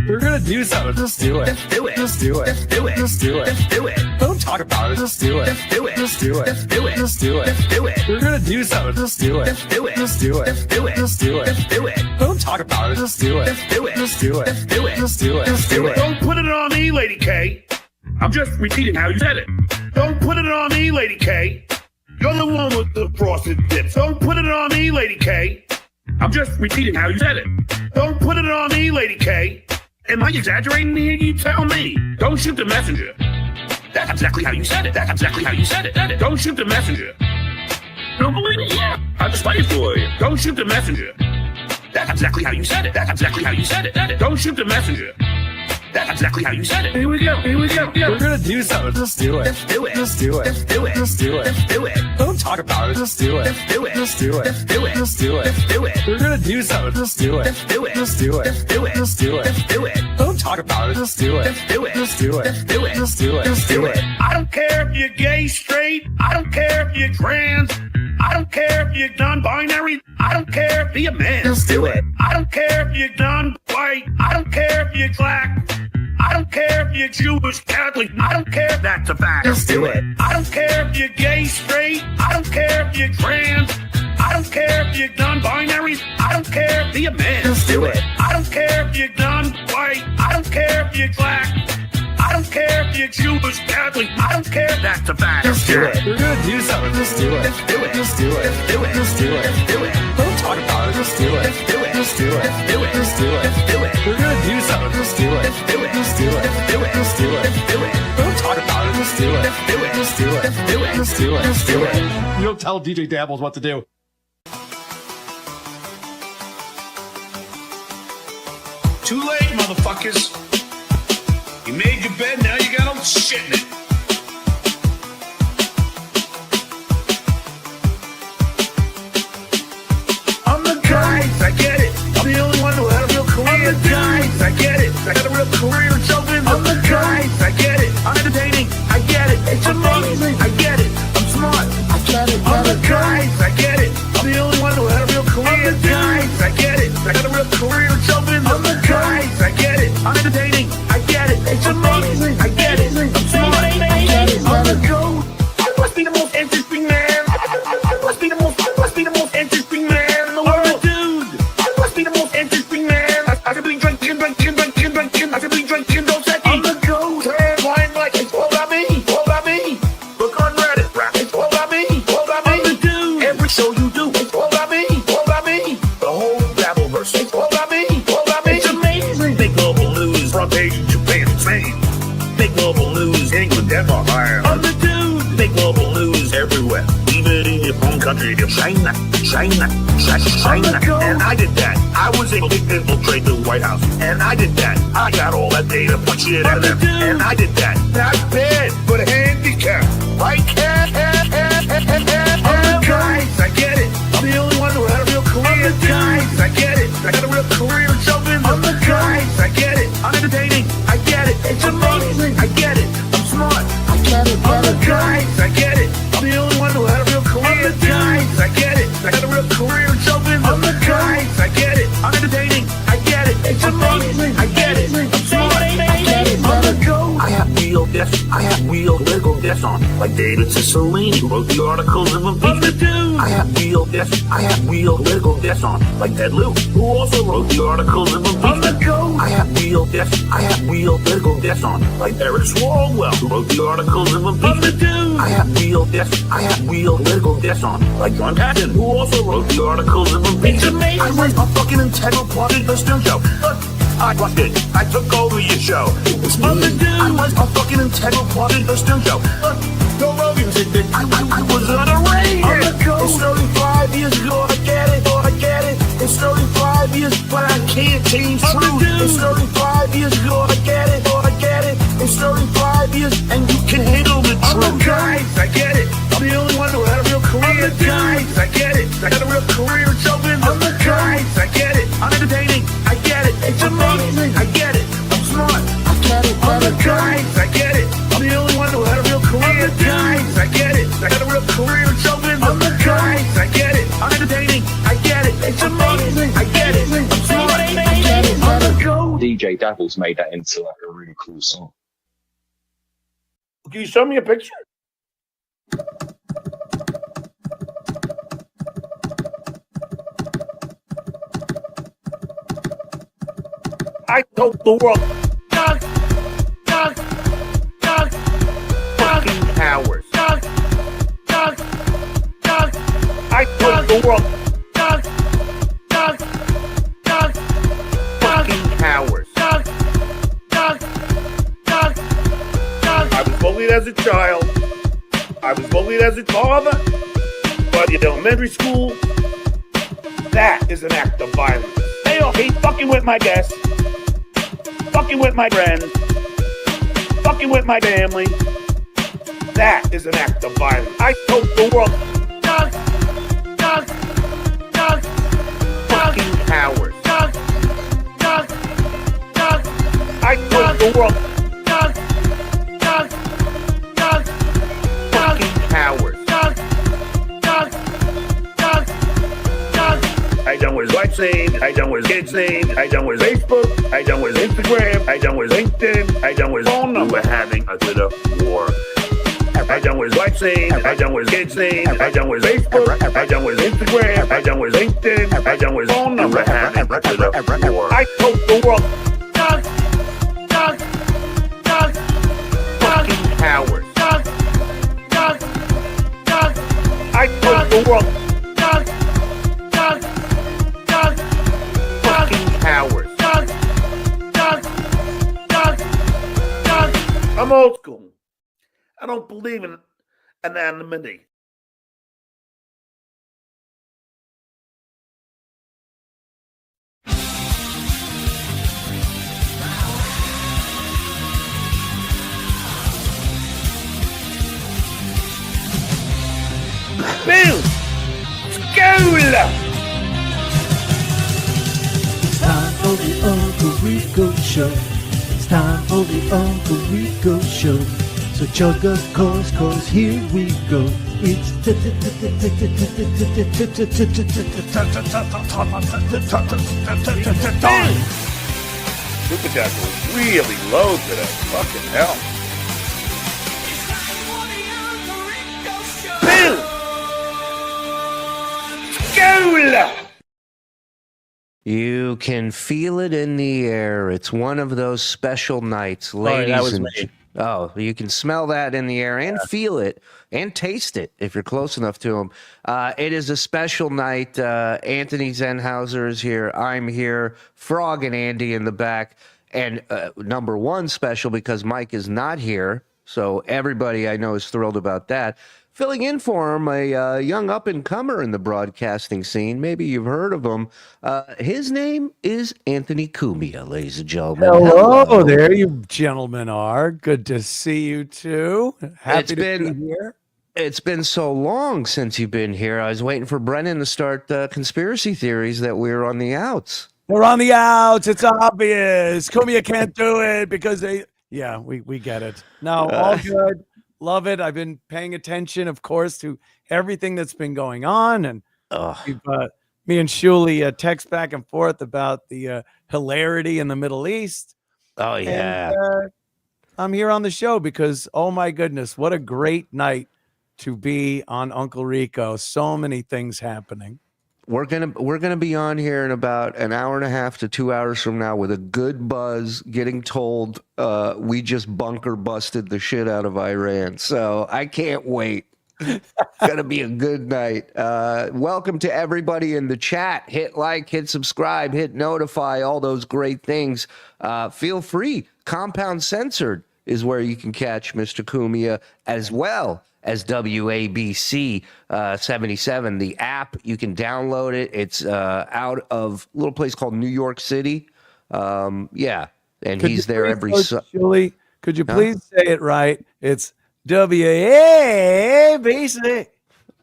We're gonna do something. Just do it. Just do it. Just do it. Just do it. Just do it. Just do it. Don't talk about it. Just do it. Just do it. Just do it. Just do it. Just do it. Just do it. We're gonna do something. Just do it. Just do it. Just do it. Just do it. Just do it. Just do it. Don't talk about it. Just do it. Just do it. Just do it. Just do it. Just do it. Just do it. Don't put it on me, Lady K. I'm just repeating how you said it. Don't put it on me, Lady K. You're the one with the frosted tips. Don't put it on me, Lady K. I'm just repeating how you said it. Don't put it on me, Lady K. Am I exaggerating here? You tell me. Don't shoot the messenger. That's exactly how you said it. That's exactly how you said it. Don't shoot the messenger. Don't believe it? Yeah. I'll just play it for you. Don't shoot the messenger. That's exactly how you said it. That's exactly how you said it. Don't shoot the messenger. That's exactly how you said it. Here we go. Here we go. Yeah. We're gonna do something. Just do it. Just do it. Just do it. Just do it. Just do it. Just do it. Don't talk about it. Just do it. Just do it. Just do it. Just do it. Just do it. Just do it. We're gonna do something. Just do it. Just do it. Just do it. Just do it. Just do it. Just do it. Don't talk about it. Just do it. Just do it. Just do it. Just do it. Just do it. Just do it. I don't care if you're gay, straight. I don't care if you're trans. I don't care if you're non-binary. I don't care if you're a man. Just do it. I don't care if you're non-white. I don't care if you're black. I don't care if you're Jewish, Catholic. I don't care if that's a fact. Just do it. I don't care if you're gay, straight. I don't care if you're trans. I don't care if you're non-binary. I don't care if you're a man. Just do it. I don't care if you're non-white. I don't care if you're black. I don't care if you're Jewish, Catholic. I don't care if that's a fact. Just do it. We're gonna do something. Just do it. Just do it. Just do it. Just do it. Just do it. Just do it. Don't talk about it. Just do it. Just do it. Just do it. Just do it. Just do it. Just do it. We're gonna do something. Just do it. Just do it. Just do it. Just do it. Just do it. Just do it. Don't talk about it. Just do it. Just do it. Just do it. Just do it. Just do it. Just do it. You don't tell DJ Dabbles what to do. Too late, motherfuckers. You made your bed, now you got all shit in it. I'm the guys, I get it. I'm the only one who had a real career. I'm the guys, I get it. I got a real career in show business. I'm the guys, I get it. I'm entertaining, I get it. It's amazing, I get it. I'm smart, I get it. I'm the guys, I get it. I'm the only one who had a real career. I'm the guys, I get it. I got a real career in show business. I'm the guys, I get it. I'm entertaining, I get it. It's amazing, I get it. I'm smart, I get it. I'm the GOAT. I must be the most interesting man. I must be the most interesting man in the world. I'm a dude. I must be the most interesting man. I could be drinking. I could be drinking those seconds. I'm the GOAT. Turn wine like it's all about me. All about me. Look on Reddit, rap. It's all about me. All about me. I'm the dude. Every show you do, it's all about me. All about me. The whole Dabbleverse, it's all about me. All about me. It's amazing. Big global news, front page in Japan, Spain. Big global news, England, Denmark, Ireland. I'm the dude. Big global news everywhere. Even in your home country, China. And I did that. I was able to infiltrate the White House. And I did that. I got all that data, punch it in them. And I did that. Not bad, but handicap. Right, cat. I'm the guys, I get it. I'm the only one who had a real career. I'm the guys, I get it. I got a real career in show business. I'm the guys, I get it. I'm entertaining, I get it. It's amazing, I get it. I'm smart, I get it. I'm the guys, I get it. I'm the only one who had a real career. I'm the guys, I get it. I got a real career in show business. I'm the guys, I get it. I'm entertaining, I get it. It's amazing, I get it. I'm smart, I get it. I'm the GOAT. I have real political guests on, like David Cicilline, who wrote the articles of impeachment. I have real political guests on, like Ted Lieu, who also wrote the articles of impeachment. I have real political guests on, like Eric Swalwell, who wrote the articles of impeachment. I have real political guests on, like John Patton, who also wrote the articles of impeachment. I write a fucking integral part of the Stern Show. I watched it. I took over your show. It was me. I was a fucking integral part of the Stern Show. No Rogan did it. I was underrated. It's 35 years ago. I get it. It's 35 years, but I can't change truth. It's 35 years ago. I get it. It's 35 years, and you can handle the truth. I'm the guys, I get it. I'm the only one who had a real career. I'm the guys, I get it. I got a real career in show business. I'm the guys, I get it. I'm entertaining, I get it. It's amazing, I get it. I'm smart, I get it. I'm the guys, I get it. I'm the only one who had a real career. I'm the guys, I get it. I got a real career in show business. I'm the guys, I get it. I'm entertaining, I get it. It's amazing, I get it. I'm smart, I get it. I'm the GOAT. DJ Dabbles made that into like a really cool song. Can you show me a picture? I told the world, fucking cowards. I told the world, fucking cowards. I was bullied as a child. I was bullied as a father. But in elementary school, that is an act of violence. They all hate fucking with my guests, fucking with my friends, fucking with my family. That is an act of violence. I told the world, fucking cowards. I told the world, fucking cowards. I done with WhatsApp, I done with kids' name, I done with Facebook, I done with Instagram, I done with LinkedIn, I done with phone number having a bit of war. I done with WhatsApp, I done with kids' name, I done with Facebook, I done with Instagram, I done with LinkedIn, I done with phone number having a bit of war. I told the world, fucking cowards. I told the world, fucking cowards. I'm old school. I don't believe in anonymity. Bill! School! It's time for the Uncle Rico Show. It's time for the Uncle Rico Show. So chug a course, cause here we go. It's Super Jack was really low today. Fucking hell. Bill! School! You can feel it in the air. It's one of those special nights, ladies that was and me. oh, you can smell that in the air and feel it and taste it if you're close enough to them. It is a special night. Anthony Zenhauser is here. I'm here. Frog and Andy in the back. And number one special because Mike is not here. So everybody I know is thrilled about that. Filling in for him, a young up-and-comer in the broadcasting scene. Maybe you've heard of him. His name is Anthony Cumia, ladies and gentlemen. Hello, there you gentlemen are. Good to see you too. Happy to be here. It's been so long since you've been here. I was waiting for Brennan to start conspiracy theories that we're on the outs. They're on the outs. It's obvious. Cumia can't do it because they... Yeah, we get it. No, all good. Love it. I've been paying attention, of course, to everything that's been going on. And me and Shuli text back and forth about the hilarity in the Middle East. Oh, yeah. And, I'm here on the show because, oh, my goodness, what a great night to be on Uncle Rico. So many things happening. We're gonna be on here in about an hour and a half to 2 hours from now with a good buzz, getting told we just bunker busted the shit out of Iran. So I can't wait. Gonna be a good night. Welcome to everybody in the chat. Hit like, hit subscribe, hit notify, all those great things. Feel free. Compound Censored is where you can catch Mr. Cumia as well as WABC 77. The app, you can download it. It's out of a little place called New York City. Yeah, and he's there every Shuli, could you please say it right? It's WABC.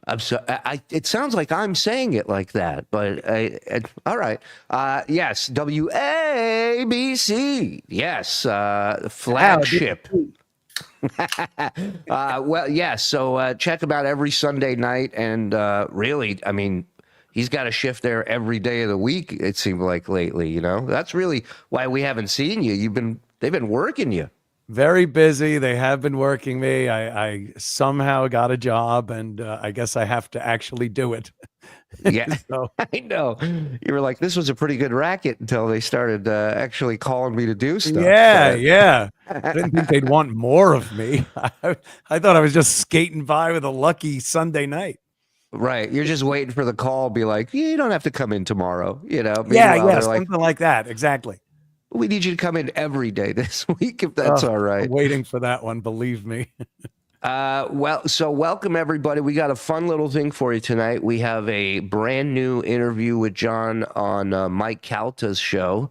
I'm so, it sounds like I'm saying it like that, but all right. Yes, WABC. Yes, flagship. Well, yeah. So check him out every Sunday night, and really, I mean, he's got a shift there every day of the week. It seemed like lately, you know, that's really why we haven't seen you. They've been working you. Very busy. They have been working me. I somehow got a job, and I guess I have to actually do it. Yeah, So, I know. You were like, this was a pretty good racket until they started actually calling me to do stuff. yeah, But- yeah. I didn't think they'd want more of me. I thought I was just skating by with a lucky Sunday night. Right. You're just waiting for the call, be like, yeah, you don't have to come in tomorrow. You know, Yeah, Meanwhile, they're something like that. Exactly. we need you to come in every day this week if that's all right. I'm waiting for that one, believe me. So welcome everybody. We got a fun little thing for you tonight. We have a brand new interview with John on Mike Calta's show,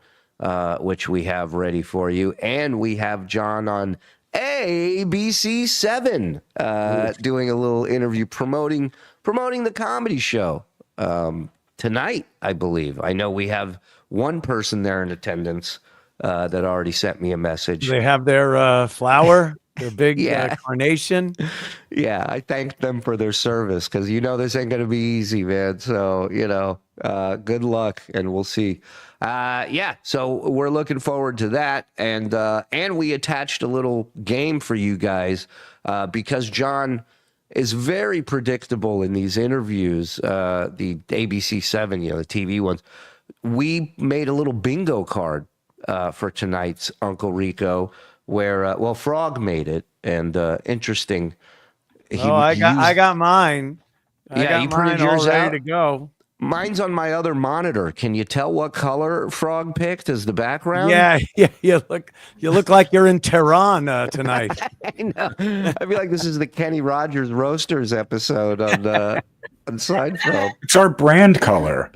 which we have ready for you, and we have John on ABC7 doing a little interview promoting the comedy show tonight, I believe. I know we have one person there in attendance that already sent me a message. They have their flower, their big Yeah. carnation. Yeah, I thanked them for their service because you know this ain't gonna be easy, man. So you know, good luck, and we'll see. So we're looking forward to that, and we attached a little game for you guys because John is very predictable in these interviews. The ABC7, you know, the TV ones. We made a little bingo card for tonight's Uncle Rico, where Frog made it, and interesting. I got mine. I got you printed mine all yours ready out? to go. Mine's on my other monitor. Can you tell what color Frog picked as the background? Yeah, you look like you're in Tehran tonight. I know. I feel like this is the Kenny Rogers Roasters episode on Seinfeld. It's our brand color.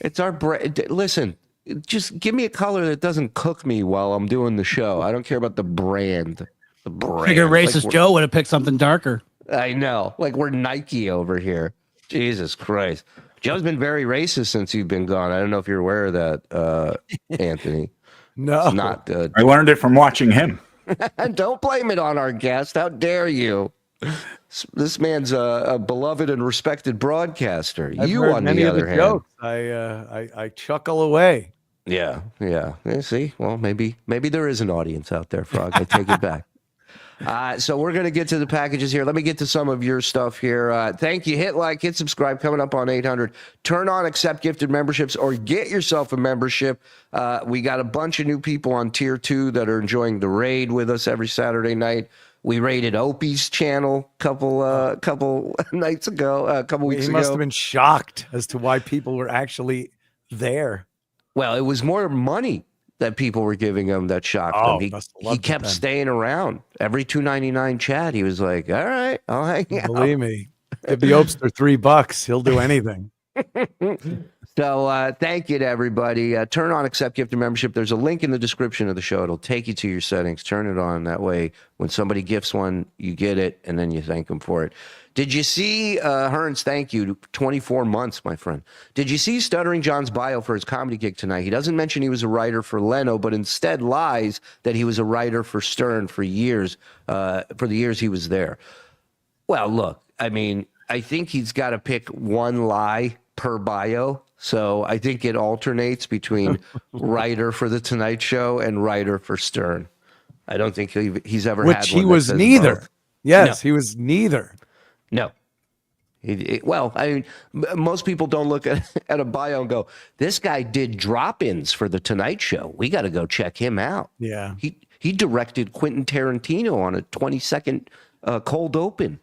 It's our brand. Listen, just give me a color that doesn't cook me while I'm doing the show. I don't care about the brand. The brand. Figure Like racist we're- Joe would have picked something darker. I know. Like we're Nike over here. Jesus Christ. Joe's been very racist since you've been gone. I don't know if you're aware of that, Anthony. No, It's not good. I learned it from watching him. Don't blame it on our guest. How dare you? This man's a beloved and respected broadcaster. I've You, heard on many the of other hand. jokes. I chuckle away. Yeah. See, well, maybe there is an audience out there, Frog. I take it back. So we're going to get to the packages here. Let me get to some of your stuff here. Thank you. Hit like, hit subscribe, coming up on 800. Turn on accept gifted memberships or get yourself a membership. We got a bunch of new people on tier 2 that are enjoying the raid with us every Saturday night. We raided Opie's channel couple nights ago, a couple weeks He ago. must have been shocked as to why people were actually there. Well, it was more money that people were giving him that shocked him. must have He loved it kept then. staying around. Every $2.99 chat, he was like, all right, I'll hang out. Believe me, give the Opster $3. He'll do anything. So thank you to everybody. Turn on accept gift and membership. There's a link in the description of the show. It'll take you to your settings. Turn it on. That way, when somebody gifts one, you get it, and then you thank them for it. Did you see Hearns? Thank you. 24 months, my friend. Did you see Stuttering John's bio for his comedy gig tonight? He doesn't mention he was a writer for Leno, but instead lies that he was a writer for Stern for years, for the years he was there. Well, look, I mean, I think he's got to pick one lie per bio. So I think it alternates between writer for the Tonight Show and writer for Stern. I don't think he's ever had Which one he that was says neither. both. Yes, he was neither. No. Well, I mean, most people don't look at a bio and go, this guy did drop-ins for the Tonight Show. We got to go check him out. Yeah. He directed Quentin Tarantino on a 20-second cold open.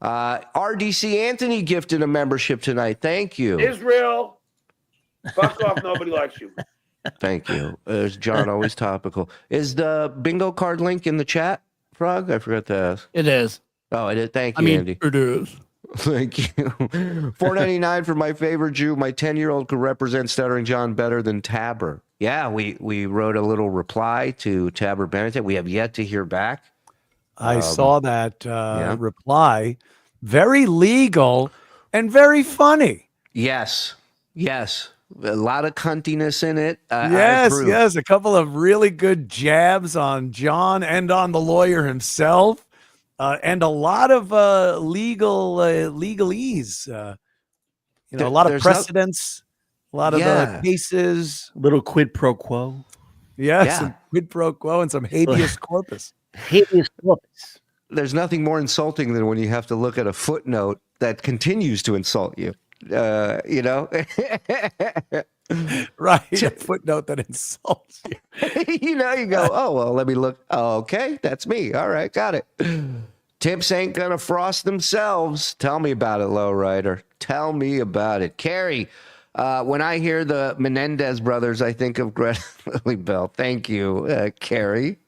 RDC Anthony gifted a membership tonight. Thank you. Israel, fuck off. Nobody likes you. Thank you. There's John, always topical. Is the bingo card link in the chat, Frog? I forgot to ask. It is. Oh, it is. Thank I you, mean, Andy. it is. Thank you. $4.99 for my favorite Jew. My 10-year-old could represent Stuttering John better than Tabber. Yeah, we wrote a little reply to Tabber Benedict. We have yet to hear back. I saw that reply. Very legal and very funny. Yes. A lot of cuntiness in it. I Yes, approve. yes. A couple of really good jabs on John and on the lawyer himself. And a lot of legalese. a lot of There's no- precedents, a lot of Yeah. the cases. Little quid pro quo. Yeah, some quid pro quo and some habeas corpus. Habeas corpus. There's nothing more insulting than when you have to look at a footnote that continues to insult you. You know, Right. A footnote that insults you. you know, you go, oh well, let me look. Oh, okay, that's me. All right, got it. Tips ain't gonna frost themselves. Tell me about it, Lowrider. Tell me about it, Carrie. When I hear the Menendez brothers, I think of Greta Lily-Bell. Thank you, Carrie.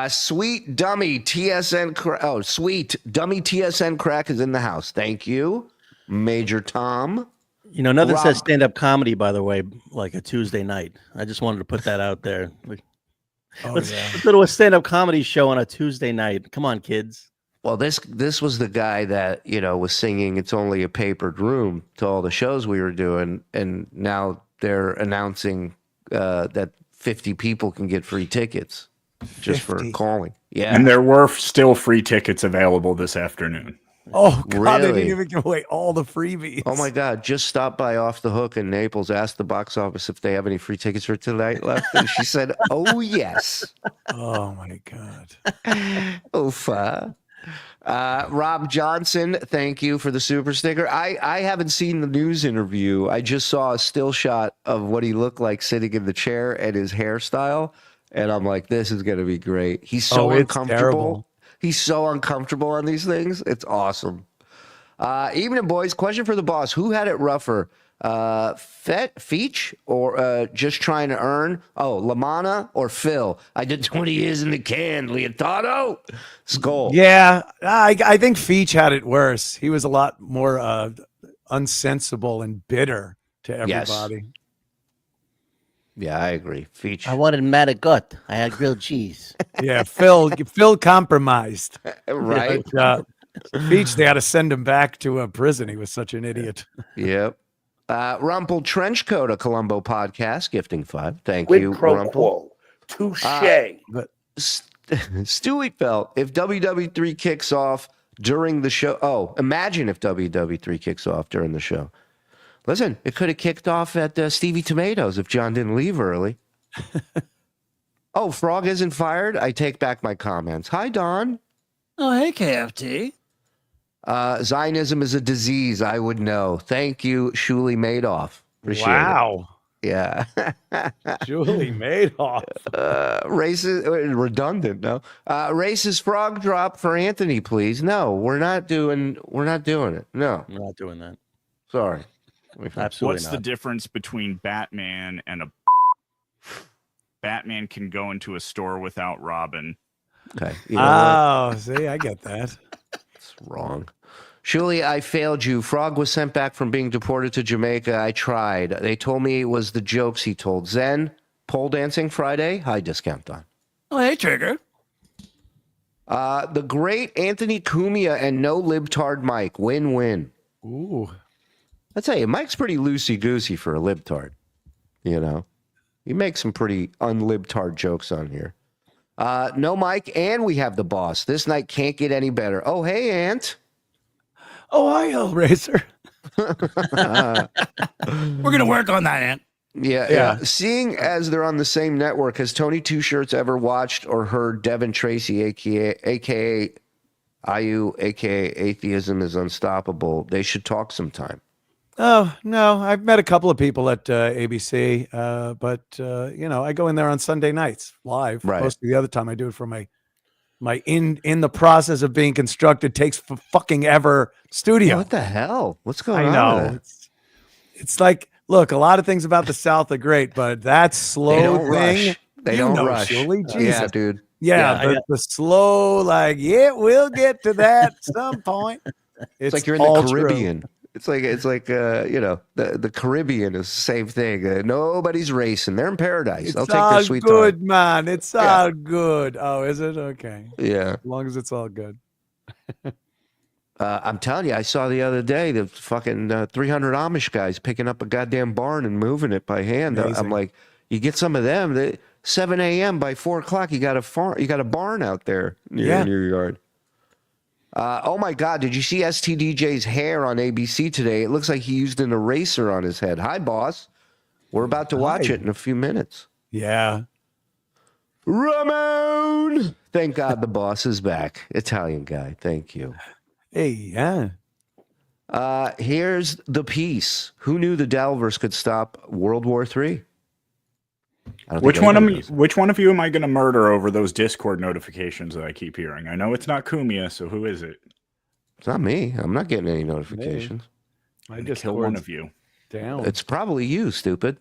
Sweet dummy TSN. Sweet dummy TSN crack is in the house. Thank you, Major Tom. You know, nothing Rob. says stand-up comedy, by the way, like a Tuesday night. I just wanted to put that out there. Let's go to a stand-up comedy show on a Tuesday night. Come on, kids. Well, this was the guy that, was singing "It's Only a Papered Room" to all the shows we were doing, and now they're announcing that 50 people can get free tickets just 50 for calling. Yeah, and there were still free tickets available this afternoon. Oh God, Really? they didn't even give away all the freebies. Oh my God, just stop by Off the Hook in Naples, asked the box office if they have any free tickets for tonight left, and she said, "Oh yes." Oh my God. Oofa. Rob Johnson, thank you for the super sticker. I haven't seen the news interview. I just saw a still shot of what he looked like sitting in the chair and his hairstyle, and I'm like, this is going to be great. He's so uncomfortable. Terrible. He's so uncomfortable on these things. It's awesome. Evening, boys. Question for the boss. Who had it rougher? Feech or just trying to earn? Oh, Lamanna or Phil? I did 20 years in the can. Leotardo? Skull. Yeah, I think Feech had it worse. He was a lot more unsensible and bitter to everybody. Yes. Yeah, I agree. Feech. I wanted Matagut. I had grilled cheese. Yeah, Phil compromised. Right. Feech, they had to send him back to a prison. He was such an idiot. Yep. Rumple Trenchcoat, a Columbo podcast, gifting 5. Thank Quid you, pro Rumple. quo. Touche. Stewie felt if WW3 kicks off during the show. Oh, imagine if WW3 kicks off during the show. Listen, it could have kicked off at Stevie Tomatoes if John didn't leave early. Oh, Frog isn't fired? I take back my comments. Hi, Don. Oh, hey, KFT. Zionism is a disease. I would know. Thank you, Shuli Madoff. Appreciate it. Yeah. Julie Madoff. Racist, redundant, no. Racist frog drop for Anthony, please. No, we're not doing it. No. We're not doing that. Sorry. Absolutely What's not. the difference between Batman and a Batman can go into a store without Robin? Okay. You know See, I get that. It's wrong. Shuli, I failed you. Frog was sent back from being deported to Jamaica. I tried. They told me it was the jokes he told. Zen, pole dancing Friday, high discount on. Oh, hey, Trigger. The great Anthony Cumia and no libtard Mike. Win-win. Ooh. I tell you, Mike's pretty loosey-goosey for a libtard. He makes some pretty unlibtard jokes on here. No Mike, and we have the boss. This night can't get any better. Oh, hey, Ant. Oh, hi, Hellraiser. We're going to work on that, Ant. Yeah. Seeing as they're on the same network, has Tony Two Shirts ever watched or heard Devin Tracy, aka IU, aka Atheism is Unstoppable? They should talk sometime. Oh, no. I've met a couple of people at ABC, but, I go in there on Sunday nights live. Right. Most of the other time I do it for my in the process of being constructed takes fucking ever studio. What the hell? What's going I on? know. It's like, look, a lot of things about the South are great, but that slow thing. They don't rush. Shuli, Yeah, Jesus. dude. Yeah, the slow, we'll get to that at some point. It's like you're in the Caribbean. True. It's like the Caribbean is the same thing. Nobody's racing. They're in paradise. I'll take their sweet time. It's all good, man. It's all good. Oh, is it? Okay. Yeah. As long as it's all good. I'm telling you, I saw the other day the fucking 300 Amish guys picking up a goddamn barn and moving it by hand. Amazing. I'm like, you get some of them. 7 a.m. by 4 o'clock, you got a barn out there near your yard. Oh my God! Did you see STDJ's hair on ABC today? It looks like he used an eraser on his head. Hi, boss. We're about to watch it in a few minutes. Yeah. Ramon! Thank God the boss is back. Italian guy. Thank you. Hey, yeah. Here's the piece. Who knew the Dabbleverse could stop World War III? Which one of you am I going to murder over those Discord notifications that I keep hearing? I know it's not Cumia, so who is it? It's not me. I'm not getting any notifications. I just kill one of you. Down. It's probably you, stupid.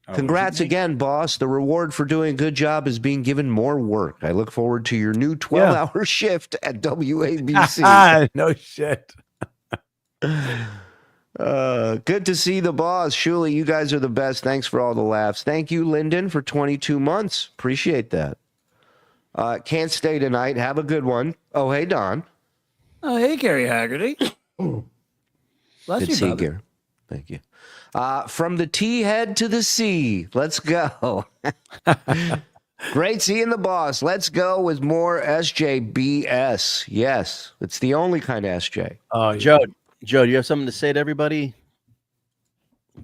Oh, Congrats again, boss. The reward for doing a good job is being given more work. I look forward to your new 12-hour shift at WABC. No shit. Good to see the boss. Shuli, you guys are the best. Thanks for all the laughs. Thank you, Lyndon, for 22 months. Appreciate that. Can't stay tonight. Have a good one. Oh, hey, Don. Oh, hey, Gary Haggerty. Bless Good you, to see you, brother. Gary. Thank you. From the T head to the C. Let's go. Great seeing the boss. Let's go with more SJBS. Yes, it's the only kind of SJ. Oh, Joe, do you have something to say to everybody?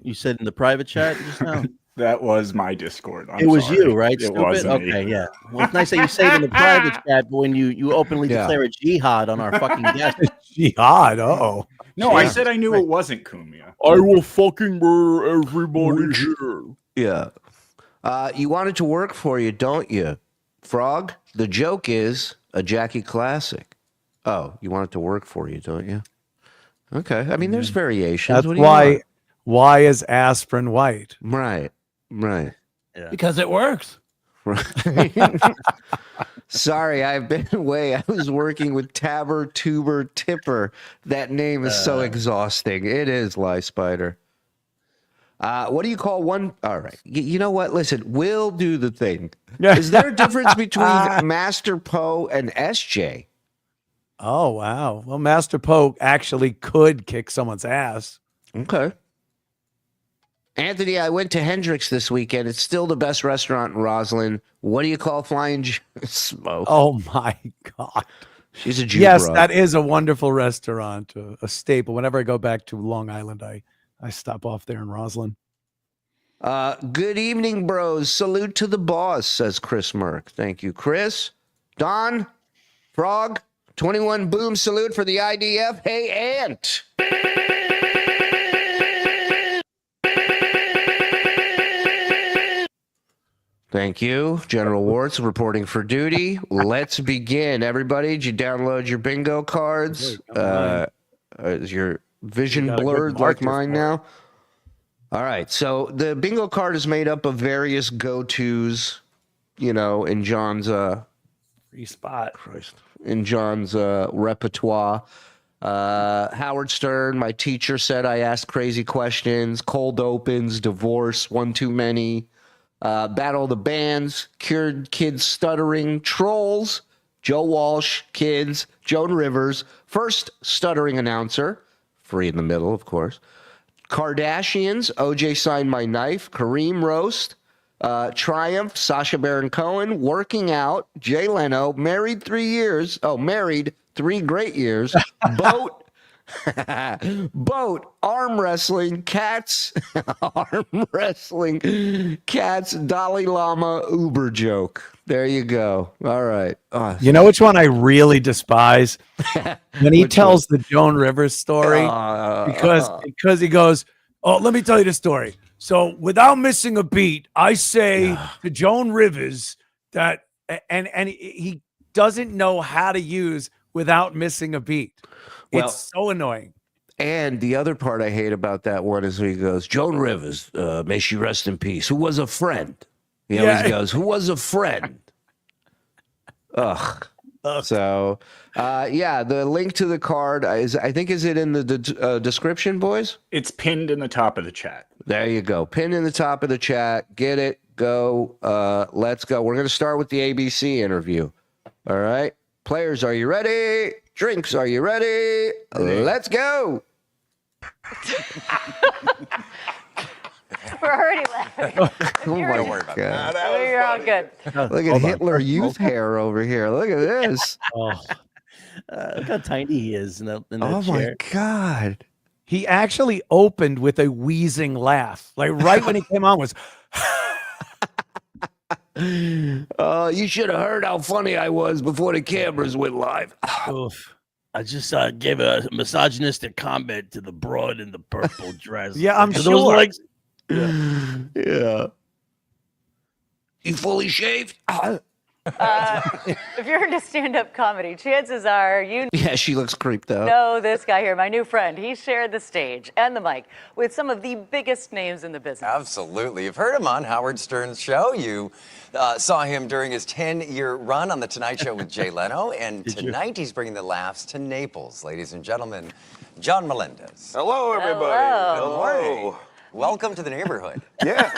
You said in the private chat just now. That was my Discord. It was sorry. you, right? It Stupid? wasn't me. Okay, yeah. Well, it's nice that you say it in the private chat, but when you openly declare a jihad on our fucking guest. Jihad? Oh. No, I said I knew it wasn't Cumia. I will fucking murder everybody here. Yeah. You want it to work for you, don't you? Frog, the joke is a Jackie classic. Oh, you want it to work for you, don't you? Okay. I mean, there's variations. That's What do you want? why is aspirin white? Right. Right. Yeah. Because it works. Sorry, I've been away. I was working with Tabber, Tuber, Tipper. That name is so exhausting. It is, Lie Spider. What do you call one? All right. You know what? Listen, we'll do the thing. Is there a difference between Master Poe and SJ? Oh, wow. Well, Master Poe actually could kick someone's ass. Okay. Anthony, I went to Hendrix this weekend. It's still the best restaurant in Roseland. What do you call Flying Smoke? Oh, my God. She's a Jew. Yes, bro. that is a wonderful restaurant, a staple. Whenever I go back to Long Island, I stop off there in Roseland. Good evening, bros. Salute to the boss, says Chris Merck. Thank you, Chris. Don, Frog, 21 boom salute for the IDF. Hey, Ant. Thank you. General Warts reporting for duty. Let's begin. Everybody, did you download your bingo cards? Is your vision blurred like mine now? All right. So the bingo card is made up of various go-tos, in John's Free spot. in John's repertoire. Howard Stern, my teacher, said I asked crazy questions. Cold opens, divorce, one too many. Battle of the Bands, Cured Kids Stuttering, Trolls, Joe Walsh, Kids, Joan Rivers, First Stuttering Announcer, free in the middle, of course. Kardashians, OJ Signed My Knife, Kareem Roast, Triumph, Sacha Baron Cohen, Working Out, Jay Leno, Married 3 years. Oh, Married 3 great years. Boat. Boat, arm wrestling, cats, Dalai Lama, Uber joke. There you go. All right. Oh, You know which one I really despise? When he tells the Joan Rivers story, because he goes, "Oh, let me tell you the story. So without missing a beat, I say to Joan Rivers that," and he doesn't know how to use without missing a beat. Well, It's so annoying. And the other part I hate about that one is when he goes, Joan Rivers, may she rest in peace, who was a friend. He always goes, who was a friend? Ugh. So, the link to the card is it in the description, boys? It's pinned in the top of the chat. There you go. Pinned in the top of the chat. Get it. Go. Let's go. We're going to start with the ABC interview. All right. Players, are you ready? Drinks, are you ready? Let's go. We're already laughing. Oh my God. You're all good. Look at Hitler Youth hair over here. Look at this. Look how tiny he is in that Oh chair. my God. He actually opened with a wheezing laugh. Like right when he came on was, You should have heard how funny I was before the cameras went live. Oof. I just gave a misogynistic comment to the broad in the purple dress. yeah, I'm Those sure. legs- Yeah. You fully shaved? If you're into stand-up comedy, chances are you Yeah, she looks creeped out. know this guy here, my new friend. He shared the stage and the mic with some of the biggest names in the business. Absolutely. You've heard him on Howard Stern's show. You saw him during his 10-year run on The Tonight Show with Jay Leno. And tonight he's bringing the laughs to Naples. Ladies and gentlemen, John Melendez. Hello, everybody. Hello. Good morning. Welcome to the neighborhood. Yeah.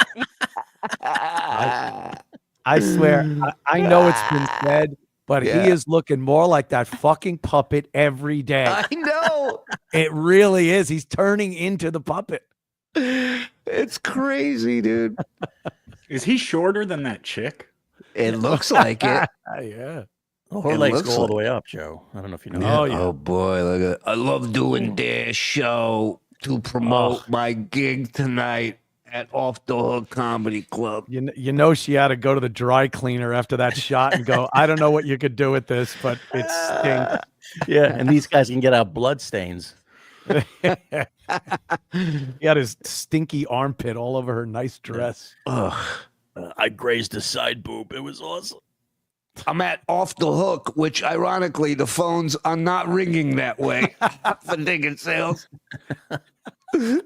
I swear, I know it's been said, but he is looking more like that fucking puppet every day. I know. It really is. He's turning into the puppet. It's crazy, dude. Is he shorter than that chick? It looks like it. Yeah. Her It legs looks go all like- the way up, Joe. I don't know if you know. Yeah. Oh, yeah. Oh boy, look at, I love doing their show to promote my gig tonight at Off the Hook Comedy Club. You know she had to go to the dry cleaner after that shot and go, I don't know what you could do with this, but it stinks. Yeah, and these guys can get out blood stains. He had his stinky armpit all over her nice dress. Ugh. I grazed a side boob. It was awesome. I'm at Off the Hook, which ironically the phones are not ringing that way for ticket sales. You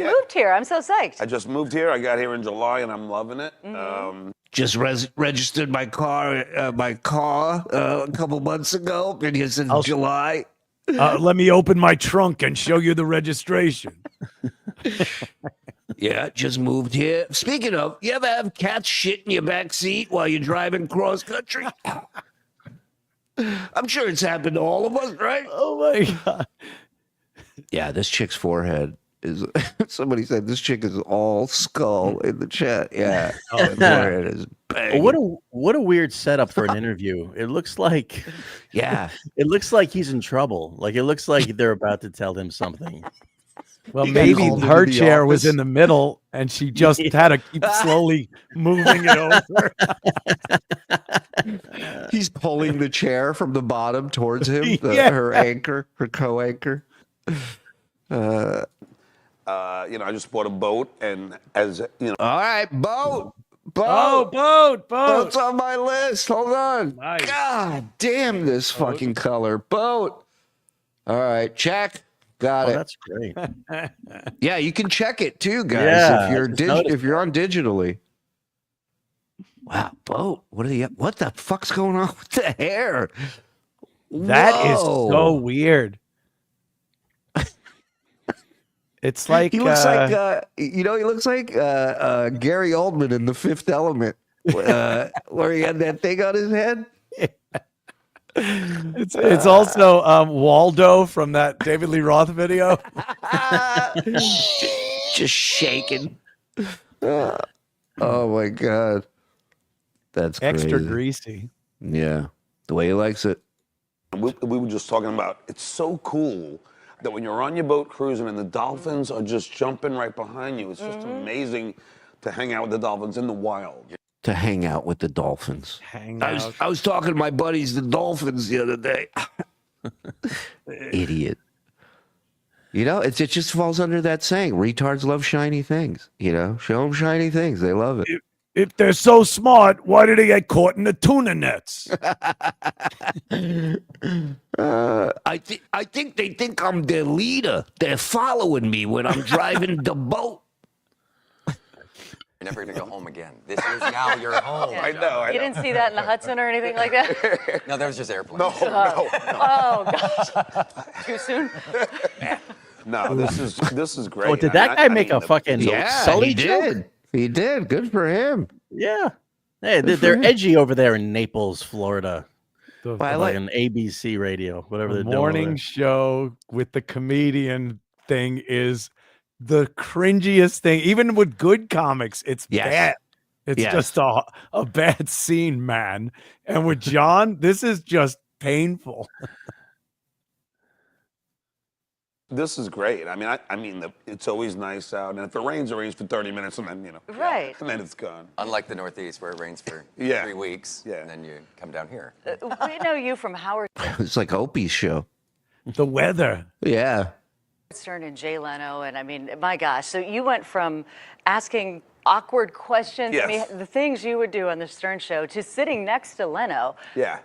moved here. I'm so psyched. I just moved here. I got here in July, and I'm loving it. Just registered my car a couple months ago. Been here since July. Let me open my trunk and show you the registration. Yeah, just moved here. Speaking of, you ever have cats shit in your back seat while you're driving cross country? I'm sure it's happened to all of us, right? Oh my God. Yeah, this chick's forehead is. Somebody said this chick is all skull in the chat. Yeah, her forehead is bang. What a weird setup for an interview. It looks like, yeah, it looks like he's in trouble. Like it looks like they're about to tell him something. Well, He got maybe called her into the chair was office. in the middle and she just had to keep slowly moving it over. He's pulling the chair from the bottom towards him. Yeah. Her anchor, her co-anchor. I just bought a boat, and as you know, All right, boat. Oh, boat. Boat's on my list. Hold on. Nice. God damn this fucking color. Boat. All right, check. Got Oh, it. that's great. Yeah, you can check it too, guys. Yeah, if you're I just noticed if you're on digitally. Wow, boat. What the fuck's going on with the hair? That is Whoa. so weird. It's like He looks like he looks like Gary Oldman in The Fifth Element, where he had that thing on his head. it's also Waldo from that David Lee Roth video. Just shaking. Oh my god, that's Extra crazy. greasy. Yeah, the way he likes it. we were just talking about. It's so cool that when you're on your boat cruising and the dolphins are just jumping right behind you, it's just amazing to hang out with the dolphins in the wild. To hang out with the dolphins. Hang I out. was talking to my buddies, the dolphins, the other day. Idiot. It just falls under that saying. Retards love shiny things. Show them shiny things. They love it. If they're so smart, why did they get caught in the tuna nets? I think they think I'm their leader. They're following me when I'm driving the boat. You're never going to go home again. This is now your home. I know. You didn't see that in the Hudson or anything like that? No, that was just airplanes. No. Oh, gosh. Too soon? No, this is great. Oh, did that guy make a fucking Sully he joke? did. He did. Good for him. Yeah. Hey, they're edgy over there in Naples, Florida. The, Like an ABC radio, whatever the they're doing. morning show with the comedian thing is the cringiest thing. Even with good comics, it's Yes. bad. It's Yes. just a bad scene, man. And with John, this is just painful. This is great. I mean, it's always nice out, and if it rains for 30 minutes, and then Right. and then it's gone. Unlike the Northeast, where it rains for Yeah. 3 weeks, and then you come down here. We know you from Howard It's like Opie's show. The weather. Yeah. Stern and Jay Leno, and I mean, my gosh. So you went from asking awkward questions, I Yes. mean, the things you would do on the Stern Show, to sitting next to Leno. Yeah.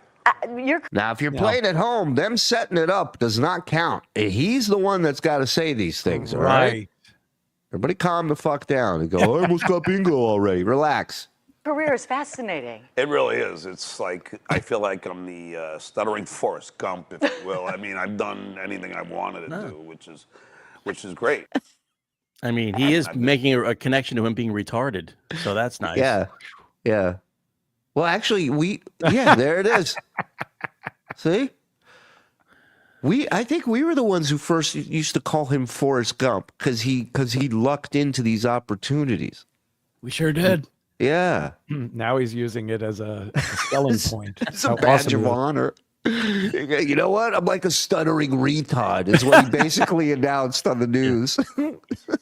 You're Now, if you're playing at home, them setting it up does not count. He's the one that's got to say these things, all right? Everybody calm the fuck down and go, I almost got bingo already. Relax. career is fascinating. It really is. It's like, I feel like I'm the stuttering Forrest Gump, if you will. I mean, I've done anything I wanted to do, which is great. I mean, he is making a connection to him being retarded, so that's nice. Yeah. Yeah. Well, actually, there it is. See? I think we were the ones who first used to call him Forrest Gump because he lucked into these opportunities. We sure did. Yeah. Now he's using it as a selling point. It's a badge of honor. You know what? I'm like a stuttering retard, is what he basically announced on the news. He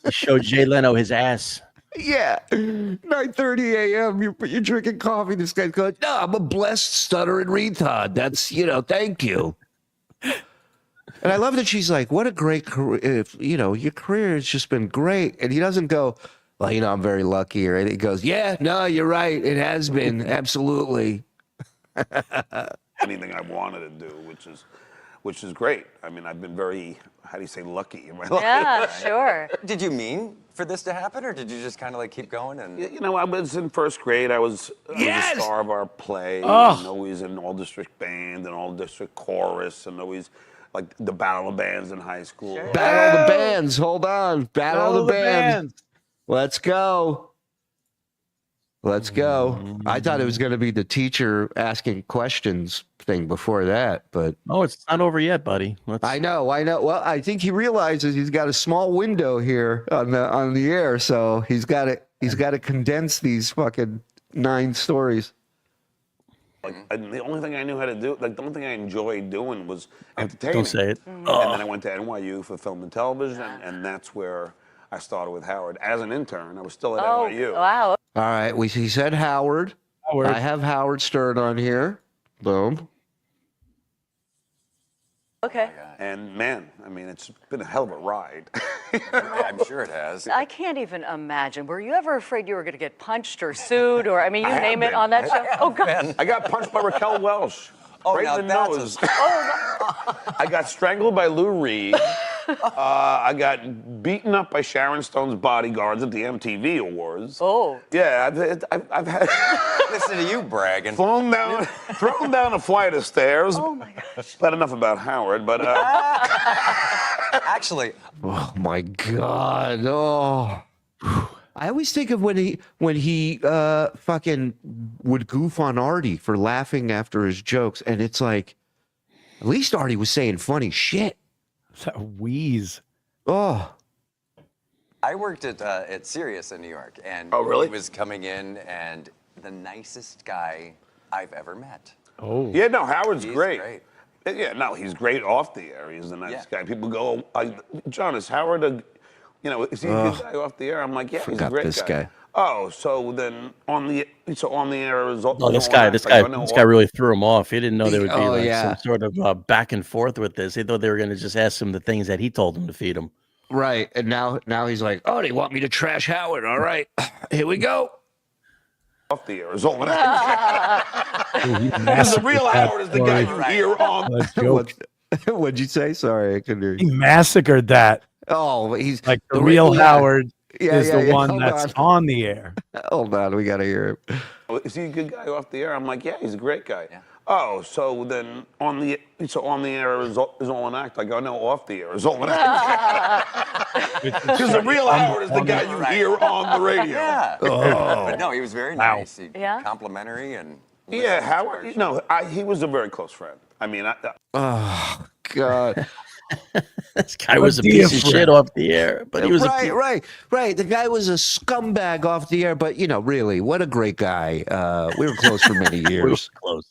showed Jay Leno his ass. Yeah, 9:30 a.m. You're drinking coffee. This guy's going, no, I'm a blessed stuttering retard. That's, thank you. And I love that she's like, what a great career. Your career has just been great. And he doesn't go, well, I'm very lucky. Or anything. He goes, yeah, no, you're right. It has been. Absolutely. Anything I wanted to do, which is great. I mean, I've been very, how do you say, lucky in my life. Yeah, sure. Did you mean for this to happen, or did you just kind of like keep going? And I was in first grade. I was a star of our play. Oh. And always in all district band and all district chorus, and always like the battle of bands in high school. Sure. Battle of the bands. Hold on. Battle of the bands. Let's go. Let's go. I thought it was going to be the teacher asking questions thing before that, but oh, it's not over yet, buddy. I know. Well, I think he realizes he's got a small window here on the air, so he's got to condense these fucking 9 stories. And the only thing I knew how to do, the only thing I enjoyed doing was entertaining. Don't say it. And then I went to NYU for film and television, and that's where I started with Howard as an intern. I was still at NYU. Wow. All right, he said Howard. I have Howard Stern on here. Boom. Okay. And man, I mean, it's been a hell of a ride. I'm sure it has. I can't even imagine. Were you ever afraid you were going to get punched or sued, or you name it on that show? Oh God! I got punched by Raquel Welch. Oh, right now in the that's nose. I got strangled by Lou Reed. I got beaten up by Sharon Stone's bodyguards at the MTV Awards. Oh. Yeah, I've had. Listen to you bragging. Thrown down a flight of stairs. Oh my gosh. But enough about Howard. But Actually, oh my God! Oh, I always think of when he fucking would goof on Artie for laughing after his jokes, and it's like, at least Artie was saying funny shit. That wheeze. Oh. I worked at Sirius in New York, and really? he was coming in, and the nicest guy I've ever met. Oh. yeah, no, Howard's He's great. Yeah, no, he's great off the air. He's a nice guy. People go, John, is Howard is he a good guy off the air? I'm like, yeah, he's a great this guy. Oh, so then on the air is. Oh, this guy really threw him off. He didn't know there would be some sort of back and forth with this. He thought they were going to just ask him the things that he told them to feed him. Right, and now he's like, oh, they want me to trash Howard. All right, here we go. Off the air is all because the real Howard is the guy you hear on. What'd you say? Sorry, I couldn't hear He you. massacred that. Oh, he's Like the real Howard is the one Hold that's on. the air. Hold on, we gotta hear him. Is he a good guy off the air? I'm like, yeah, he's a great guy. Yeah. Oh, so then on the air is all an act. I go, no, off the air is all an act. Because the real Howard is the guy you hear on the radio. Yeah. Oh. But no, he was very nice. He, Yeah? complimentary and. Yeah, Howard. He was a very close friend. I mean, Oh God. This guy was a piece of shit off the air, but he was right. The guy was a scumbag off the air, but really, what a great guy. We were close for many years. We were close.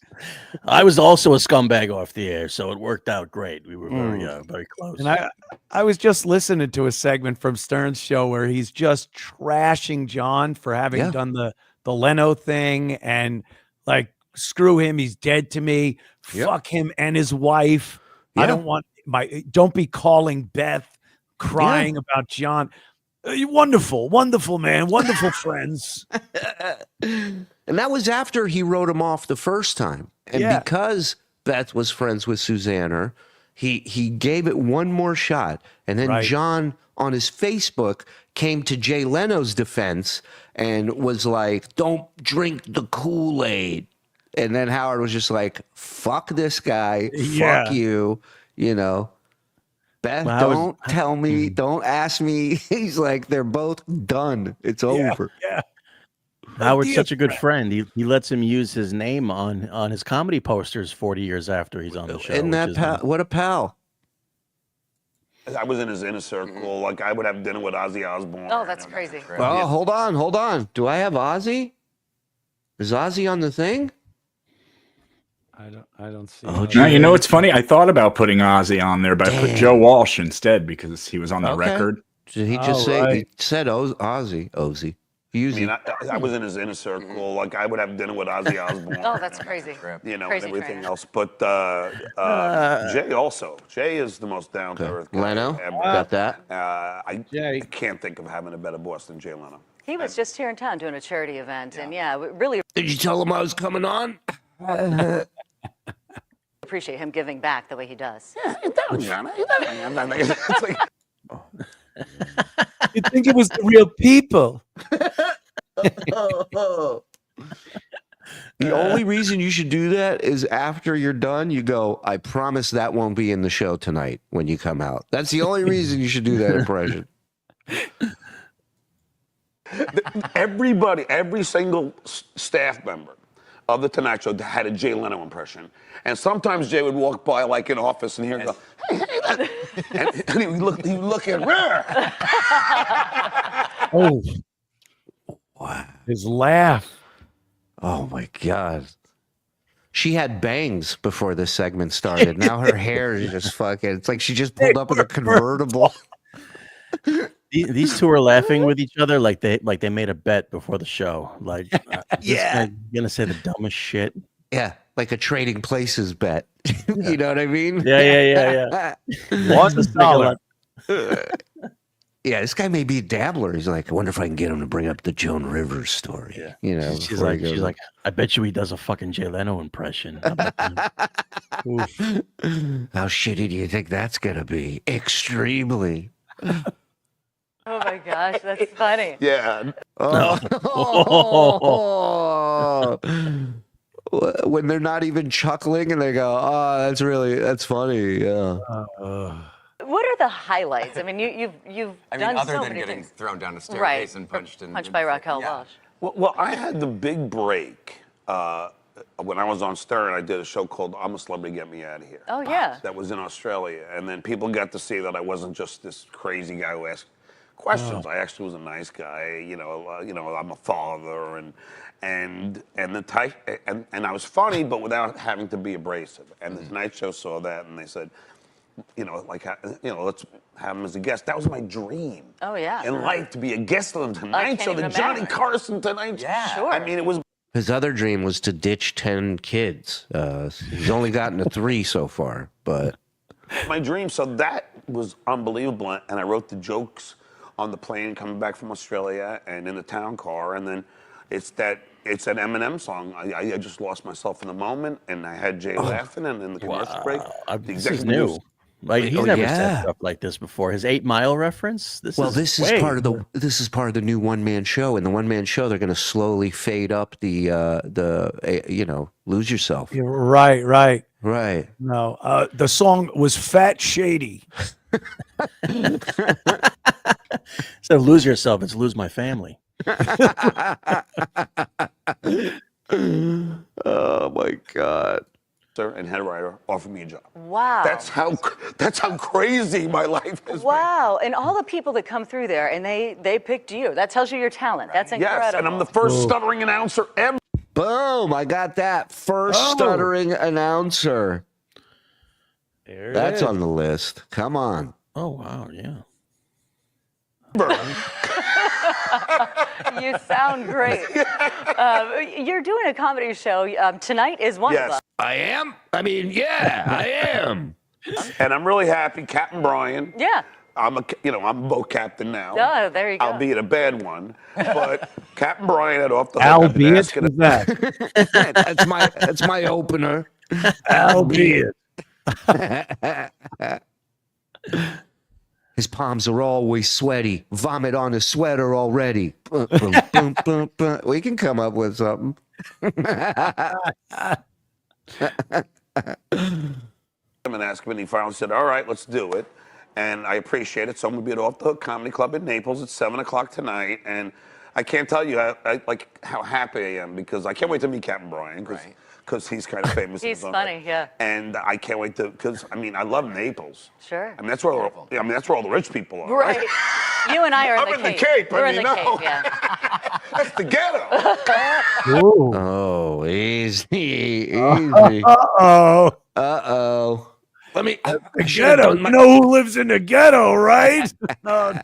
I was also a scumbag off the air, so it worked out great. We were very close. And I was just listening to a segment from Stern's show where he's just trashing John for having done the Leno thing and like, screw him, he's dead to me. Fuck him and his wife. I don't be calling Beth crying about John. Wonderful, man. Wonderful friends. And that was after he wrote him off the first time. And because Beth was friends with Susanna, he gave it one more shot. And then John on his Facebook came to Jay Leno's defense and was like, don't drink the Kool-Aid. And then Howard was just like, fuck this guy. Fuck you. Beth, don't tell me. Don't ask me. He's like, they're both done. It's over. Yeah. Howard's such a good friend. He lets him use his name on his comedy posters 40 years after he's on the show. Isn't that what a pal? I was in his inner circle. Like, I would have dinner with Ozzy Osbourne. Oh, that's crazy. Oh, hold on. Do I have Ozzy? Is Ozzy on the thing? I don't see. Now, you know, it's funny. I thought about putting Ozzy on there, but I put Joe Walsh instead because he was on the record. Did he just say, he said Ozzy. I was in his inner circle. Like, I would have dinner with Ozzy Osbourne. Oh, that's crazy. You know, crazy and everything train. else. But Jay also. Jay is the most down-to-earth guy. Leno? ever. Got that? I can't think of having a better boss than Jay Leno. He was just here in town doing a charity event, and really. Did you tell him I was coming on? Appreciate him giving back the way he does. It's like, You think it was the real people? The only reason you should do that is after you're done, you go, I promise that won't be in the show tonight when you come out. That's the only reason you should do that impression. everybody, every single staff member of the Tonight Show had a Jay Leno impression. And sometimes Jay would walk by like in office and hear him go, hey, and he would look at her. Oh. Wow. His laugh. Oh my God. She had bangs before this segment started. Now her hair is just fucking, it's like she just pulled up in a convertible. These two are laughing with each other like they made a bet before the show. Like, you're gonna say the dumbest shit. Yeah, like a trading places bet. You know what I mean? Yeah. $1. Yeah, this guy may be a dabbler. He's like, I wonder if I can get him to bring up the Joan Rivers story. Yeah. You know, she's like, I bet you he does a fucking Jay Leno impression. How shitty do you think that's gonna be? Extremely. Oh my gosh, that's funny. Yeah. When they're not even chuckling and they go, oh, that's funny. Yeah. What are the highlights? I mean, you've done other so than many getting things. thrown down a staircase and punched by Raquel Walsh. Well, I had the big break when I was on Stern. I did a show called I'm a Celebrity, Get Me Out of Here. Oh yeah. That was in Australia, and then people got to see that I wasn't just this crazy guy who asked questions. I actually was a nice guy. You know, I'm a father, and the type, and I was funny, but without having to be abrasive. And the Tonight Show saw that, and they said, let's have him as a guest. That was my dream. Oh yeah. In life, to be a guest on the Tonight Show, the Johnny Carson Tonight Show. Yeah, sure. I mean, it was. His other dream was to ditch 10 kids. He's only gotten to 3 so far, but My dream. So that was unbelievable, and I wrote the jokes on the plane coming back from Australia and in the town car, and then it's that Eminem song. I just lost myself in the moment, and I had Jay laughing, and in the commercial break, This is new. Like he's never said stuff like this before. His 8 Mile reference. This is part of the new one-man show. In the one-man show, they're going to slowly fade up the Lose Yourself. Right. No, the song was Fat Shady. Instead of Lose Yourself, it's Lose My Family. Oh my God. and head writer offered me a job. Wow. That's how crazy my life is. Wow. And all the people that come through there and they picked you. That tells you your talent. That's incredible. Yes, and I'm the first stuttering announcer ever. Boom! I got that first stuttering announcer. That's on the list. Come on. Oh wow, yeah. You sound great. You're doing a comedy show. Tonight is one of them. I am? I mean, yeah, I am. And I'm really happy. Captain Brian. Yeah. I'm a boat captain now. Oh, there you go. Albeit a bad one. But Captain Brian had off the hook. Albeit is that? That's my opener. Albeit. His palms are always sweaty. Vomit on his sweater already. We can come up with something. And asked him, and he finally said, all right, let's do it. And I appreciate it. So I'm going to be at Off the Hook Comedy Club in Naples at 7 o'clock tonight. And I can't tell you how happy I am, because I can't wait to meet Captain Brian, because he's kind of famous. He's funny, yeah. And I can't wait to, because I mean, I love Naples. Sure. I mean, that's where all the rich people are. Right. You and I are I'm in the Cape. Cape. We're I in mean, the no. Cape, yeah. That's the ghetto. Oh, easy. Uh-oh. Let me. The ghetto. You know who lives in the ghetto, right? No.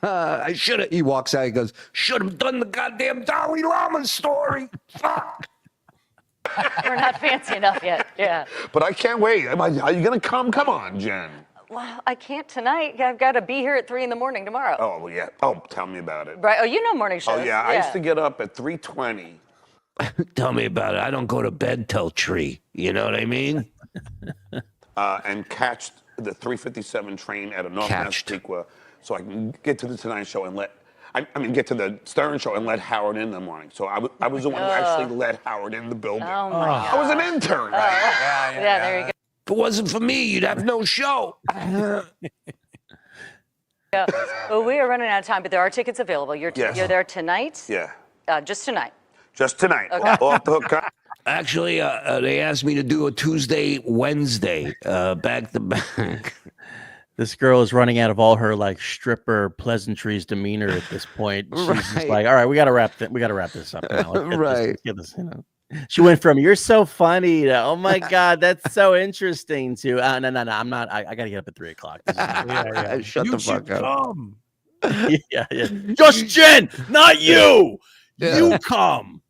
I should have. He walks out. He goes, should have done the goddamn Dalai Lama story. Fuck. We're not fancy enough yet. Yeah. But I can't wait. Are you going to come? Come on, Jen. Well, I can't tonight. I've got to be here at 3 in the morning tomorrow. Oh, well, yeah. Oh, tell me about it. Right. Oh, you know morning shows. Oh, yeah. I used to get up at 3:20. Tell me about it. I don't go to bed till 3. You know what I mean? And catch the 3:57 train at a North Massapequa, so I can get to the Tonight Show and get to the Stern Show and let Howard in the morning. So I was the one who actually let Howard in the building. Oh my God. I was an intern. Yeah, there you go. If it wasn't for me, you'd have no show. Yeah. Well, we are running out of time, but there are tickets available. You're there tonight? Yeah. Just tonight. Just tonight. Okay. Off the Hook. Actually, they asked me to do a Tuesday, Wednesday, back to back. This girl is running out of all her like stripper pleasantries demeanor at this point. She's just like, all right, we gotta wrap this up now. Let's get this, you know. She went from "you're so funny" to "oh my God, that's so interesting" to no, I'm not. I gotta get up at 3 o'clock. Shut the fuck up. Yeah. Just Jen, not you. You come.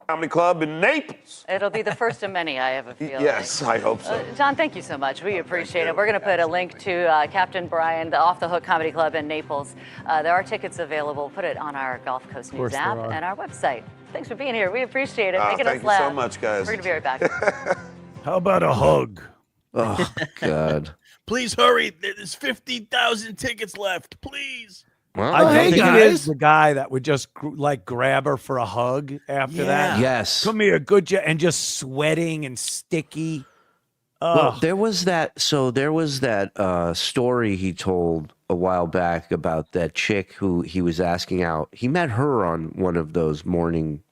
Comedy Club in Naples. It'll be the first of many, I have a feeling. Yes, I hope so. John, thank you so much. We appreciate it. We're going to put a link to Captain Brian, the Off the Hook Comedy Club in Naples. There are tickets available. Put it on our Gulf Coast News app and our website. Thanks for being here. We appreciate it. Making us laugh. Thank you so much, guys. We're going to be right back. How about a hug? Oh, God. Please hurry. There's 50,000 tickets left. Please. Well, I think it is the guy that would just like grab her for a hug after that. Yes. Come here, good job, and just sweating and sticky. Well, there was that story he told a while back about that chick who he was asking out. He met her on one of those morning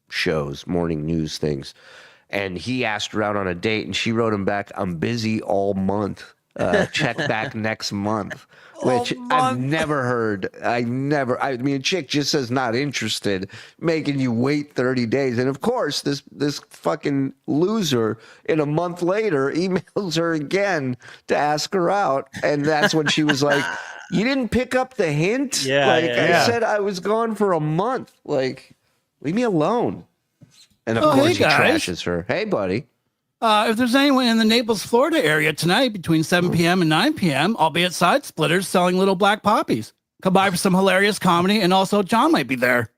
shows, morning news things, and he asked her out on a date, and she wrote him back, "I'm busy all month. Check back next month." Which I've never heard. I mean, a chick just says not interested, making you wait 30 days. And of course, this fucking loser in a month later emails her again to ask her out. And that's when she was like, you didn't pick up the hint? I said I was gone for a month. Like, leave me alone. And of course he trashes her. Hey, buddy. If there's anyone in the Naples, Florida area tonight between 7 p.m. and 9 p.m., I'll be at Side Splitters selling little black poppies. Come by for some hilarious comedy, and also John might be there.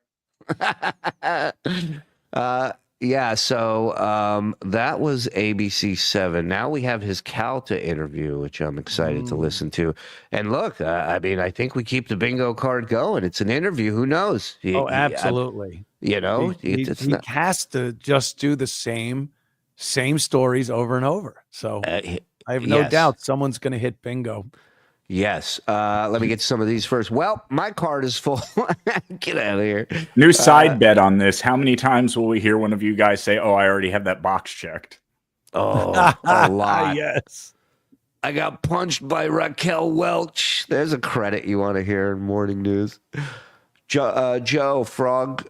Yeah, so that was ABC 7. Now we have his Calta interview, which I'm excited to listen to. And look, I mean, I think we keep the bingo card going. It's an interview. Who knows? Absolutely. You know, he has to just do the same stories over and over. So I have no doubt someone's going to hit bingo. Yes. Let me get some of these first. Well, my card is full. Get out of here. New side bet on this. How many times will we hear one of you guys say, "Oh, I already have that box checked"? Oh, a lot. Yes. I got punched by Raquel Welch. There's a credit you want to hear in morning news. Joe, Frog,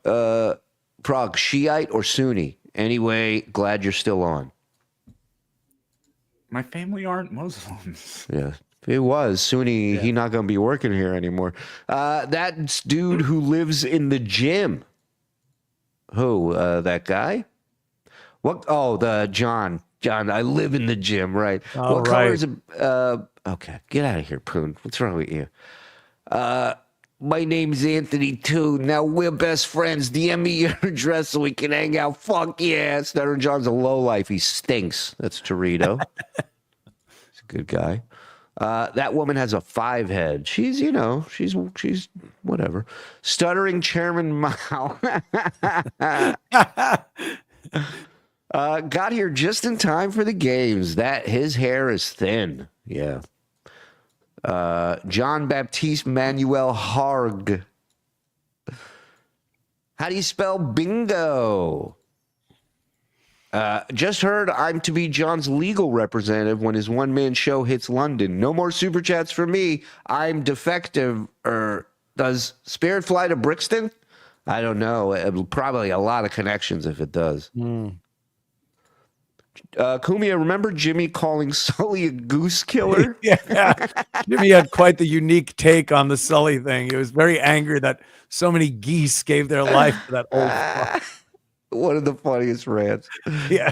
Shiite or Sunni? Anyway, glad you're still on. My family aren't Muslims. Yeah. If it was Sunni, he not going to be working here anymore. That dude who lives in the gym. Who? That guy? What? Oh, the John. John, I live in the gym, right? Oh, what right. color is it? Okay, get out of here, Poon. What's wrong with you? My name's Anthony, too. Now we're best friends. DM me your address so we can hang out. Fuck yeah. Stuttering John's a lowlife. He stinks. That's Torito. He's a good guy. That woman has a 5 head. She's, she's whatever. Stuttering Chairman Mao. Got here just in time for the games. His hair is thin. Yeah. John Baptiste Manuel Harg. How do you spell bingo? Just heard I'm to be John's legal representative when his one-man show hits London. No more super chats for me. I'm defective. Does Spirit fly to Brixton? I don't know. Probably a lot of connections if it does. Cumia, remember Jimmy calling Sully a goose killer? Yeah. Jimmy had quite the unique take on the Sully thing. He was very angry that so many geese gave their life to that old fuck. One of the funniest rants. Yeah.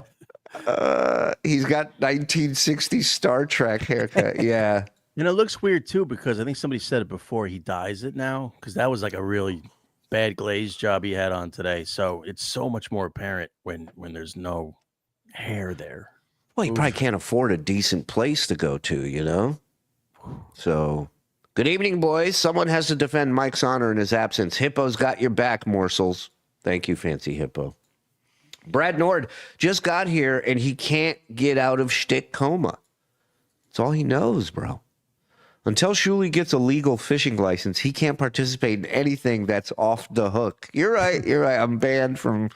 He's got 1960s Star Trek haircut. Yeah. And it looks weird, too, because I think somebody said it before. He dyes it now because that was like a really bad glaze job he had on today. So it's so much more apparent when there's no hair there. Well, he probably can't afford a decent place to go to, So, good evening, boys. Someone has to defend Mike's honor in his absence. Hippo's got your back, morsels. Thank you, Fancy Hippo. Brad Nord just got here, and he can't get out of shtick coma. That's all he knows, bro. Until Shuli gets a legal fishing license, he can't participate in anything that's off the hook. You're right. I'm banned from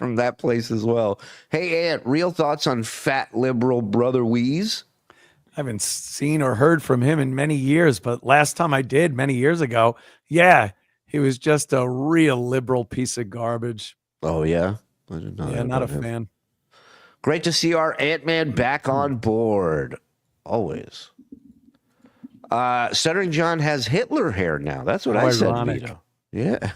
that place as well. Hey, Ant, real thoughts on fat liberal brother Wheeze? I haven't seen or heard from him in many years, but last time I did many years ago, yeah, he was just a real liberal piece of garbage. Oh, yeah? I didn't know that not a about him. fan. Great to see our Ant-Man back on board. Always. Stuttering John has Hitler hair now. That's what I said, ironic. Vito. Yeah.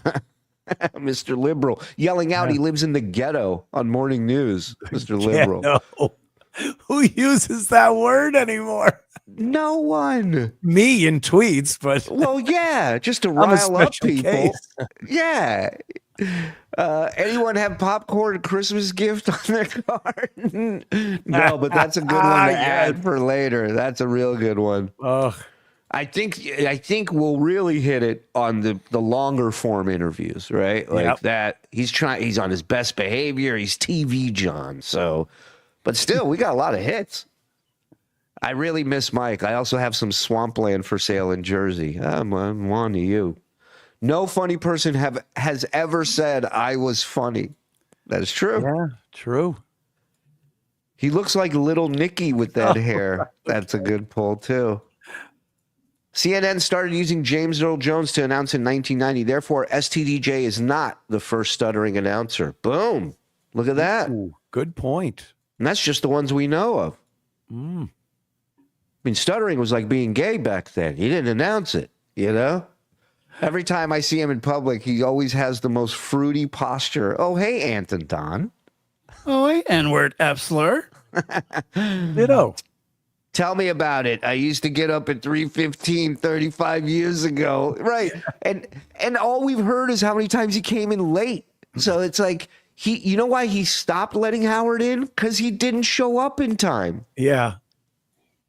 Mr. Liberal. Yelling out he lives in the ghetto on morning news. Mr. Liberal. No. Who uses that word anymore? No one. Me in tweets, but well, yeah, just to I'm a rile up special people. case. Yeah. Anyone have popcorn Christmas gift on their card? No, but that's a good one to add for later. That's a real good one. Ugh. I think we'll really hit it on the longer form interviews, right? Like that. He's on his best behavior. He's TV John. So, but still, we got a lot of hits. I really miss Mike. I also have some swampland for sale in Jersey. I'm on to you. No funny person has ever said I was funny. That is true. Yeah, true. He looks like little Nicky with that hair. Right. That's a good pull too. CNN started using James Earl Jones to announce in 1990. Therefore, STDJ is not the first stuttering announcer. Boom. Look at that. Ooh, good point. And that's just the ones we know of. I mean, stuttering was like being gay back then. He didn't announce it, Every time I see him in public, he always has the most fruity posture. Oh, hey, Anton Don. Oh, hey, N-word F-slur. Ditto. Tell me about it. I used to get up at 3:15 35 years ago. Right. And all we've heard is how many times he came in late. So it's like you know why he stopped letting Howard in? Because he didn't show up in time. Yeah.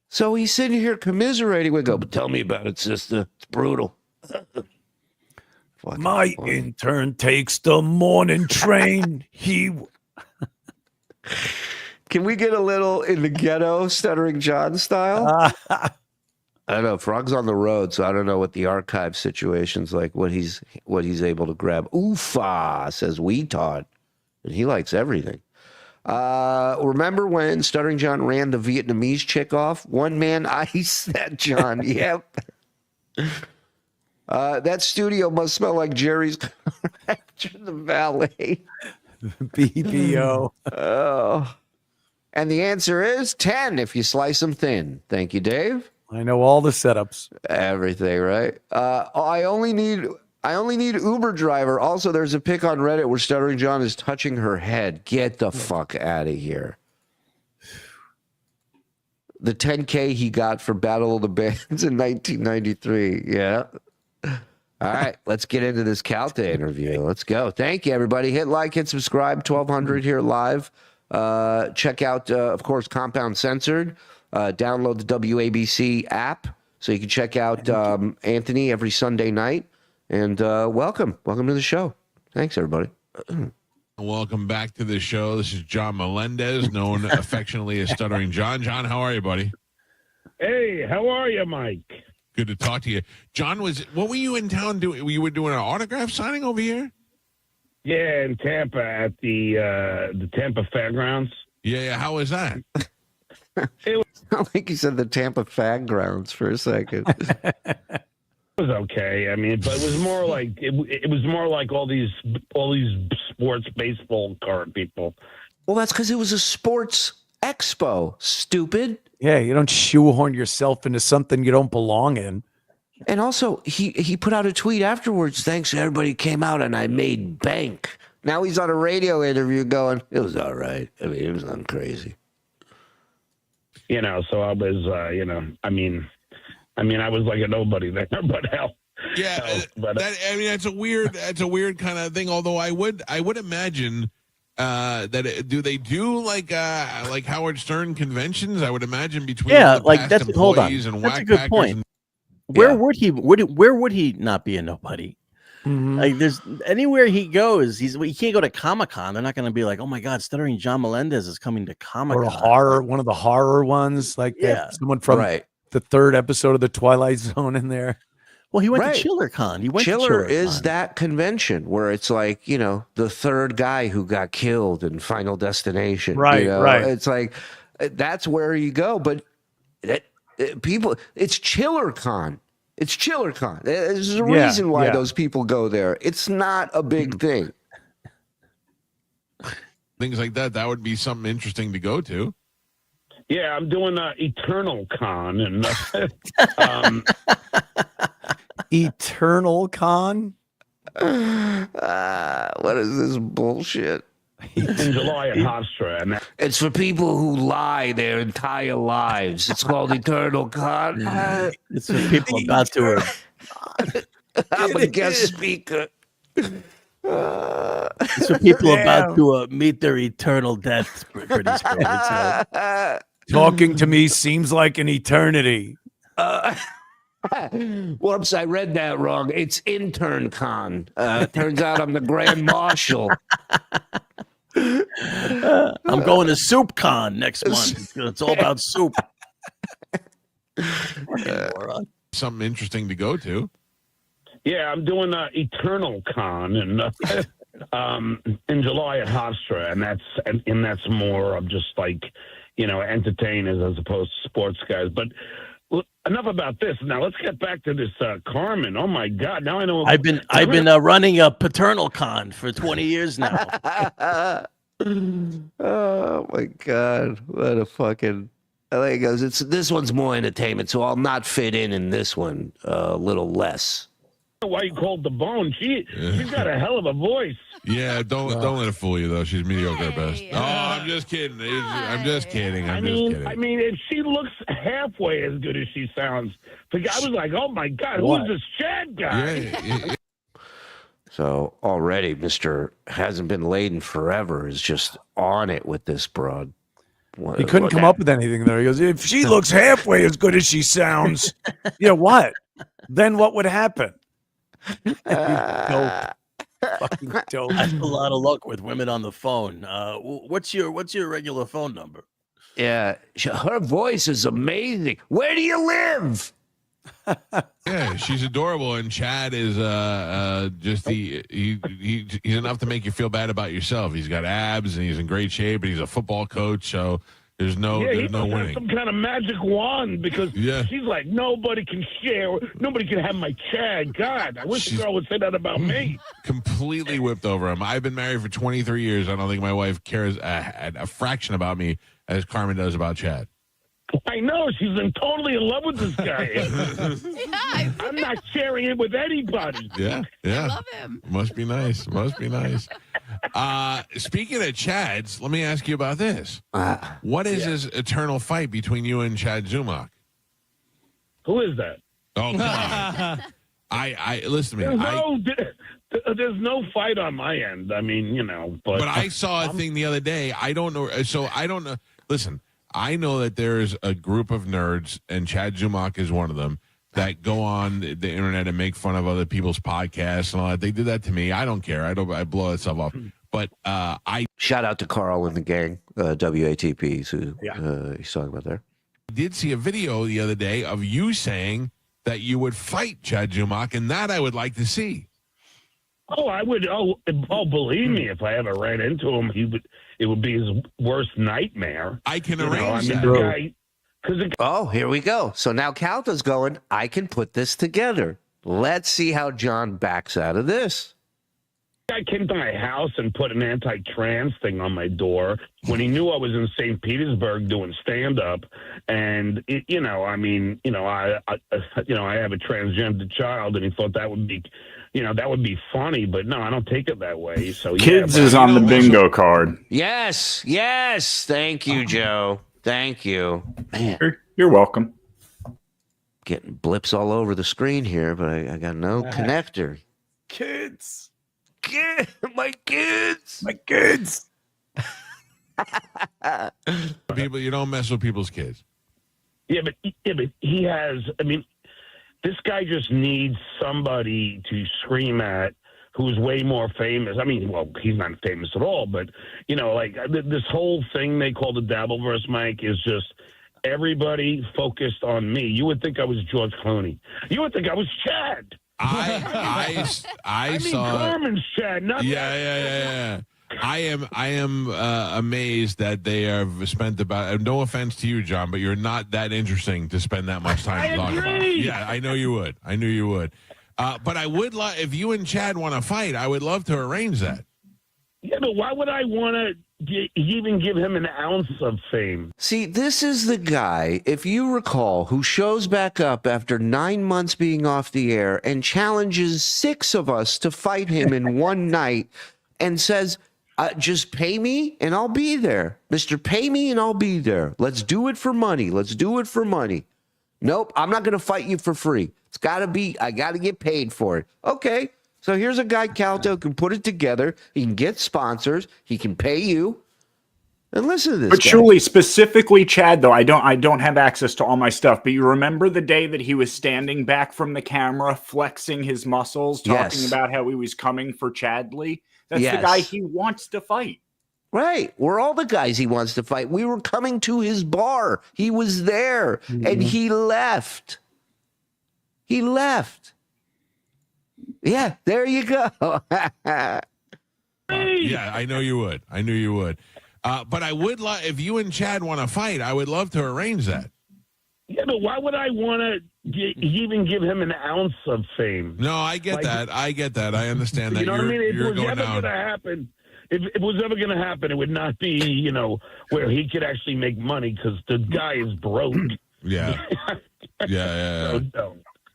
So he's sitting here commiserating. We go, but tell me about it, sister. It's brutal. My intern takes the morning train. Can we get a little in the ghetto Stuttering John style? I don't know. Frog's on the road, so I don't know what the archive situation's like. What he's able to grab. Oofa, says Weetard, and he likes everything. Remember when Stuttering John ran the Vietnamese chick off? One man ice that John. Yep. That studio must smell like Jerry's after the valet. BBO. Oh. And the answer is 10 if you slice them thin. Thank you, Dave. I know all the setups. Everything, right? I only need Uber driver. Also, there's a pic on Reddit where Stuttering John is touching her head. Get the fuck out of here. The 10K he got for Battle of the Bands in 1993. Yeah. All right, let's get into this Calta interview. Let's go. Thank you, everybody. Hit like, hit subscribe. 1200 here live. Check out, of course, Compound Censored. Download the WABC app so you can check out Anthony every Sunday night. And welcome to the show. Thanks, everybody. Welcome back to the show. This is John Melendez, known affectionately as Stuttering John. John, how are you, buddy? Hey, how are you, Mike? Good to talk to you. John, what were you in town doing? You were doing an autograph signing over here? Yeah, in Tampa at the Tampa Fairgrounds. Yeah. How was that? I think you said the Tampa Fairgrounds for a second. It was okay. I mean, but it was more like it was more like all these sports baseball card people. Well, that's because it was a sports expo. Stupid. Yeah, you don't shoehorn yourself into something you don't belong in. And also, he put out a tweet afterwards. Thanks, everybody who came out, and I made bank. Now he's on a radio interview going, it was all right. I mean, it was nothing crazy. So I was, I mean, I was like a nobody there, but hell. Yeah, that's a weird kind of thing. Although I would imagine that do they do like Howard Stern conventions? I would imagine between that's hold on. And that's Wack a good point. Where would he not be a nobody? Mm-hmm. Like there's anywhere he goes, he can't go to Comic-Con. They're not going to be like, oh my God, Stuttering John Melendez is coming to Comic-Con. Or one of the horror ones, like someone from the third episode of the Twilight Zone in there. Well, he went to ChillerCon. Chiller is that convention where it's like, the third guy who got killed in Final Destination. Right. It's like, that's where you go. But people, it's ChillerCon. It's ChillerCon. There's a reason why those people go there. It's not a big thing. Things like that would be something interesting to go to. Yeah, I'm doing Eternal Con and Eternal Con. What is this bullshit? In July at Hofstra, and it's for people who lie their entire lives. It's called Eternal Con. It's for people about to. I'm a guest speaker. It's for people about to meet their eternal death. Pretty Talking to me seems like an eternity. Whoops, I read that wrong. It's Intern Con. Turns out I'm the Grand Marshal. I'm going to Soup Con next month. It's all about soup. Something interesting to go to. Yeah, I'm doing Eternal Con and in July at Hofstra, and that's more of just like entertainers as opposed to sports guys. But enough about this. Now let's get back to this Carmen. Oh my God! Now I know. I've been running a Paternal Con for 20 years now. Oh my God! What a fucking. I think it goes. This one's more entertainment, so I'll not fit in this one a little less. Why you called the bone? She's got a hell of a voice. Yeah, don't let it fool you though. She's mediocre at best. Oh, I'm just kidding. I'm just kidding. I mean, if she looks halfway as good as she sounds, the guy was like, "Oh my God, who's this Chad guy?" Yeah. So already, Mr. Hasn't Been Laden Forever is just on it with this broad. He couldn't come up with anything there. He goes, if she looks halfway as good as she sounds, what? Then what would happen? Dope. Fucking dope. I have a lot of luck with women on the phone. What's your regular phone number? Yeah, her voice is amazing. Where do you live? Yeah, she's adorable, and Chad is just he's enough to make you feel bad about yourself. He's got abs, and he's in great shape, and he's a football coach, so there's no winning. Some kind of magic wand because she's like, nobody can share, nobody can have my Chad. God, I wish a girl would say that about me. Completely whipped over him. I've been married for 23 years. I don't think my wife cares a fraction about me as Carmen does about Chad. I know, she's totally in love with this guy. I'm not sharing it with anybody. Yeah. I love him. Must be nice. Speaking of Chads, let me ask you about this. What is this eternal fight between you and Chad Zumock? Who is that? Oh, come on. I listen to me. There's no fight on my end. I mean, but I saw a thing the other day. I don't know. So I don't know. Listen, I know that there's a group of nerds, and Chad Zumock is one of them, that go on the internet and make fun of other people's podcasts and all that. They did that to me. I don't care. I blow that stuff off. But I shout out to Carl and the gang, WATPs, who he's talking about there. I did see a video the other day of you saying that you would fight Chad Zumock, and that I would like to see. Oh, I would. Oh, believe me, if I ever ran into him, it would be his worst nightmare. I can arrange that. Oh, here we go. So now Calta's going, I can put this together. Let's see how John backs out of this. I came to my house and put an anti-trans thing on my door when he knew I was in St. Petersburg doing stand-up, and I have a transgender child, and he thought that would be, that would be funny, but no, I don't take it that way. So kids is on the bingo card. Yes, thank you, Joe. Thank you. Man, you're welcome. Getting blips all over the screen here, but I got no connector. Kids. My kids. People, you don't mess with people's kids. Yeah, but he has. I mean, this guy just needs somebody to scream at who's way more famous. I mean, well, he's not famous at all, but like this whole thing they call the Dabbleverse, Mike, is just everybody focused on me. You would think I was George Clooney. You would think I was Chad. I saw Carmen's Chad. Not yeah. I am amazed that they have spent about. No offense to you, John, but you're not that interesting to spend that much time talking about. Yeah, I know you would. I knew you would. But I would love if you and Chad want to fight. I would love to arrange that. Yeah, but why would I want to even give him an ounce of fame? See, this is the guy, if you recall, who shows back up after 9 months being off the air and challenges 6 of us to fight him in one night and says, just pay me and I'll be there. Mr. Pay me and I'll be there. Let's do it for money. Nope, I'm not going to fight you for free. I got to get paid for it. Okay. So here's a guy, Calto, can put it together. He can get sponsors. He can pay you. And listen to this. But Shuli, specifically Chad, though, I don't have access to all my stuff. But you remember the day that he was standing back from the camera, flexing his muscles, talking about how he was coming for Chadley? That's the guy he wants to fight. Right. We're all the guys he wants to fight. We were coming to his bar. He was there, and he left. Yeah, there you go. Yeah, I know you would. But I would love if you and Chad want to fight. I would love to arrange that. Yeah, but why would I want to even give him an ounce of fame? No, I get that. I understand that. You know what I mean? If it was going ever down. going to happen, if it was ever going to happen, it would not be where he could actually make money because the guy is broke. Yeah.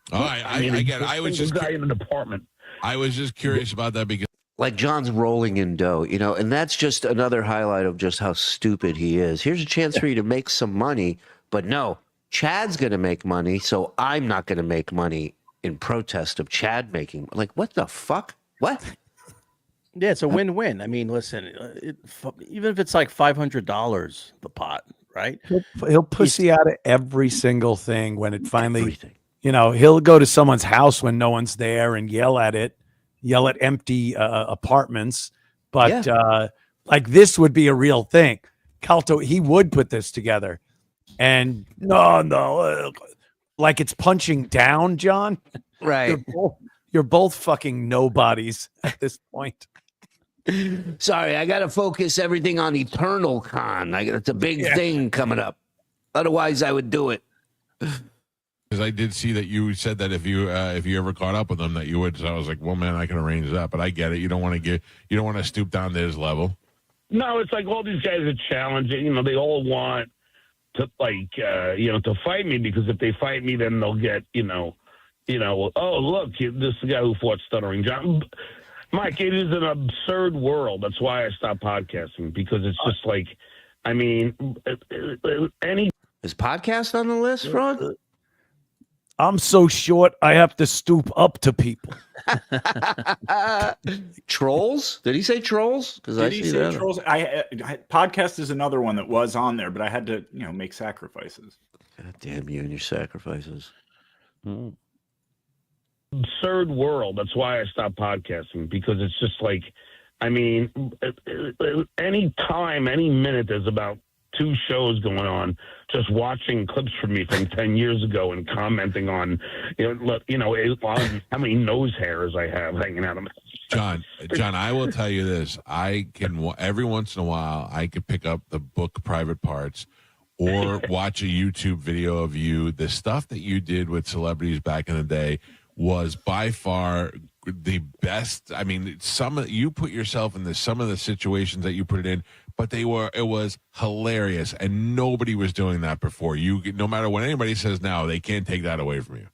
Oh, I get it. I was just guy in an apartment. I was just curious about that because, like, John's rolling in dough, and that's just another highlight of just how stupid he is. Here's a chance for you to make some money, but no, Chad's going to make money, so I'm not going to make money in protest of Chad making. Like, what the fuck? What? Yeah, it's a win-win. I mean, listen, even if it's like $500 the pot, right? He'll pussy out of every single thing when it finally. He'll go to someone's house when no one's there and yell at empty apartments. But like this would be a real thing. Calto, he would put this together. And no, like it's punching down, John. Right. You're both fucking nobodies at this point. Sorry, I got to focus everything on Eternal Con. It's a big thing coming up. Otherwise, I would do it. Because I did see that you said that if you ever caught up with him that you would. So I was like, well, man, I can arrange that. But I get it. You don't want to stoop down to his level. No, it's like all these guys are challenging. You know, they all want to to fight me, because if they fight me, then they'll get oh look, this is the guy who fought Stuttering John. Mike, it is an absurd world. That's why I stopped podcasting, because it's just like, I mean, is podcast on the list, Rod? I'm so short, I have to stoop up to people. Trolls? Did he say trolls? Because I see that. Trolls? Podcast is another one that was on there, but I had to, make sacrifices. God damn you and your sacrifices. Absurd world. That's why I stopped podcasting, because it's just like, I mean, any time, any minute, there's about 2 shows going on, just watching clips from me from 10 years ago and commenting on, on how many nose hairs I have hanging out of my. John, I will tell you this. I can, every once in a while, I could pick up the book Private Parts or watch a YouTube video of you. The stuff that you did with celebrities back in the day was by far the best. I mean, you put yourself in some of the situations that you put it in, but it was hilarious, and nobody was doing that before. No matter what anybody says now, they can't take that away from you.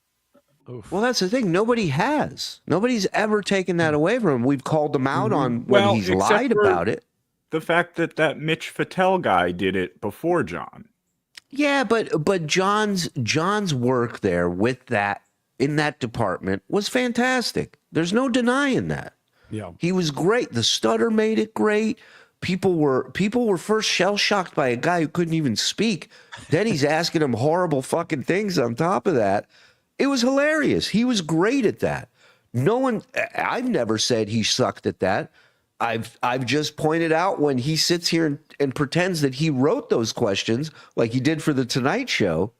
Oof. Well, that's the thing. Nobody has. Nobody's ever taken that away from him. We've called him out on when he's lied about it. The fact that Mitch Fattel guy did it before John. Yeah, but John's work there with that in that department was fantastic. There's no denying that. Yeah, he was great. The stutter made it great. People were first shell shocked by a guy who couldn't even speak. Then he's asking him horrible fucking things on top of that. It was hilarious. He was great at that. I've never said he sucked at that. I've just pointed out when he sits here and pretends that he wrote those questions like he did for the Tonight Show.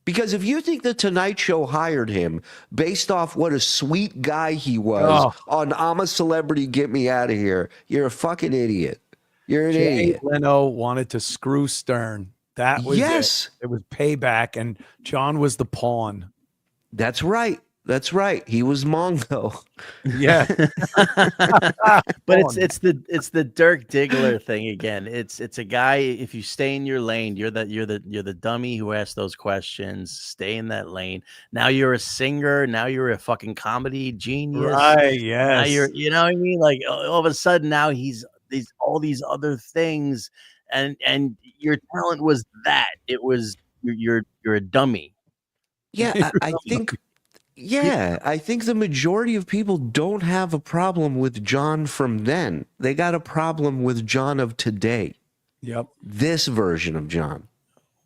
Because if you think the Tonight Show hired him based off what a sweet guy he was on I'm a Celebrity, Get Me Out of Here, you're a fucking idiot. You're an idiot. Leno wanted to screw Stern. That was it. It was payback, and John was the pawn. That's right. That's right. He was Mongo. Yeah. But it's the Dirk Diggler thing again. It's a guy, if you stay in your lane, you're the dummy who asked those questions. Stay in that lane. Now you're a singer, now you're a fucking comedy genius. Right, yes. Now you know what I mean? Like all of a sudden now he's all these other things, and your talent was that. It was you're a dummy. Yeah, I think I think the majority of people don't have a problem with John from then. They got a problem with John of today. Yep. This version of John.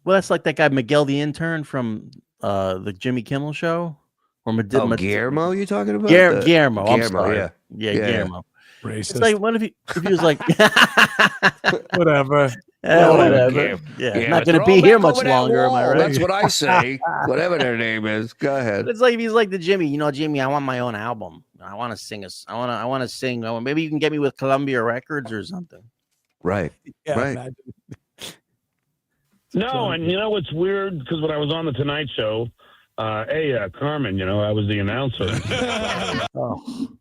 Well, that's like that guy Miguel the intern from the Jimmy Kimmel show. Or Guillermo, you talking about? Guillermo, I'm sorry. Yeah, Guillermo. Racist. It's like, what if he was like, whatever. Whatever. Yeah, not going to be here much longer. Am I right? That's what I say. Whatever their name is. Go ahead. It's like if he's like the Jimmy. Jimmy, I want my own album. I want to sing. I want to sing. Maybe you can get me with Columbia Records or something. Right. Yeah, right. No, and what's weird, because when I was on the Tonight Show, Carmen, I was the announcer.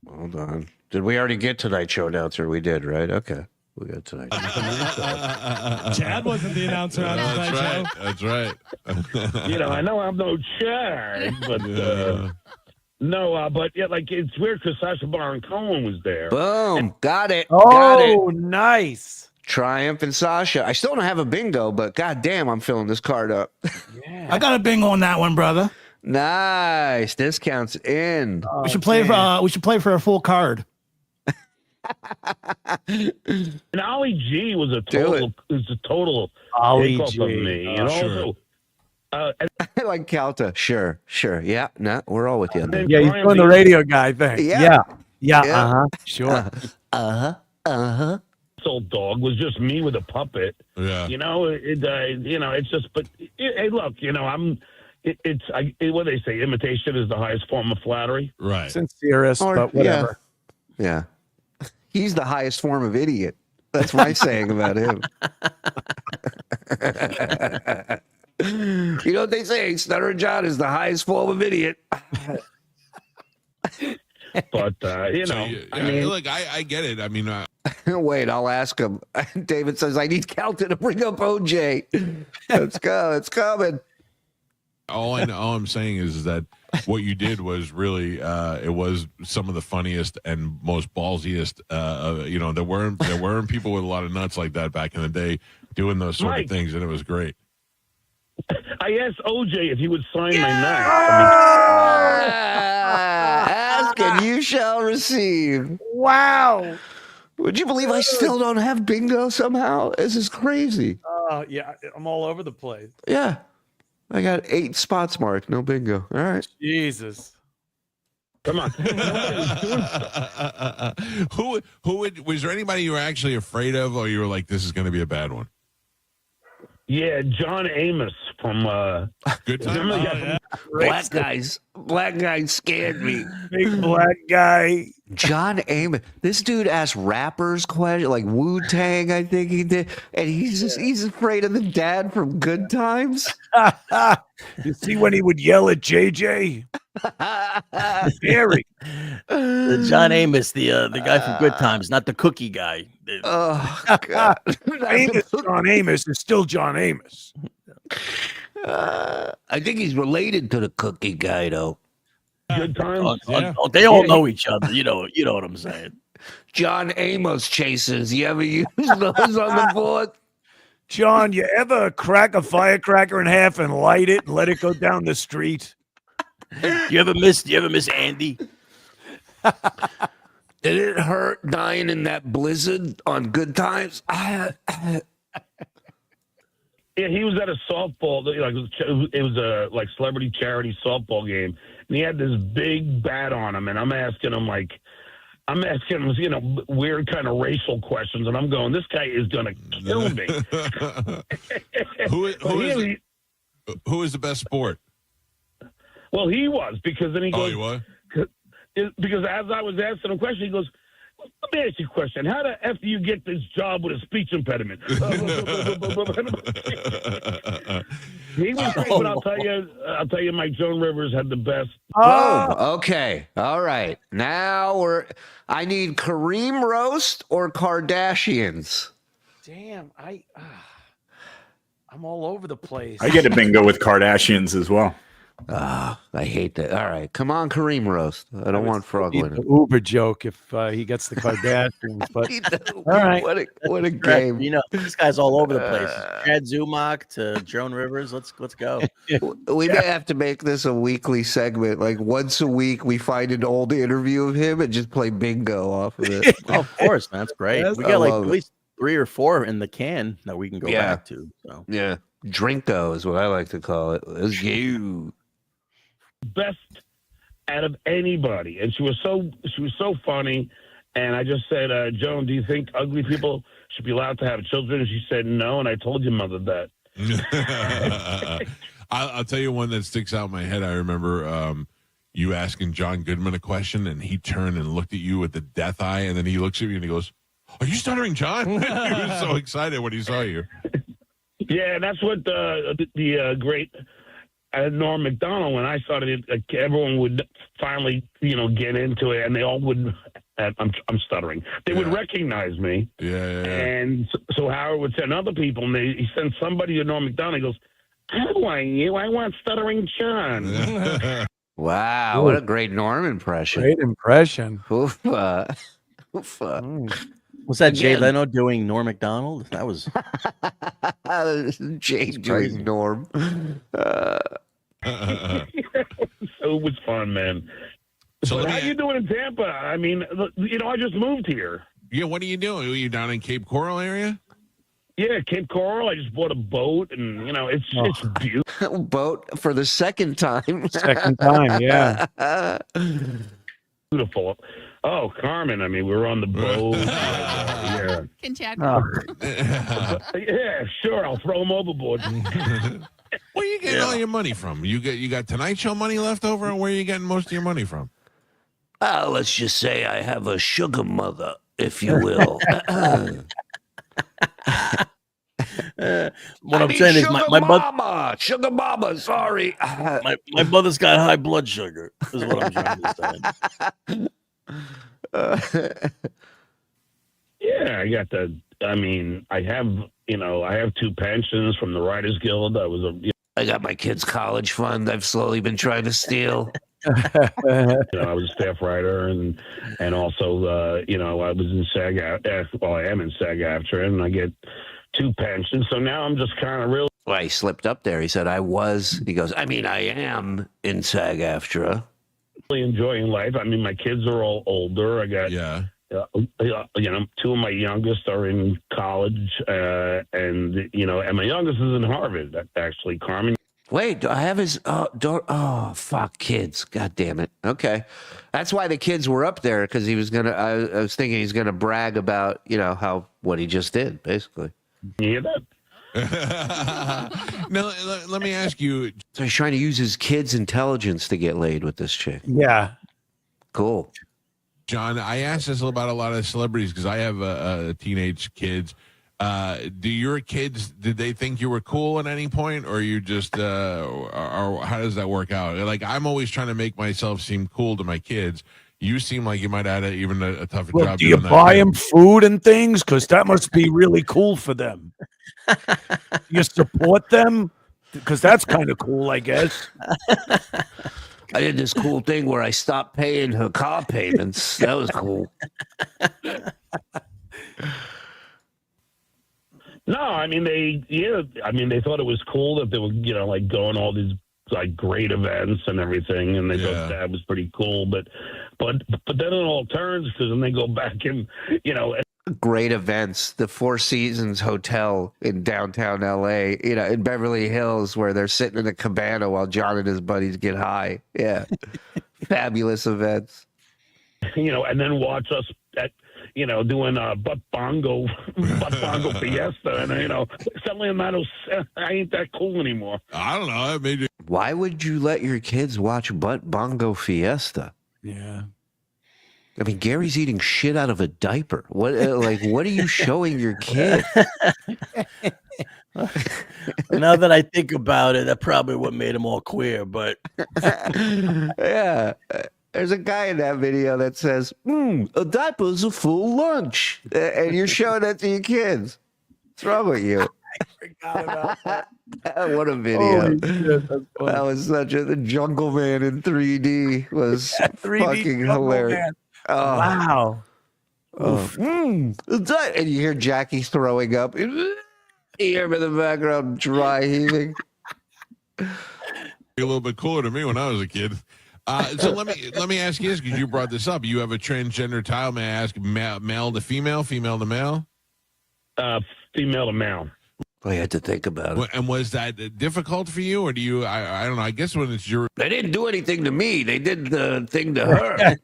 Hold on. Did we already get Tonight Show announcer? We did, right? Okay. We got Tonight Show. Chad wasn't the announcer on Tonight Show. That's right. I know I'm no Chad, but but yeah, like it's weird because Sacha Baron Cohen was there. Boom. Got it. Oh, got it. Nice. Triumph and Sasha. I still don't have a bingo, but goddamn, I'm filling this card up. Yeah. I got a bingo on that one, brother. Nice. Discounts in. We should play for a full card. And Ollie G was a total Ollie takeoff G. of me. Sure. Also, I like Calta. Sure. Yeah. No, we're all with you. Yeah, he's doing the radio guy thing. Yeah. Sure. Old dog was just me with a puppet. Yeah. It's just. But hey, look, I'm. what they say, imitation is the highest form of flattery. Right. Sincerest, but whatever. Yeah. He's the highest form of idiot. That's my saying about him. You know what they say? Stuttering John is the highest form of idiot. But look, I get it. I mean, wait, I'll ask him. David says I need Calton to bring up OJ. Let's go. It's coming. All I'm saying is that what you did was really it was some of the funniest and most ballsiest. There weren't people with a lot of nuts like that back in the day doing those sort of things, and it was great. I asked OJ if he would sign my knife. Ask and you shall receive. Wow. Would you believe I still don't have bingo somehow? This is crazy. Yeah, I'm all over the place. Yeah. I got 8 spots marked. No bingo. All right. Jesus. Come on. Was there anybody you were actually afraid of, or you were like, this is going to be a bad one? Yeah, John Amos from Good Time. Black guys scared me. Big black guy. John Amos. This dude asked rappers questions like Wu-Tang, I think he did. And he's afraid of the dad from Good Times. You see when he would yell at JJ? Scary. John Amos, the guy from Good Times, not the cookie guy. Oh, God. John Amos is still John Amos. I think he's related to the cookie guy, though. Good Times. They all know each other. You know what I'm saying. John Amos chasers. You ever use those on the board? John, you ever crack a firecracker in half and light it and let it go down the street? You ever miss Andy? Did it hurt dying in that blizzard on Good Times? Yeah, he was at a softball. It was a celebrity charity softball game, and he had this big bat on him. And I'm asking him weird kind of racial questions, and I'm going, this guy is gonna kill me. Who is the best sport? Well, he was, because then he goes. Oh, he was? Because as I was asking him a question, he goes, let me ask you a question. How the F do you get this job with a speech impediment? He was great, but I'll tell you, Mike, Joan Rivers had the best. Oh, okay. All right. Now I need Kareem roast or Kardashians. Damn, I'm all over the place. I get a bingo with Kardashians as well. I hate that. All right, come on, Kareem roast. I don't want Frog winning. The Uber joke if he gets the Kardashians, but all right. What a game. You know, this guy's all over the place. Chad Zumach to Joan Rivers. Let's go. We may have to make this a weekly segment. Like once a week, we find an old interview of him and just play bingo off of it. Oh, of course, man. That's great. We got at least 3 or 4 in the can that we can go back to. So. Yeah, Drinko is what I like to call it. It's you. Best out of anybody, and she was so funny. And I just said, Joan, do you think ugly people should be allowed to have children? And she said no, and I told your mother that. I'll tell you one that sticks out in my head. I remember you asking John Goodman a question, and he turned and looked at you with the death eye, and then he looks at you and he goes, "Are you Stuttering John?" He was so excited when he saw you. Yeah, that's what the great Norm Macdonald, when I started it, everyone would finally, get into it, and they all would. I'm stuttering. They would recognize me. Yeah. And so Howard would send other people, and he sent somebody to Norm Macdonald. He goes, "How do I want Stuttering John." Wow, what a great Norm impression. Great impression. Oofa. Was that Jay Leno doing Norm Macdonald? That was Jay doing Norm. It was fun, man. So how you doing in Tampa? I mean, I just moved here. Yeah, what are you doing? Are you down in Cape Coral area? Yeah, Cape Coral. I just bought a boat, and it's beautiful. Boat for the second time. Second time, yeah. Beautiful. Oh, Carmen. I mean, we were on the boat. Yeah. Can Chad? Yeah, sure. I'll throw him overboard. Where are you getting all your money from? You got Tonight Show money left over, and where are you getting most of your money from? Let's just say I have a sugar mother, if you will. What I'm saying is sugar mama, sorry. my mother's got high blood sugar, is what I'm trying to say. Yeah, I got I have 2 pensions from the Writers Guild. I got my kids' college fund I've slowly been trying to steal. I was a staff writer, and also, I was in SAG-AFTRA. Well, I am in SAG-AFTRA, and I get 2 pensions. So now I'm just kind of really. Well, he slipped up there. He said, I was. He goes, I am in SAG-AFTRA. Really enjoying life. My kids are all older. I got 2 of my youngest are in college, and my youngest is in Harvard. Actually, Carmen. Wait, do I have his daughter? Oh, fuck, kids. God damn it. Okay. That's why the kids were up there, because he was going to, I was thinking he's going to brag about, what he just did, basically. You hear that? Now, let me ask you. So he's trying to use his kids' intelligence to get laid with this chick. Yeah. Cool. John, I asked this about a lot of celebrities because I have teenage kids. Do your kids, did they think you were cool at any point, or you just, or how does that work out? Like, I'm always trying to make myself seem cool to my kids. You seem like you might have had even a tougher job. Do you buy them food and things? Because that must be really cool for them. You support them? Because that's kind of cool, I guess. I did this cool thing where I stopped paying her car payments. That was cool. No, they thought it was cool that they were, going all these great events and everything, and they thought that was pretty cool. But then it all turns, because then they go back and great events, the Four Seasons Hotel in downtown LA, in Beverly Hills, where they're sitting in a cabana while John and his buddies get high. Yeah. Fabulous events. And then watch us at doing butt bongo fiesta, and suddenly I ain't that cool anymore. I don't know. Why would you let your kids watch butt bongo fiesta? Yeah. Gary's eating shit out of a diaper. What are you showing your kid? Now that I think about it, that probably what made him all queer, but yeah. There's a guy in that video that says, a diaper's a full lunch. And you're showing that to your kids. What's wrong with you? I forgot about that. What a video. Shit, that was the Jungle Man in 3D was 3D fucking hilarious. Man. Oh. Wow. And you hear Jackie throwing up. You hear him in the background dry heaving. A little bit cooler to me when I was a kid. So let me ask you this, because you brought this up. You have a transgender child. May I ask, male to female, female to male? Female to male. I had to think about it. And was that difficult for you, or do you? I don't know. I guess when it's your, they didn't do anything to me. They did the thing to her.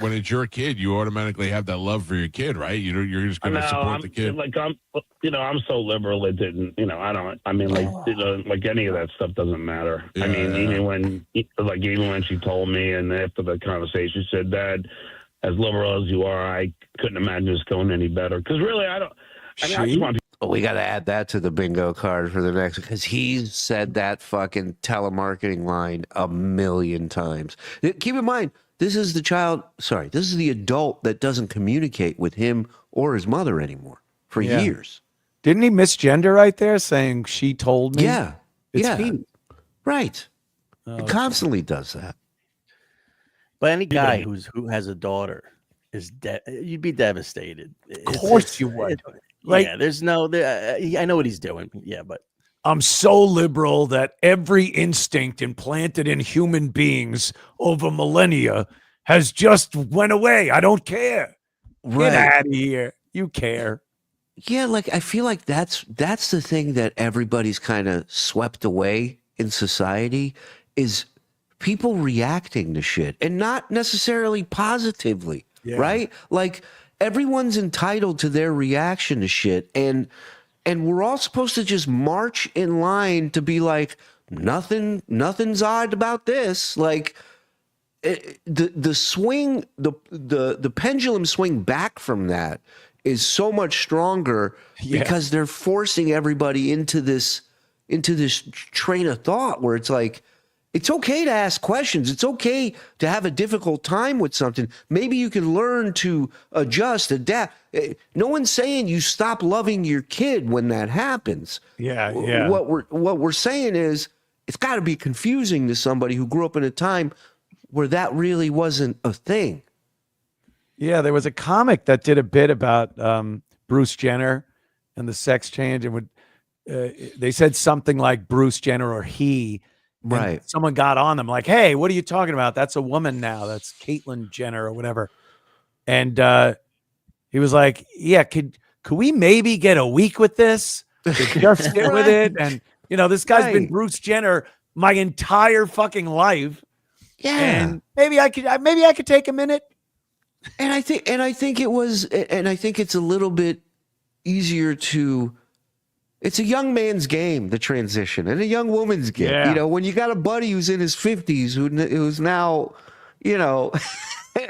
When it's your kid, you automatically have that love for your kid, right? You're just going to support the kid. I'm so liberal. It didn't. I don't. Any of that stuff doesn't matter. Yeah. Even when she told me, and after the conversation, she said, "Dad, as liberal as you are, I couldn't imagine this going any better." Because really, I don't. I just want. We got to add that to the bingo card for the next, because he's said that fucking telemarketing line a million times. Keep in mind, this is the adult that doesn't communicate with him or his mother anymore for years. Didn't he misgender right there, saying she told me? Yeah. It's he. Right. Oh, he constantly does that. But any guy who has a daughter is you'd be devastated. Of course you would. There's no. I know what he's doing. Yeah, but I'm so liberal that every instinct implanted in human beings over millennia has just went away. I don't care. Right. Get out of here. You care. Yeah, I feel like that's the thing that everybody's kind of swept away in society, is people reacting to shit, and not necessarily positively, right? Everyone's entitled to their reaction to shit, and and we're all supposed to just march in line to be like, nothing's odd about this. Like the swing, the pendulum swing back from that is so much stronger because they're forcing everybody into this train of thought where it's like, it's okay to ask questions. It's okay to have a difficult time with something. Maybe you can learn to adjust, adapt. No one's saying you stop loving your kid when that happens. Yeah. What we're saying is it's got to be confusing to somebody who grew up in a time where that really wasn't a thing. Yeah, there was a comic that did a bit about Bruce Jenner and the sex change, and they said something like Bruce Jenner or he. Right. Someone got on them like, hey, what are you talking about? That's a woman now. That's Caitlyn Jenner or whatever. And he was like, yeah, could we maybe get a week with this? Just sit with it. And, this guy's been Bruce Jenner my entire fucking life. Yeah. And maybe I could take a minute. And I think it's a little bit easier to, it's a young man's game, the transition, and a young woman's game. Yeah. When you got a buddy who's in his 50s who's now,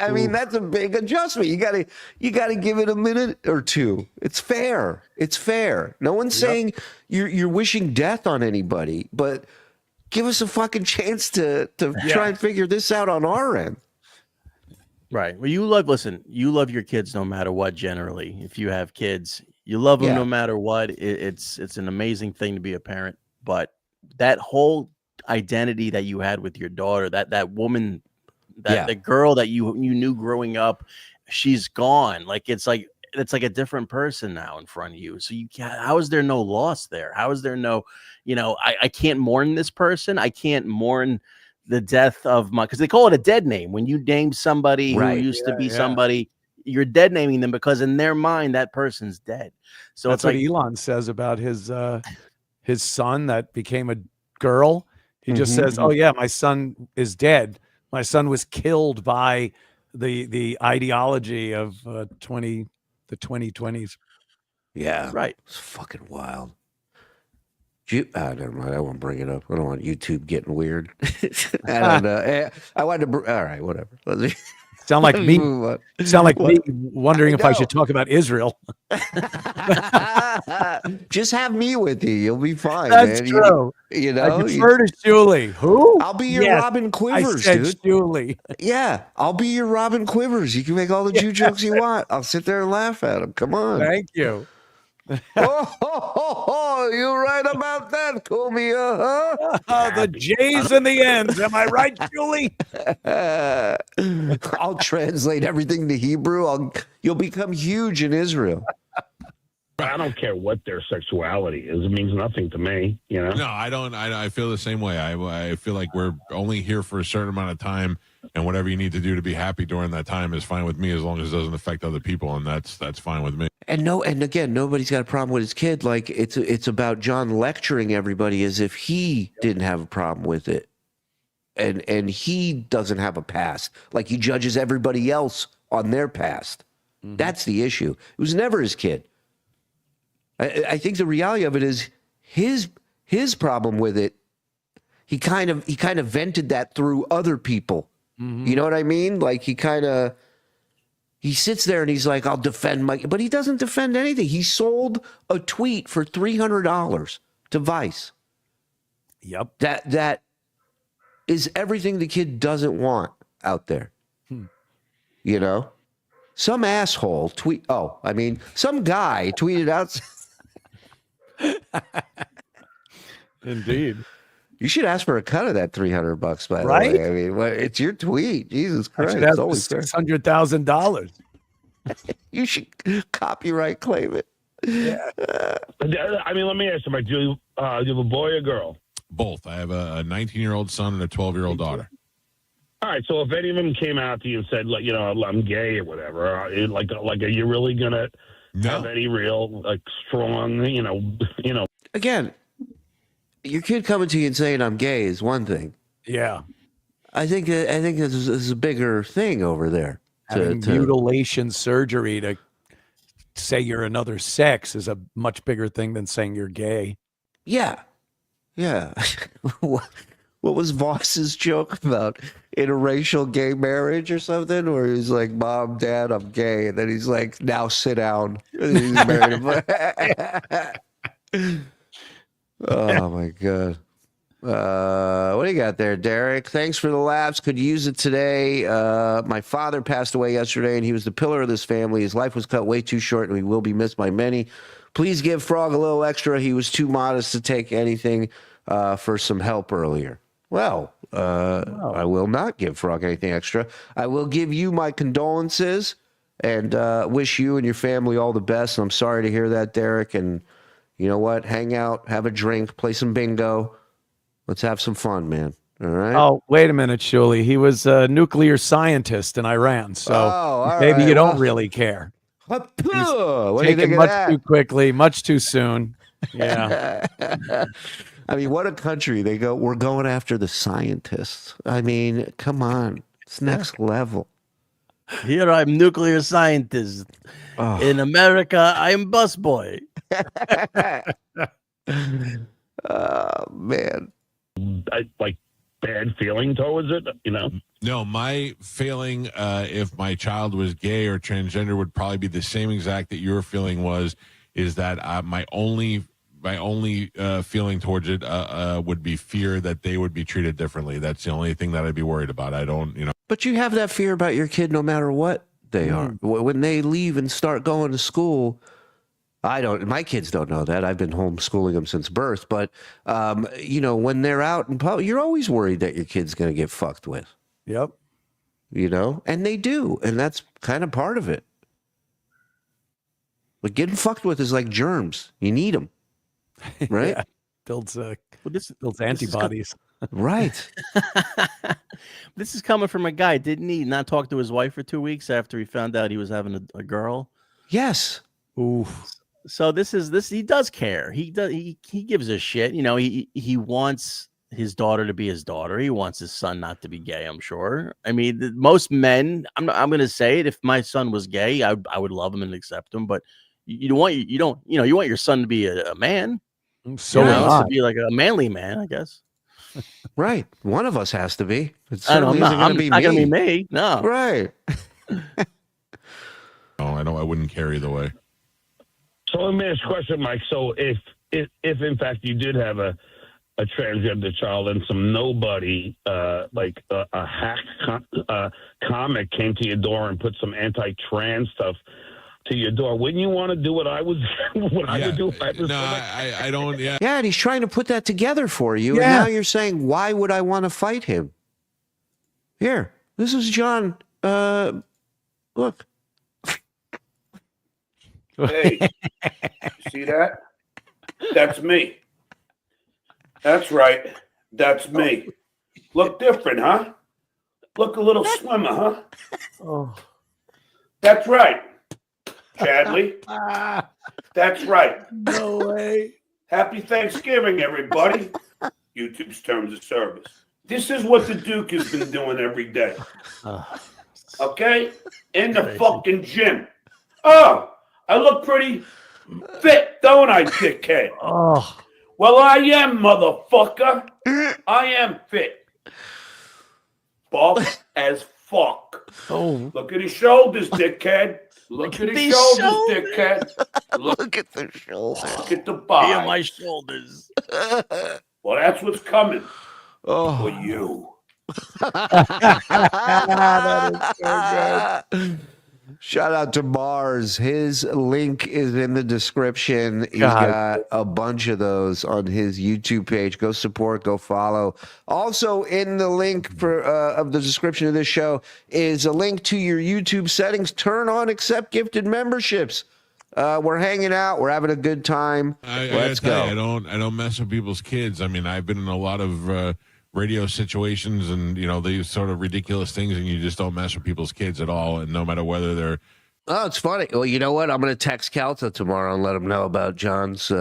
I mean, that's a big adjustment. You gotta give it a minute or two. It's fair. It's fair. No one's saying you're wishing death on anybody, but give us a fucking chance to try and figure this out on our end. Right. Well, you love your kids no matter what. Generally, if you have kids, you love them no matter what. It's an amazing thing to be a parent. But that whole identity that you had with your daughter, that woman, the girl that you knew growing up, she's gone. Like it's like a different person now in front of you. So how is there no loss there? How is there no, I can't mourn this person. I can't mourn the death of because they call it a dead name when you name somebody who used to be somebody. You're dead naming them because in their mind that person's dead. So that's what Elon says about his son that became a girl. He just says, "Oh yeah, my son is dead. My son was killed by the ideology of the 2020s." Yeah, right. It's fucking wild. Never mind. I won't bring it up. I don't want YouTube getting weird. I don't know. I wanted to. All right, whatever. Sound like me wondering if I should talk about Israel. Just have me with you. You'll be fine. That's man. true. I defer to Shuli. Who? I'll be your Robin Quivers, I said dude. Shuli. Yeah, I'll be your Robin Quivers. You can make all the Jew jokes you want. I'll sit there and laugh at them. Come on. Thank you. You're right about that, Cumia, huh? The J's and the N's. Am I right, Julie? I'll translate everything to Hebrew. You'll become huge in Israel. I don't care what their sexuality is. It means nothing to me, No, I don't. I feel the same way. I feel like we're only here for a certain amount of time, and whatever you need to do to be happy during that time is fine with me, as long as it doesn't affect other people, and that's fine with me. And again, nobody's got a problem with his kid. Like it's about John lecturing everybody as if he didn't have a problem with it, and he doesn't have a past. Like he judges everybody else on their past. Mm-hmm. That's the issue. It was never his kid. I think the reality of it is his problem with it. He kind of vented that through other people. Mm-hmm. You know what I mean? Like he sits there and he's like, I'll defend but he doesn't defend anything. He sold a tweet for $300 to Vice. Yep. That is everything the kid doesn't want out there. Some asshole some guy tweeted out. Indeed. You should ask for a cut of that $300, by the right? way. I mean, it's your tweet. Jesus Christ. I should ask for $600,000. You should copyright claim it. Yeah. I mean, let me ask you, do you have a boy or a girl? Both. I have a 19-year-old son and a 12-year-old daughter. All right, so if any of them came out to you and said, like, I'm gay or whatever, are you really gonna have any real strong, Again, your kid coming to you and saying I'm gay is one thing. Yeah, I think this is a bigger thing over there. Having mutilation surgery to say you're another sex is a much bigger thing than saying you're gay. Yeah. What was Voss's joke about interracial gay marriage or something? Where he's like, Mom, Dad, I'm gay. And then he's like, now sit down. And he's married him. Oh, my God. What do you got there, Derek? Thanks for the laughs. Could use it today. My father passed away yesterday, and he was the pillar of this family. His life was cut way too short, and he will be missed by many. Please give Frog a little extra. He was too modest to take anything for some help earlier. Well, I will not give Frog anything extra. I will give you my condolences and wish you and your family all the best. I'm sorry to hear that, Derek. And you know what? Hang out, have a drink, play some bingo. Let's have some fun, man. All right. Oh, wait a minute, Shuli. He was a nuclear scientist in Iran, so maybe you don't really care. What do you think of much that? too quickly, much too soon. Yeah. I mean, what a country. They go, we're going after the scientists. I mean, come on. It's next level. Here I'm nuclear scientist. In America, I'm busboy. Oh, man. Like bad feeling towards it, you know? No, my feeling, if my child was gay or transgender, would probably be the same exact that your feeling is that my only feeling towards it would be fear that they would be treated differently. That's the only thing that I'd be worried about. I don't, But you have that fear about your kid no matter what they are. When they leave and start going to school, my kids don't know that. I've been homeschooling them since birth. But, when they're out in public, you're always worried that your kid's going to get fucked with. Yep. And they do. And that's kind of part of it. But getting fucked with is like germs. You need them. Right? Yeah. Builds antibodies. Right. This is coming from a guy. Didn't he not talk to his wife for 2 weeks after he found out he was having a girl? Yes. Ooh. So this he does care. He gives a shit. He wants his daughter to be his daughter. He wants his son not to be gay, I'm sure. I mean, most men, I'm going to say it, if my son was gay, I would love him and accept him, but you want your son to be a man. To be like a manly man, I guess. Right. One of us has to be. It's I don't know. not going to be me. No. Right. I wouldn't care either way. So let me ask a question, Mike. So if in fact you did have a transgender child and some nobody like a hack comic came to your door and put some anti-trans stuff to your door, wouldn't you want to do what I would do if I was? No, I don't. Yeah. Yeah, and he's trying to put that together for you. Yeah. And now you're saying, why would I want to fight him? Here, this is John. Look. Hey, see that? That's me. That's right. That's me. Look different, huh? Look a little slimmer, huh? Oh. That's right, Chadley. That's right. No way. Happy Thanksgiving, everybody. YouTube's terms of service. This is what the Duke has been doing every day. Okay? In the fucking gym. Oh, I look pretty fit, don't I, dickhead? Oh. Well, I am, motherfucker. I am fit. Buff as fuck. Oh. Look at his shoulders, dickhead. Look at his shoulders, dickhead. Look at the shoulders. Look at the body. Feel my shoulders. Well, that's what's coming for Oh. you. That is so good. Shout out to Mars. His link is in the description. He's got a bunch of those on his YouTube page. Go support, go follow. Also in the link for of the description of this show is a link to your YouTube settings. Turn on accept gifted memberships. We're hanging out. We're having a good time. Let's go. I don't mess with people's kids. I mean, I've been in a lot of radio situations and these sort of ridiculous things, and you just don't mess with people's kids at all, and no matter whether they're it's funny. Well, you know what, I'm going to text Calta tomorrow and let him know about John's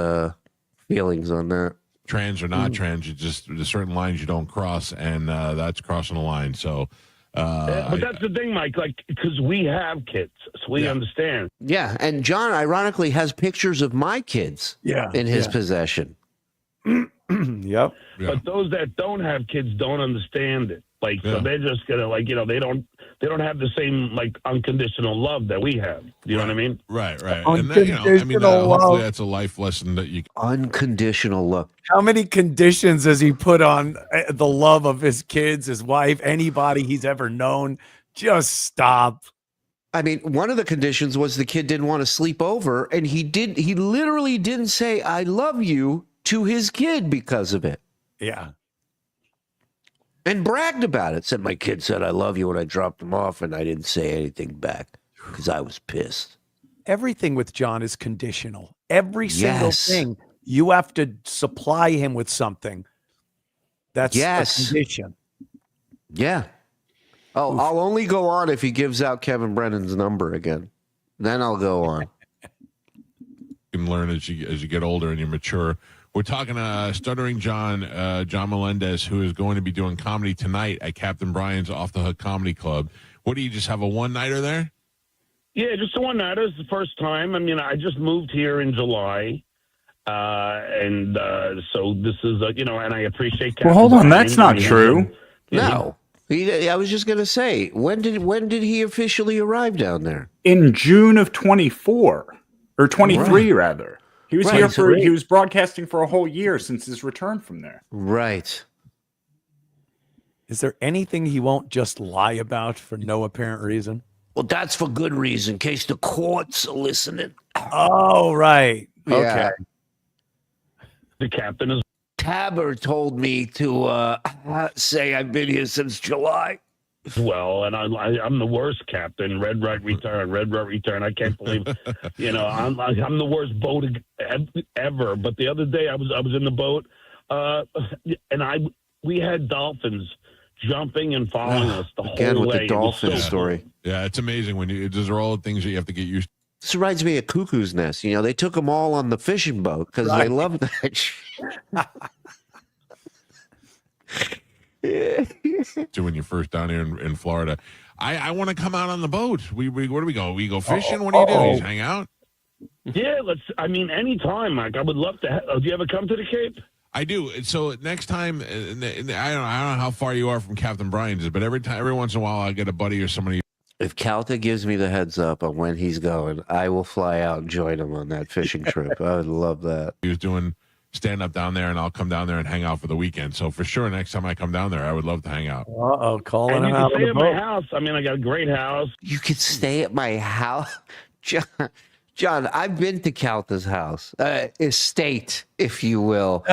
feelings on that. Trans or not trans, you just there's certain lines you don't cross, and that's crossing the line. So But that's the thing, Mike. Like, because we have kids, so we understand. Yeah, and John ironically has pictures of my kids. In his possession. Yep. But those that don't have kids don't understand it. Like, so they're just gonna they don't have the same like unconditional love that we have. You know what I mean? Right. And that, hopefully that's a life lesson that you unconditional love. How many conditions has he put on the love of his kids, his wife, anybody he's ever known? Just stop. I mean, one of the conditions was the kid didn't want to sleep over, and he literally didn't say "I love you" to his kid because of it. Yeah. And bragged about it. Said my kid said I love you when I dropped him off, and I didn't say anything back because I was pissed. Everything with John is conditional. Every single thing. You have to supply him with something. That's a condition. Yeah. Oh, I'll only go on if he gives out Kevin Brennan's number again. Then I'll go on. You can learn as you get older and you mature. We're talking Stuttering John Melendez, who is going to be doing comedy tonight at Captain Brian's Off the Hook Comedy Club. What do you just have a one-nighter there? Yeah, just a one-nighter. It's the first time. I mean, I just moved here in July. And so this is, and I appreciate Captain Well, hold on. Brian. That's not true. No. I was just going to say, when did he officially arrive down there? In June of 24 or 23, rather. He was here he was broadcasting for a whole year since his return from there. Right. Is there anything he won't just lie about for no apparent reason? Well, that's for good reason, in case the courts are listening. Oh, right. Yeah. Okay. The captain is. Tabber told me to say I've been here since July. Well, and I'm the worst captain. Red right return. I can't believe, I'm the worst boat ever. But the other day I was in the boat, and we had dolphins jumping and following us the whole Again with way. the dolphin story. Yeah, it's amazing those are all the things that you have to get used to. This reminds me of Cuckoo's Nest. They took them all on the fishing boat because they love that shit. To when you're first down here in Florida. I want to come out on the boat. Where do we go? We go fishing? What do you do? You just hang out? Yeah, anytime, Mike. I would love to. Do you ever come to the Cape? I do. So next time, I don't know how far you are from Captain Brian's, but every once in a while I get a buddy or somebody. If Calta gives me the heads up on when he's going, I will fly out and join him on that fishing trip. I would love that. He was doing stand-up down there, and I'll come down there and hang out for the weekend. So for sure, next time I come down there, I would love to hang out. Uh-oh, calling him out. You can stay on the at boat. my house. I mean, I got a great house. You could stay at my house? John, I've been to Calta's house. Estate, if you will.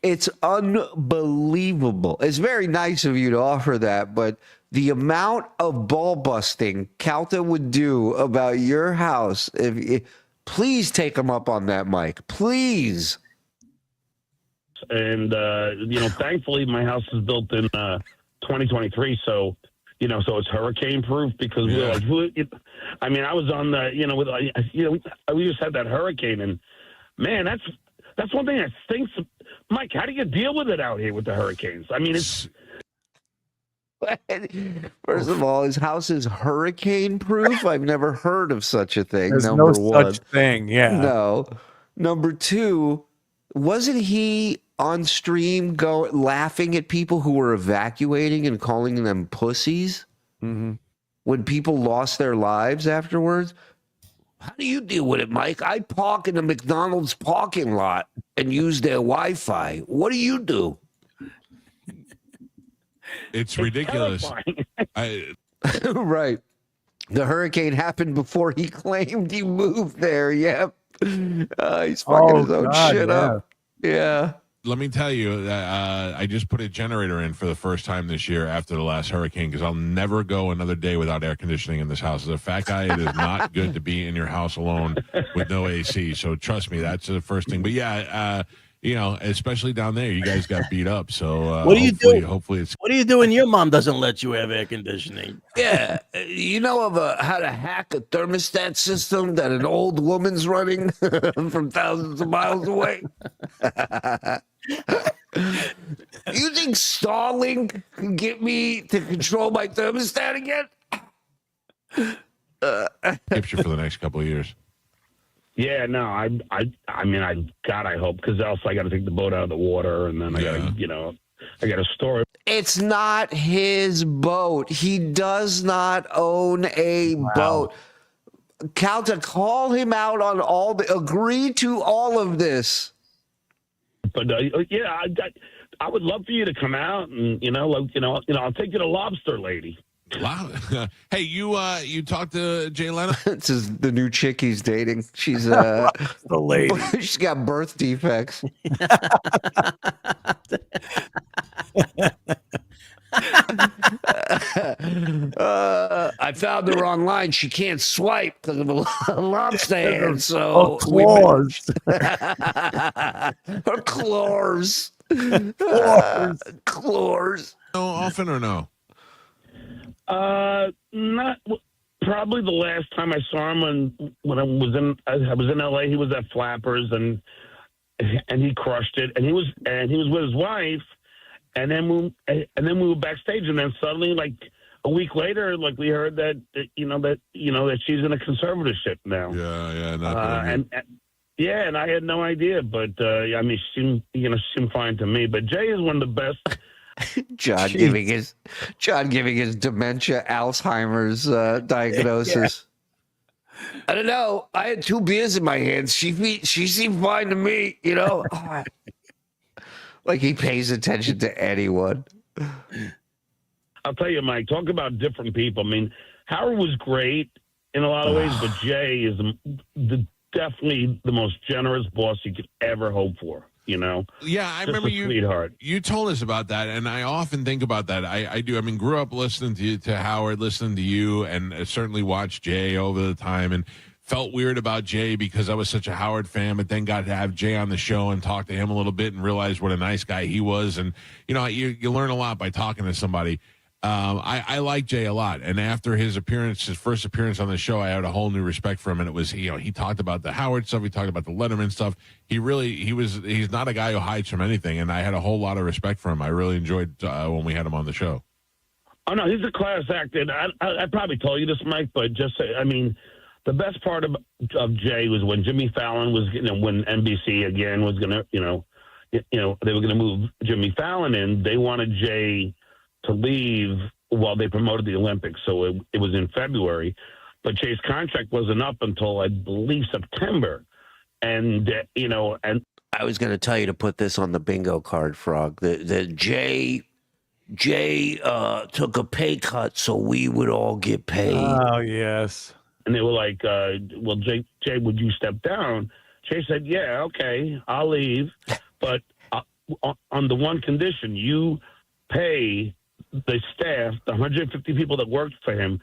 It's unbelievable. It's very nice of you to offer that, but the amount of ball busting Calta would do about your house, please take him up on that, Mike. Please. And, thankfully my house is built in 2023. So, so it's hurricane proof because we're like, I was on the, we just had that hurricane and man, that's one thing that stinks. Mike, how do you deal with it out here with the hurricanes? I mean, it's. First of all, his house is hurricane proof. I've never heard of such a thing. There's Number no one. such thing. Yeah. No. Number two, wasn't he on stream laughing at people who were evacuating and calling them pussies? Mm-hmm. When people lost their lives afterwards? How do you deal with it, Mike? I park in the McDonald's parking lot and use their Wi-Fi. What do you do? It's ridiculous. Right. The hurricane happened before he claimed he moved there. Yep. He's fucking his own shit up. Yeah. Let me tell you, I just put a generator in for the first time this year after the last hurricane because I'll never go another day without air conditioning in this house. As a fat guy, it is not good to be in your house alone with no AC. So trust me, that's the first thing. But yeah, especially down there, you guys got beat up. So what do you do? Hopefully it's. What do you do when your mom doesn't let you have air conditioning? Yeah, you know of how to hack a thermostat system that an old woman's running from thousands of miles away. You think stalling can get me to control my thermostat again? Keeps you for the next couple of years. Yeah, no, I mean, I hope, because else I got to take the boat out of the water, and then I got to, I got to store it. It's not his boat. He does not own a boat. Calta, call him out on agree to all of this. But yeah, I would love for you to come out, and I'll take you to Lobster Lady. Wow. Hey, you talked to Jay Leno? This is the new chick he's dating. She's the lady. She's got birth defects. I found her online. She can't swipe because of a lobster hand. So claws. Her claws. Claws. No, often or no? Not probably the last time I saw him when I was in LA. He was at Flappers and he crushed it. And he was with his wife. And then we were backstage, and then suddenly, like a week later, like we heard that she's in a conservatorship now. Yeah, and I had no idea, but I mean, she seemed fine to me. But Jay is one of the best. John giving his dementia, Alzheimer's diagnosis. Yeah. I don't know. I had 2 beers in my hands. She seemed fine to me, Like he pays attention to anyone. I'll tell you, Mike, talk about different people. I mean, Howard was great in a lot of ways, but Jay is definitely the most generous boss you could ever hope for, Yeah, I remember you told us about that, and I often think about that. I do. I mean, grew up listening to Howard, listening to you, and certainly watched Jay over the time, and felt weird about Jay because I was such a Howard fan, but then got to have Jay on the show and talk to him a little bit and realize what a nice guy he was. And, you learn a lot by talking to somebody. I like Jay a lot. And after his first appearance on the show, I had a whole new respect for him. And it was, he talked about the Howard stuff. He talked about the Letterman stuff. He's not a guy who hides from anything. And I had a whole lot of respect for him. I really enjoyed when we had him on the show. Oh, no, he's a class act. And I probably told you this, Mike, but the best part of Jay was when Jimmy Fallon was, when NBC again was going to, they were going to move Jimmy Fallon in. They wanted Jay to leave while they promoted the Olympics. So it was in February, but Jay's contract wasn't up until I believe September. And, and I was going to tell you to put this on the bingo card, Frog, that Jay took a pay cut so we would all get paid. Oh, yes. And they were like, well, Jay, would you step down? Jay said, yeah, okay, I'll leave. But on the one condition, you pay the staff, the 150 people that worked for him,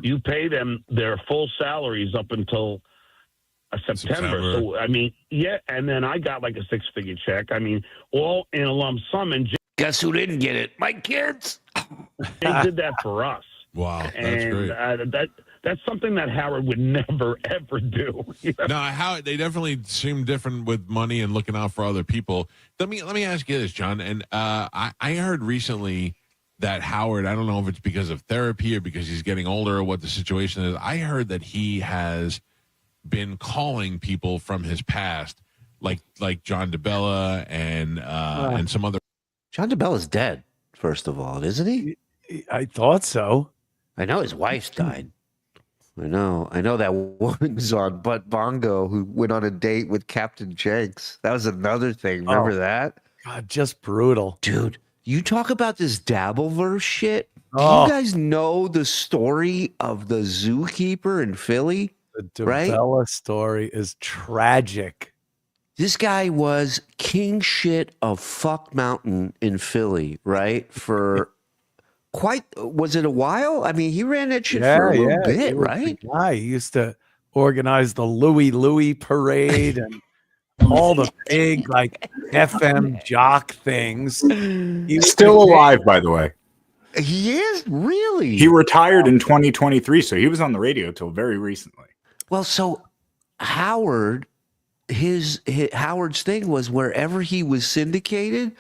you pay them their full salaries up until September. So, I mean, yeah, and then I got like a 6-figure check. I mean, all in a lump sum. And guess who didn't get it? My kids. They did that for us. Wow, that's great. That's something that Howard would never, ever do. No, Howard, they definitely seem different with money and looking out for other people. Let me ask you this, John. And I heard recently that Howard, I don't know if it's because of therapy or because he's getting older or what the situation is. I heard that he has been calling people from his past, like John DeBella and some other. John DeBella's dead, first of all, isn't he? I thought so. I know his wife's died. I know that woman's on Butt Bongo who went on a date with Captain Jenks. That was another thing. Remember that? God, just brutal. Dude, you talk about this Dabbleverse shit. Do you guys know the story of the zookeeper in Philly? The DeBella story is tragic. This guy was king shit of Fuck Mountain in Philly, right? For was it a while? I mean, he ran that shit for a little bit, right? He used to organize the Louie parade and all the big like FM jock things. He's still alive, by the way. He is? Really? He retired in 2023, so he was on the radio till very recently. Well, so Howard Howard's thing was wherever he was syndicated,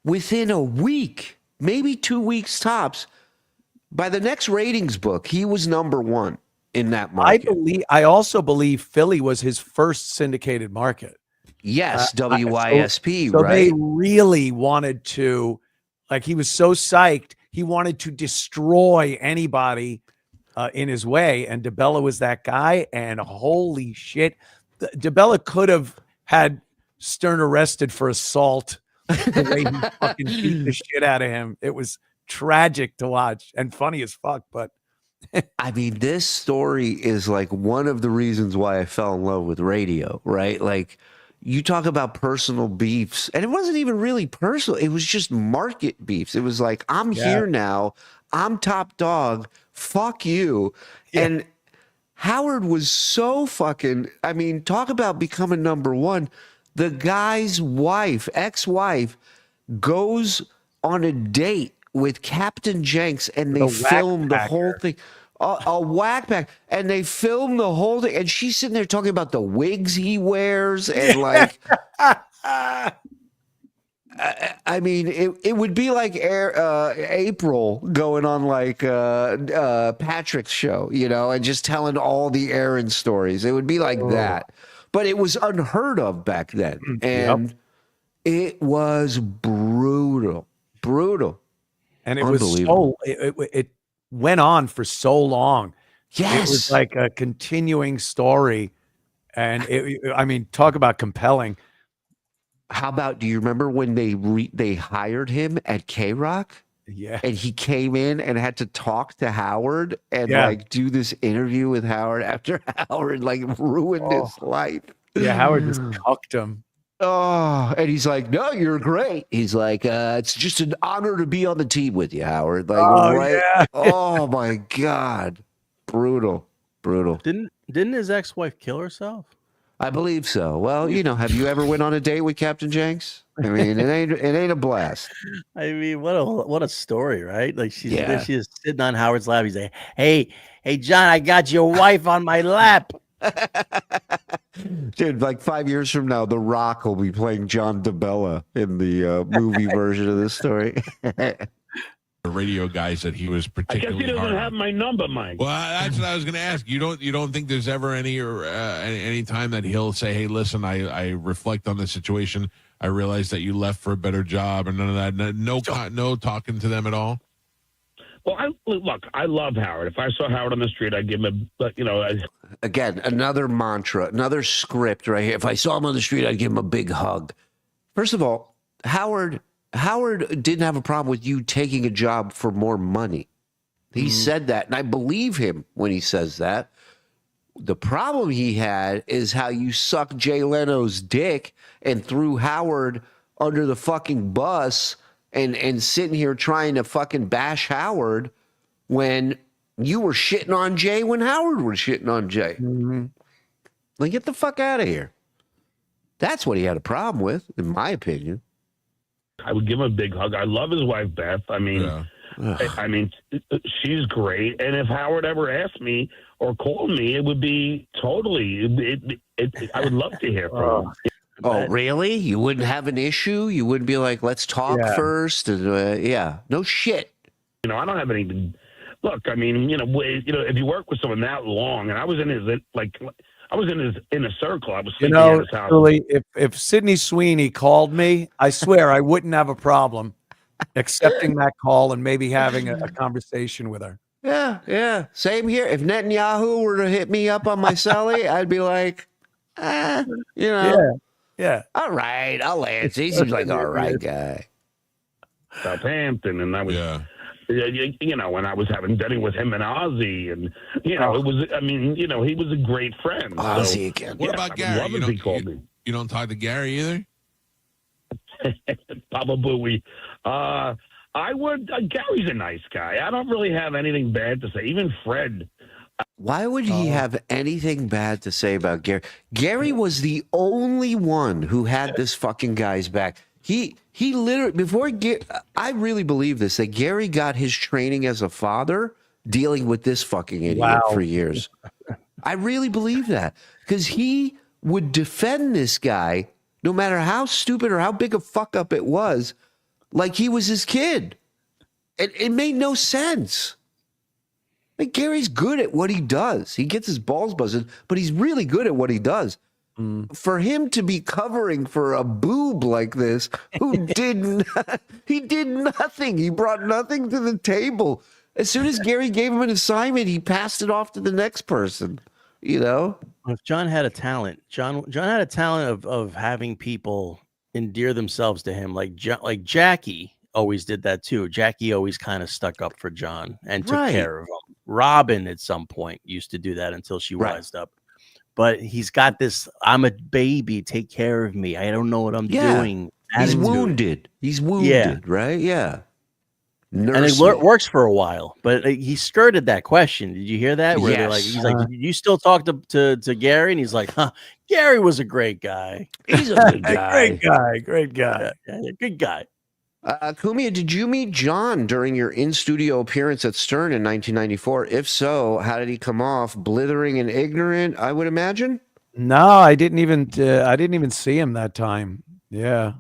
within a week, maybe 2 weeks tops, by the next ratings book, he was number one in that market. I also believe Philly was his first syndicated market. Yes, WYSP, so right? They really wanted to, like, he was so psyched, he wanted to destroy anybody in his way, and DeBella was that guy, and holy shit, DeBella could have had Stern arrested for assault the way he fucking beat the shit out of him. It was tragic to watch and funny as fuck, but I mean, this story is like one of the reasons why I fell in love with radio, right? Like, you talk about personal beefs, and it wasn't even really personal. It was just market beefs. It was like, I'm here now. I'm top dog. Fuck you. Yeah. And Howard was so fucking, I mean, talk about becoming number one. The guy's wife, ex-wife, goes on a date with Captain Jenks, and they filmed the whole thing. A whack pack, and they filmed the whole thing, and she's sitting there talking about the wigs he wears, and like, I mean, it would be like April going on like Patrick's show, you know, and just telling all the Aaron stories. It would be like that, but it was unheard of back then, and it was brutal. And it was so it went on for so long. Yes, it was like a continuing story, and I mean, talk about compelling. How about, do you remember when they hired him at K-Rock? Yeah, and he came in and had to talk to Howard and like do this interview with Howard after Howard like ruined his life. Yeah, Howard just cucked him. Oh, and he's like, no, you're great. He's like, it's just an honor to be on the team with you, Howard. Like, oh my God. Brutal. Didn't his ex-wife kill herself? I believe so. Well, you know, have you ever went on a date with Captain Jenks? I mean, it ain't a blast. I mean, what a story, right? Like she's sitting on Howard's lap. He's like, hey, John, I got your wife on my lap. Dude, like 5 years from now, The Rock will be playing John DeBella in the movie version of this story. The radio guys that he was particularly. I guess he doesn't have my number, Mike. Well, that's what I was going to ask. You don't think there's ever any time that he'll say, "Hey, listen, I reflect on the situation. I realize that you left for a better job," and none of that. No talking to them at all. Well, I love Howard. If I saw Howard on the street, I'd give him Again, another mantra, another script right here. If I saw him on the street, I'd give him a big hug. First of all, Howard didn't have a problem with you taking a job for more money. He said that, and I believe him when he says that. The problem he had is how you sucked Jay Leno's dick and threw Howard under the fucking bus and sitting here trying to fucking bash Howard when you were shitting on Jay when Howard was shitting on Jay. Like, get the fuck out of here. That's what he had a problem with, in my opinion. I would give him a big hug. I love his wife, Beth. I mean, I mean, she's great. And if Howard ever asked me or called me, it would be totally. I would love to hear from him. Oh, really? You wouldn't have an issue? You wouldn't be like, let's talk first? And, no shit. You know, I don't have anything. Look, I mean, if you work with someone that long, and I was in his inner circle. I was sleeping at his house. Really, if Sidney Sweeney called me, I swear I wouldn't have a problem accepting that call and maybe having a conversation with her. Yeah. Same here. If Netanyahu were to hit me up on my celly, I'd be like, Yeah. All right, I'll answer. He seems like an all right guy. Southampton, and I was, when I was having dinner with him and Ozzy, and it was. I mean, he was a great friend. Ozzy again. What about Gary? You don't talk to Gary either? Probably. I would. Gary's a nice guy. I don't really have anything bad to say. Even Fred. Why would he have anything bad to say about Gary? Gary was the only one who had this fucking guy's back. He literally, I really believe this, that Gary got his training as a father dealing with this fucking idiot for years. I really believe that, because he would defend this guy, no matter how stupid or how big a fuck up it was, like he was his kid. It made no sense. Like, Gary's good at what he does. He gets his balls buzzed, but he's really good at what he does. For him to be covering for a boob like this, who he did nothing. He brought nothing to the table. As soon as Gary gave him an assignment, he passed it off to the next person. You know, if John had a talent, John had a talent of having people endear themselves to him. Like Jackie always did that too. Jackie always kind of stuck up for John and took care of him. Robin at some point used to do that until she wised up. But he's got this, I'm a baby, take care of me. I don't know what I'm doing. He's wounded. He's wounded, right? Yeah. And it works for a while, but he skirted that question. Did you hear that? Where they're like, he's like, "Did you still talk to Gary?" And he's like, "Huh, Gary was a great guy. He's a good guy. Great guy. Good guy." Cumia, did you meet John during your in-studio appearance at Stern in 1994? If so, how did he come off? Blithering and ignorant, I would imagine. No, I didn't even see him that time. Yeah,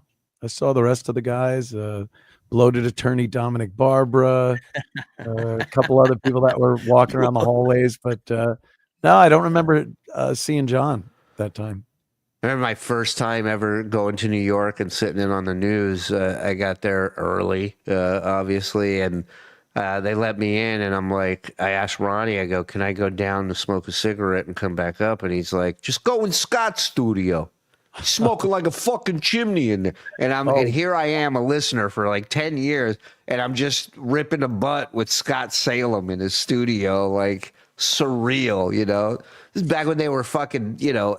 I saw the rest of the guys. Bloated attorney Dominic Barbara, a couple other people that were walking around the hallways, but no, I don't remember seeing John that time. I remember my first time ever going to New York and sitting in on the news. I got there early, obviously, and they let me in, and I'm like, I asked Ronnie, I go, can I go down to smoke a cigarette and come back up? And he's like, just go in Scott's studio. He's smoking like a fucking chimney in there. And and here I am, a listener for like 10 years, and I'm just ripping a butt with Scott Salem in his studio, like surreal, you know? This is back when they were fucking, you know,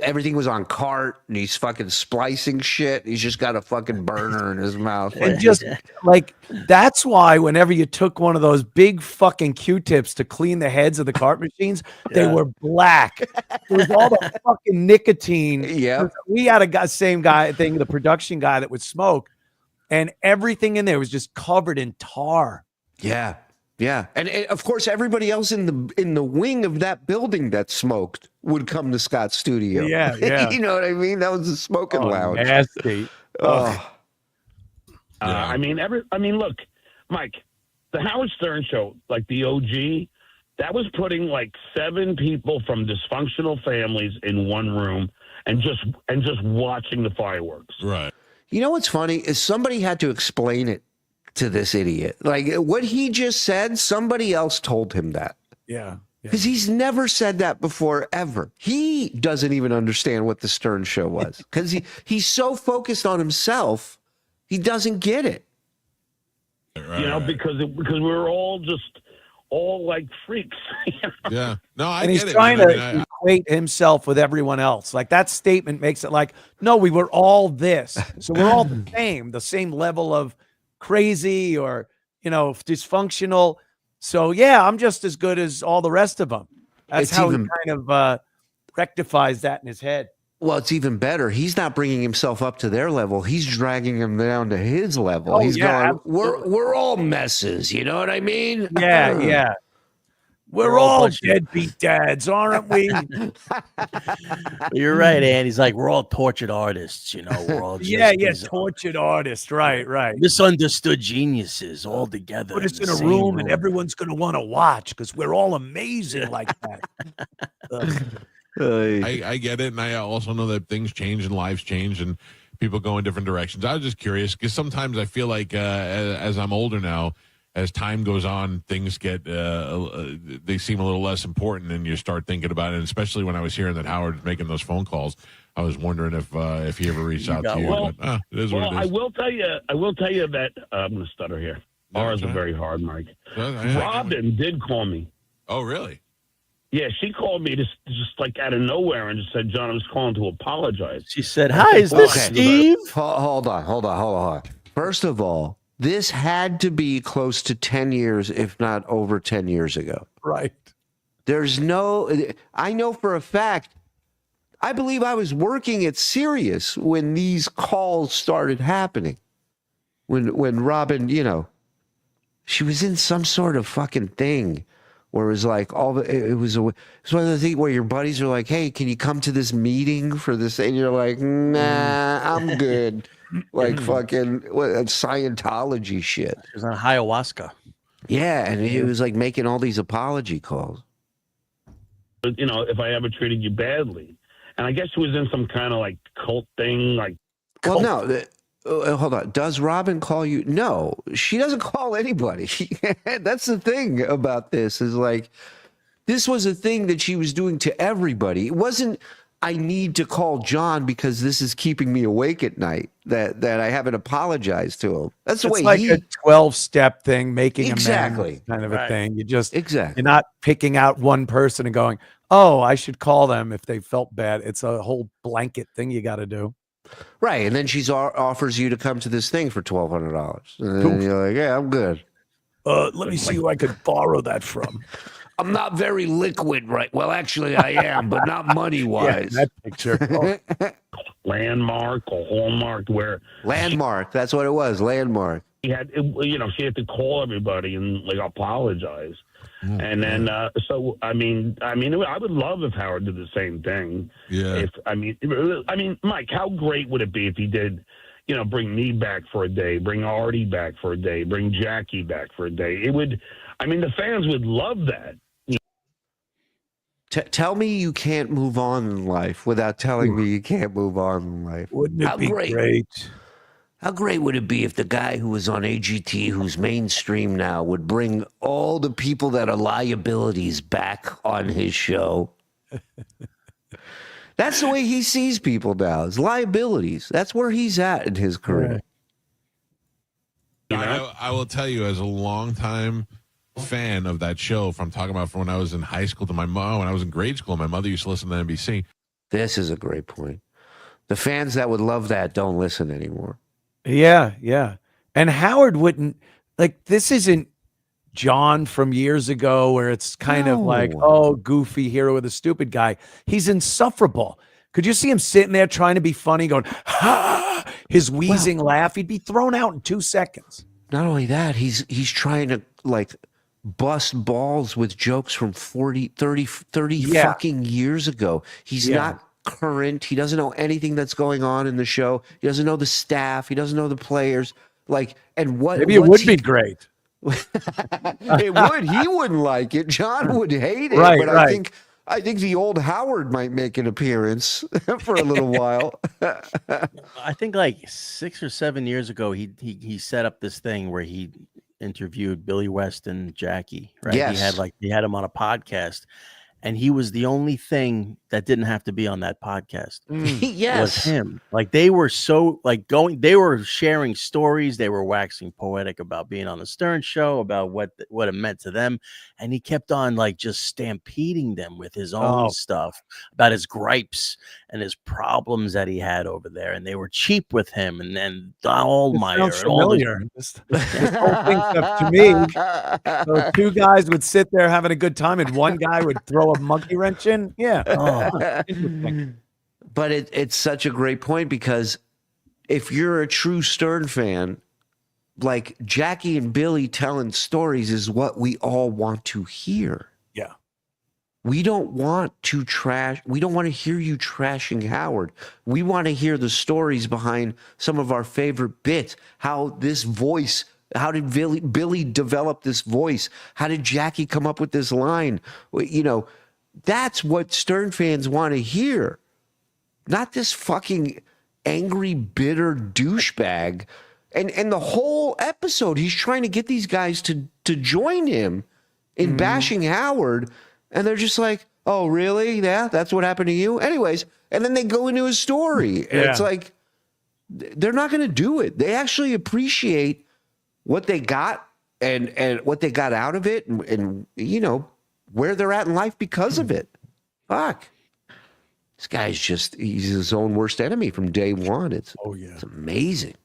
everything was on cart, and he's fucking splicing shit. He's just got a fucking burner in his mouth. And just like, that's why whenever you took one of those big fucking Q-tips to clean the heads of the cart machines, they were black. It was all the fucking nicotine. Yeah. We had the production guy that would smoke, and everything in there was just covered in tar. Yeah. Yeah, and of course, everybody else in the wing of that building that smoked would come to Scott's studio. Yeah. You know what I mean? That was a smoking lounge. Nasty. I mean, look, Mike, the Howard Stern show, like the OG, that was putting like 7 people from dysfunctional families in one room and just watching the fireworks. Right. You know what's funny is somebody had to explain it to this idiot. Like what he just said, somebody else told him that. Yeah. Because he's never said that before, ever. He doesn't even understand what the Stern show was. Because he's so focused on himself, he doesn't get it. You know, because we're all like freaks. You know? Yeah. No, I and get he's it. trying man. to equate himself with everyone else. Like that statement makes it like, no, we were all this. So we're all the same level of crazy or, you know, dysfunctional. So yeah, I'm just as good as all the rest of them. That's how he kind of rectifies that in his head. Well, it's even better. He's not bringing himself up to their level. He's dragging them down to his level. He's going, we're all messes. You know what I mean? Yeah. We're all deadbeat dads, aren't we? You're right, Ann. He's like, we're all tortured artists, you know. We're all just tortured artists. Right. Misunderstood geniuses all together. Put us in a room and everyone's going to want to watch because we're all amazing like that. I get it, and I also know that things change and lives change and people go in different directions. I was just curious because sometimes I feel like as I'm older now, as time goes on, things get they seem a little less important, and you start thinking about it. And especially when I was hearing that Howard was making those phone calls, I was wondering if he ever reached out to you. Well, but, it is what it is. I will tell you that I'm going to stutter here. Ours are very hard, Mike. Robin did call me. Oh, really? Yeah, she called me just like out of nowhere and just said, "John, I was calling to apologize." She said, "Hi, is this Steve?" Hold on. First of all, this had to be close to 10 years, if not over 10 years ago. Right. I know for a fact, I believe I was working at Sirius when these calls started happening. When Robin, you know, she was in some sort of fucking thing where it was like it was one of the things where your buddies are like, hey, can you come to this meeting for this? And you're like, nah, I'm good. Like fucking Scientology shit. It was on ayahuasca. Yeah, and he was like making all these apology calls. You know, if I ever treated you badly. And I guess she was in some kind of like cult thing, like. Well, no. Hold on. Does Robin call you? No, she doesn't call anybody. That's the thing about this is like, this was a thing that she was doing to everybody. It wasn't, I need to call John because this is keeping me awake at night that I haven't apologized to him. That's the way like a 12-step thing, making exactly amends kind of a thing. You just, exactly. You're not picking out one person and going, oh, I should call them if they felt bad. It's a whole blanket thing you got to do. Right, and then she offers you to come to this thing for $1,200, and then you're like, "Yeah, I'm good." Let me see who I could borrow that from. I'm not very liquid, right? Well, actually, I am, but not money-wise. Yeah, that picture. Landmark or Hallmark, where Landmark. That's what it was. Landmark. She had to call everybody and like apologize. And then, so I mean, I would love if Howard did the same thing. Yeah. I mean, Mike, how great would it be if he did, bring me back for a day, bring Artie back for a day, bring Jackie back for a day? It would. I mean, the fans would love that. Tell me you can't move on in life without telling me you can't move on in life. Wouldn't it be great? How great would it be if the guy who was on AGT, who's mainstream now, would bring all the people that are liabilities back on his show? That's the way he sees people now, is liabilities. That's where he's at in his career. I will tell you, as a longtime fan of that show, from talking about from when I was in high school to my mom, when I was in grade school, my mother used to listen to NBC. This is a great point. The fans that would love that don't listen anymore. Yeah, yeah. And Howard wouldn't, like, this isn't John from years ago where it's kind of like, oh, goofy hero with a stupid guy. He's insufferable. Could you see him sitting there trying to be funny, going, ha, his wheezing laugh? He'd be thrown out in 2 seconds. Not only that, he's trying to, like, bust balls with jokes from 30 fucking years ago. He's not current. He doesn't know anything that's going on in the show. He doesn't know the staff. He doesn't know the players. Like, and what? Maybe it would be great. It would. He wouldn't like it. John would hate it. Right, but right. I think the old Howard might make an appearance for a little while. I think like 6 or 7 years ago, he set up this thing where he interviewed Billy West and Jackie. Right? Yes. He had him on a podcast. And he was the only thing that didn't have to be on that podcast. Yes. Was him. Like, they were so they were sharing stories. They were waxing poetic about being on the Stern show, about what it meant to them. And he kept on like just stampeding them with his own stuff about his gripes and his problems that he had over there. And they were cheap with him. And then Don Oldmeyer. Sounds familiar. This whole thing stuff to me. So 2 guys would sit there having a good time and one guy would throw a monkey wrench in. Yeah. But it's such a great point, because if you're a true Stern fan, like, Jackie and Billy telling stories is what we all want to hear. Yeah. We don't want to hear you trashing Howard. We want to hear the stories behind some of our favorite bits. How did Billy develop this voice? How did Jackie come up with this line? That's what Stern fans want to hear. Not this fucking angry, bitter douchebag. And the whole episode, he's trying to get these guys to join him in bashing Howard. And they're just like, oh, really? Yeah, that's what happened to you? Anyways, and then they go into his story. And it's like, they're not going to do it. They actually appreciate what they got and what they got out of it and where they're at in life because of it. Fuck. This guy's he's his own worst enemy from day one. It's amazing.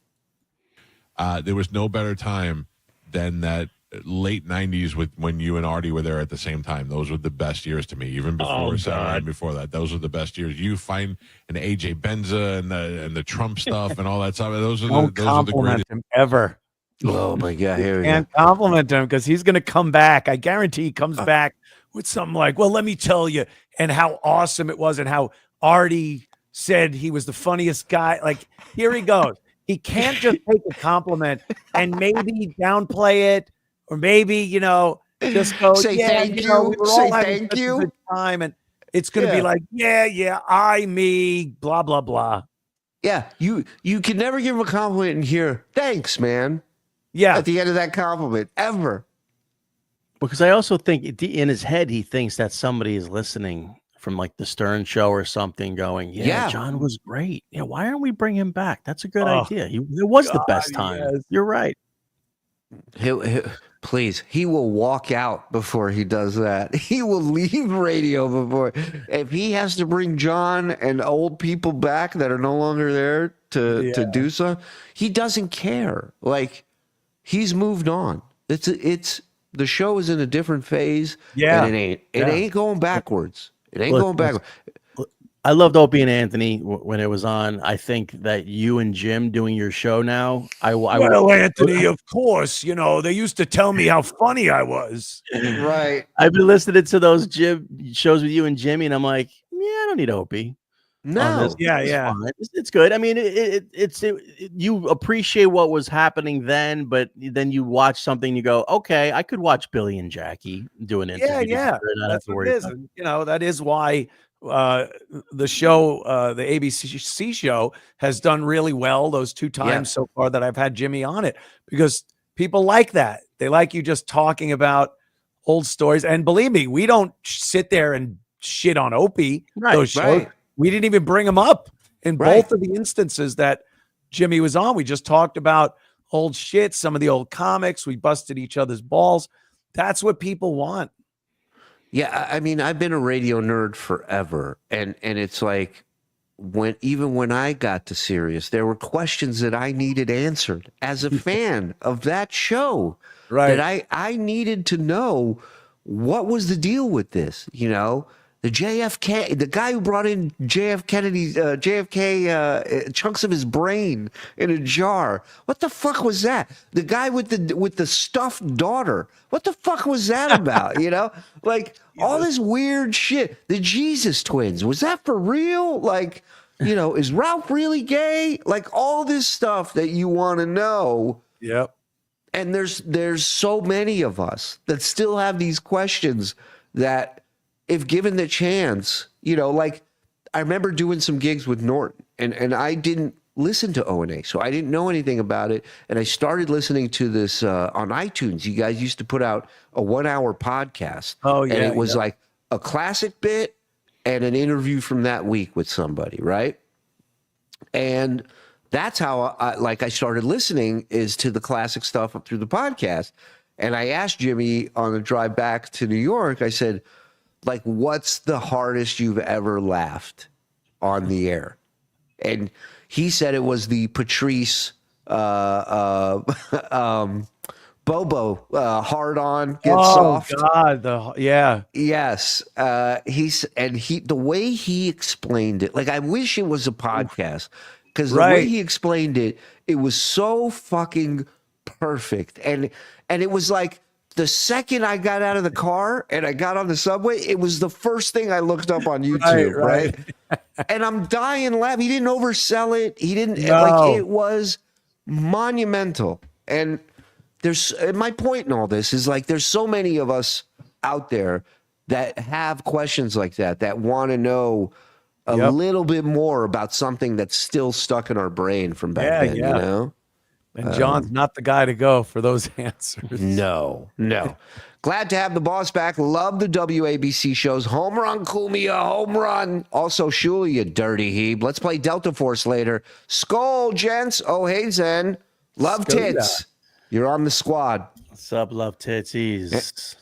There was no better time than that late 90s when you and Artie were there at the same time. Those were the best years to me, even before Saturday and before that. Those were the best years. You find an AJ Benza and the Trump stuff and all that stuff. Those are the greatest. Him ever. Oh my God! Here we go. And compliment him because he's going to come back. I guarantee he comes back with something like, "Well, let me tell you," and how awesome it was, and how Artie said he was the funniest guy. Like, here he goes. He can't just take a compliment and maybe downplay it, or maybe just go, say thank you. We were say all having thank such a you. good time, and it's going to be like, me, blah blah blah. Yeah, you can never give him a compliment and hear thanks, man. Yeah, at the end of that compliment, ever. Because I also think in his head he thinks that somebody is listening from like the Stern Show or something, going, "Yeah, John was great. Yeah, why aren't we bringing him back? That's a good idea. It was the best time." Yes. You're right. Please, he will walk out before he does that. He will leave radio before. If he has to bring John and old people back that are no longer there to do so, he doesn't care. Like, he's moved on. It's the show is in a different phase. Yeah, and it ain't going backwards. It ain't going backwards. I loved Opie and Anthony when it was on. I think that you and Jim doing your show now. Well, Anthony, of course, they used to tell me how funny I was. Right. I've been listening to those Jim shows with you and Jimmy, and I'm like, I don't need Opie. No. It's good. I mean, you appreciate what was happening then, but then you watch something, and you go, okay, I could watch Billy and Jackie do an interview. Yeah. That's what it is. And, that is why the show, the ABC show, has done really well those 2 times so far that I've had Jimmy on it, because people like that. They like you just talking about old stories. And believe me, we don't sit there and shit on Opie. Those shows. Right. We didn't even bring him up in both of the instances that Jimmy was on. We just talked about old shit, some of the old comics. We busted each other's balls. That's what people want. Yeah, I mean, I've been a radio nerd forever, and it's like when I got to Sirius, there were questions that I needed answered as a fan of that show. Right. That I needed to know what was the deal with this, The JFK, the guy who brought in JFK chunks of his brain in a jar. What the fuck was that? The guy with the stuffed daughter. What the fuck was that about? Like all this weird shit. The Jesus twins. Was that for real? Like, is Ralph really gay? Like all this stuff that you want to know. Yep. And there's so many of us that still have these questions that, if given the chance, like I remember doing some gigs with Norton, and I didn't listen to O&A, so I didn't know anything about it. And I started listening to this on iTunes. You guys used to put out a 1-hour podcast. Oh, yeah. And it was like a classic bit and an interview from that week with somebody, right? And that's how I started listening, is to the classic stuff up through the podcast. And I asked Jimmy on the drive back to New York, I said, like, what's the hardest you've ever laughed on the air? And he said it was the Patrice Bobo hard on get soft. Oh God, Yes. The way he explained it, like I wish it was a podcast, because the way he explained it, it was so fucking perfect. And it was like, the second I got out of the car and I got on the subway, it was the first thing I looked up on YouTube, right? And I'm dying laughing. He didn't oversell it. He didn't, like, it was monumental. And my point in all this is, like, there's so many of us out there that have questions like that want to know a little bit more about something that's still stuck in our brain from back then, And John's not the guy to go for those answers. No. Glad to have the boss back. Love the WABC shows. Home run, Cumia, home run. Also, Shuli, you dirty heeb. Let's play Delta Force later. Skull, gents. Oh, hey, Zen. Love tits. You're on the squad. What's up, love titsies?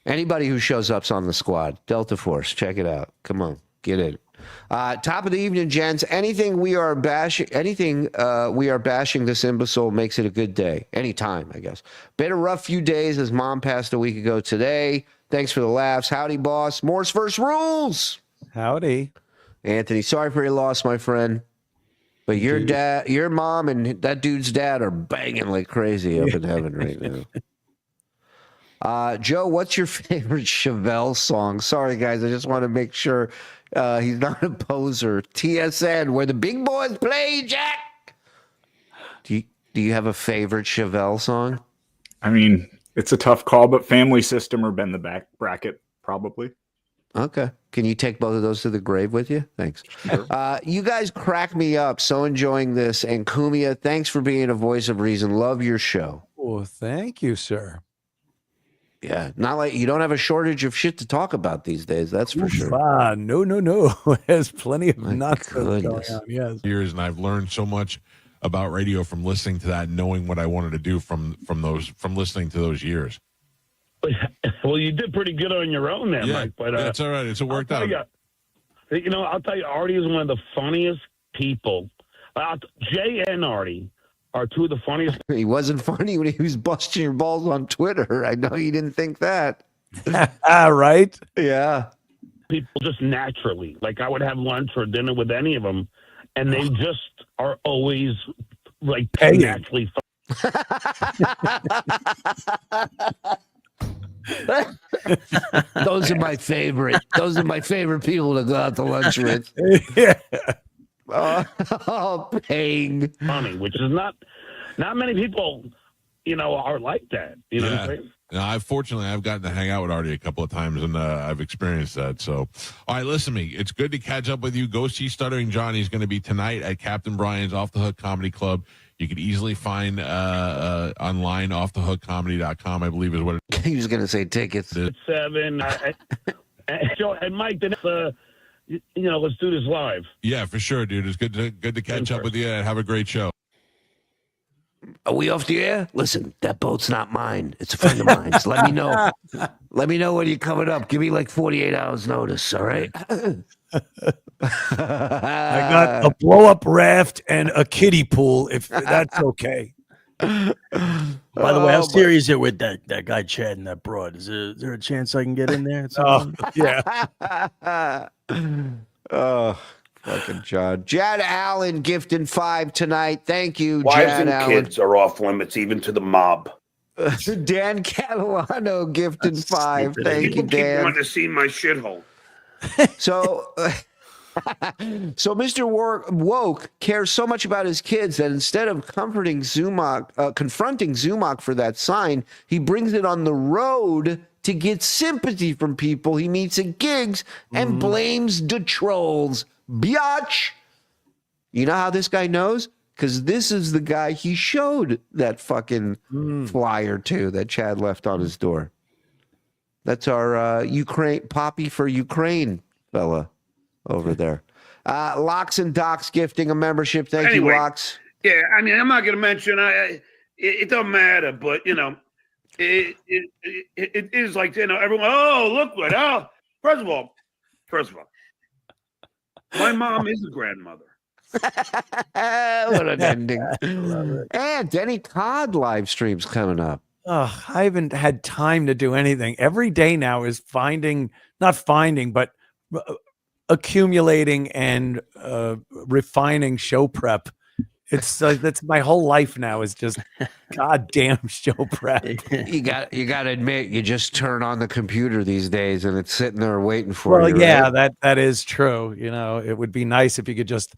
Anybody who shows up's on the squad. Delta Force, check it out. Come on, get in. Top of the evening, gents. Anything we are bashing this imbecile makes it a good day. Anytime, I guess. Been a rough few days as mom passed a week ago today. Thanks for the laughs. Howdy, boss. Morse first rules. Howdy. Anthony, sorry for your loss, my friend. But your dad, your mom, and that dude's dad are banging like crazy up in heaven right now. Joe, what's your favorite Chevelle song? Sorry, guys, I just want to make sure he's not a poser. TSN, where the big boys play, Jack. Do you have a favorite Chevelle song? I mean, it's a tough call, but Family System or Bend the Back Bracket, probably. Okay. Can you take both of those to the grave with you? Thanks. Sure. You guys crack me up. So enjoying this. And Cumia, thanks for being a voice of reason. Love your show. Oh, thank you, sir. Yeah. Not like you don't have a shortage of shit to talk about these days. That's for sure. No. There's plenty of nuts going on. Yes. Years, and I've learned so much about radio from listening to that, knowing what I wanted to do from listening to those years. Well, you did pretty good on your own there, Yeah, Mike. But it's all right. It's worked out. I'll tell you, Artie is one of the funniest people. Jay and Artie are two of the funniest. He wasn't funny when he was busting your balls on Twitter. I know you didn't think that. Right? Yeah. People just naturally. Like, I would have lunch or dinner with any of them, and they just are always like naturally Those are my favorite. Those are my favorite people to go out to lunch with. Yeah. Paying funny, which is not many people, are like that. You know what I'm saying? No, I've gotten to hang out with Artie a couple of times, and I've experienced that. So, all right, listen to me. It's good to catch up with you. Go see Stuttering John. He's going to be tonight at Captain Brian's Off the Hook Comedy Club. You could easily find online, offthehookcomedy.com, I believe is what it He was going to say tickets. 7. And Mike, let's do this live. Yeah, for sure, dude. It's good to catch up with you and have a great show. Are we off the air? Listen, that boat's not mine. It's a friend of mine. So let me know. Let me know when you're coming up. Give me like 48 hours notice, all right? I got a blow-up raft and a kiddie pool, if that's okay. By the way, how serious is it with that guy Chad and that broad? Is there a chance I can get in there? Yeah. Oh, fucking John. Jad Allen gifting 5 tonight. Thank you, Wives Jad and Allen. kids are off limits, even to the mob. Dan Catalano gifting 5. Thank you, People keep Dan. wanting to see my shithole. So Mr. Woke cares so much about his kids that instead of confronting Zumach for that sign, he brings it on the road to get sympathy from people he meets at gigs and blames the trolls. Biatch. You know how this guy knows? Because this is the guy he showed that fucking flyer to that Chad left on his door. That's our Ukraine Poppy for Ukraine fella over there. Locks and Docs gifting a membership. Thank you, Locks. Yeah, I mean, I'm not going to mention. It doesn't matter, but it is like everyone. Oh, look what! Oh, first of all, my mom is a grandmother. What an ending! And Denny Cod live streams coming up. I haven't had time to do anything. Every day now is but accumulating and refining show prep. It's that's my whole life now is just goddamn show prep. You got to admit, you just turn on the computer these days and it's sitting there waiting for you. Well, yeah, right? that is true. It would be nice if you could just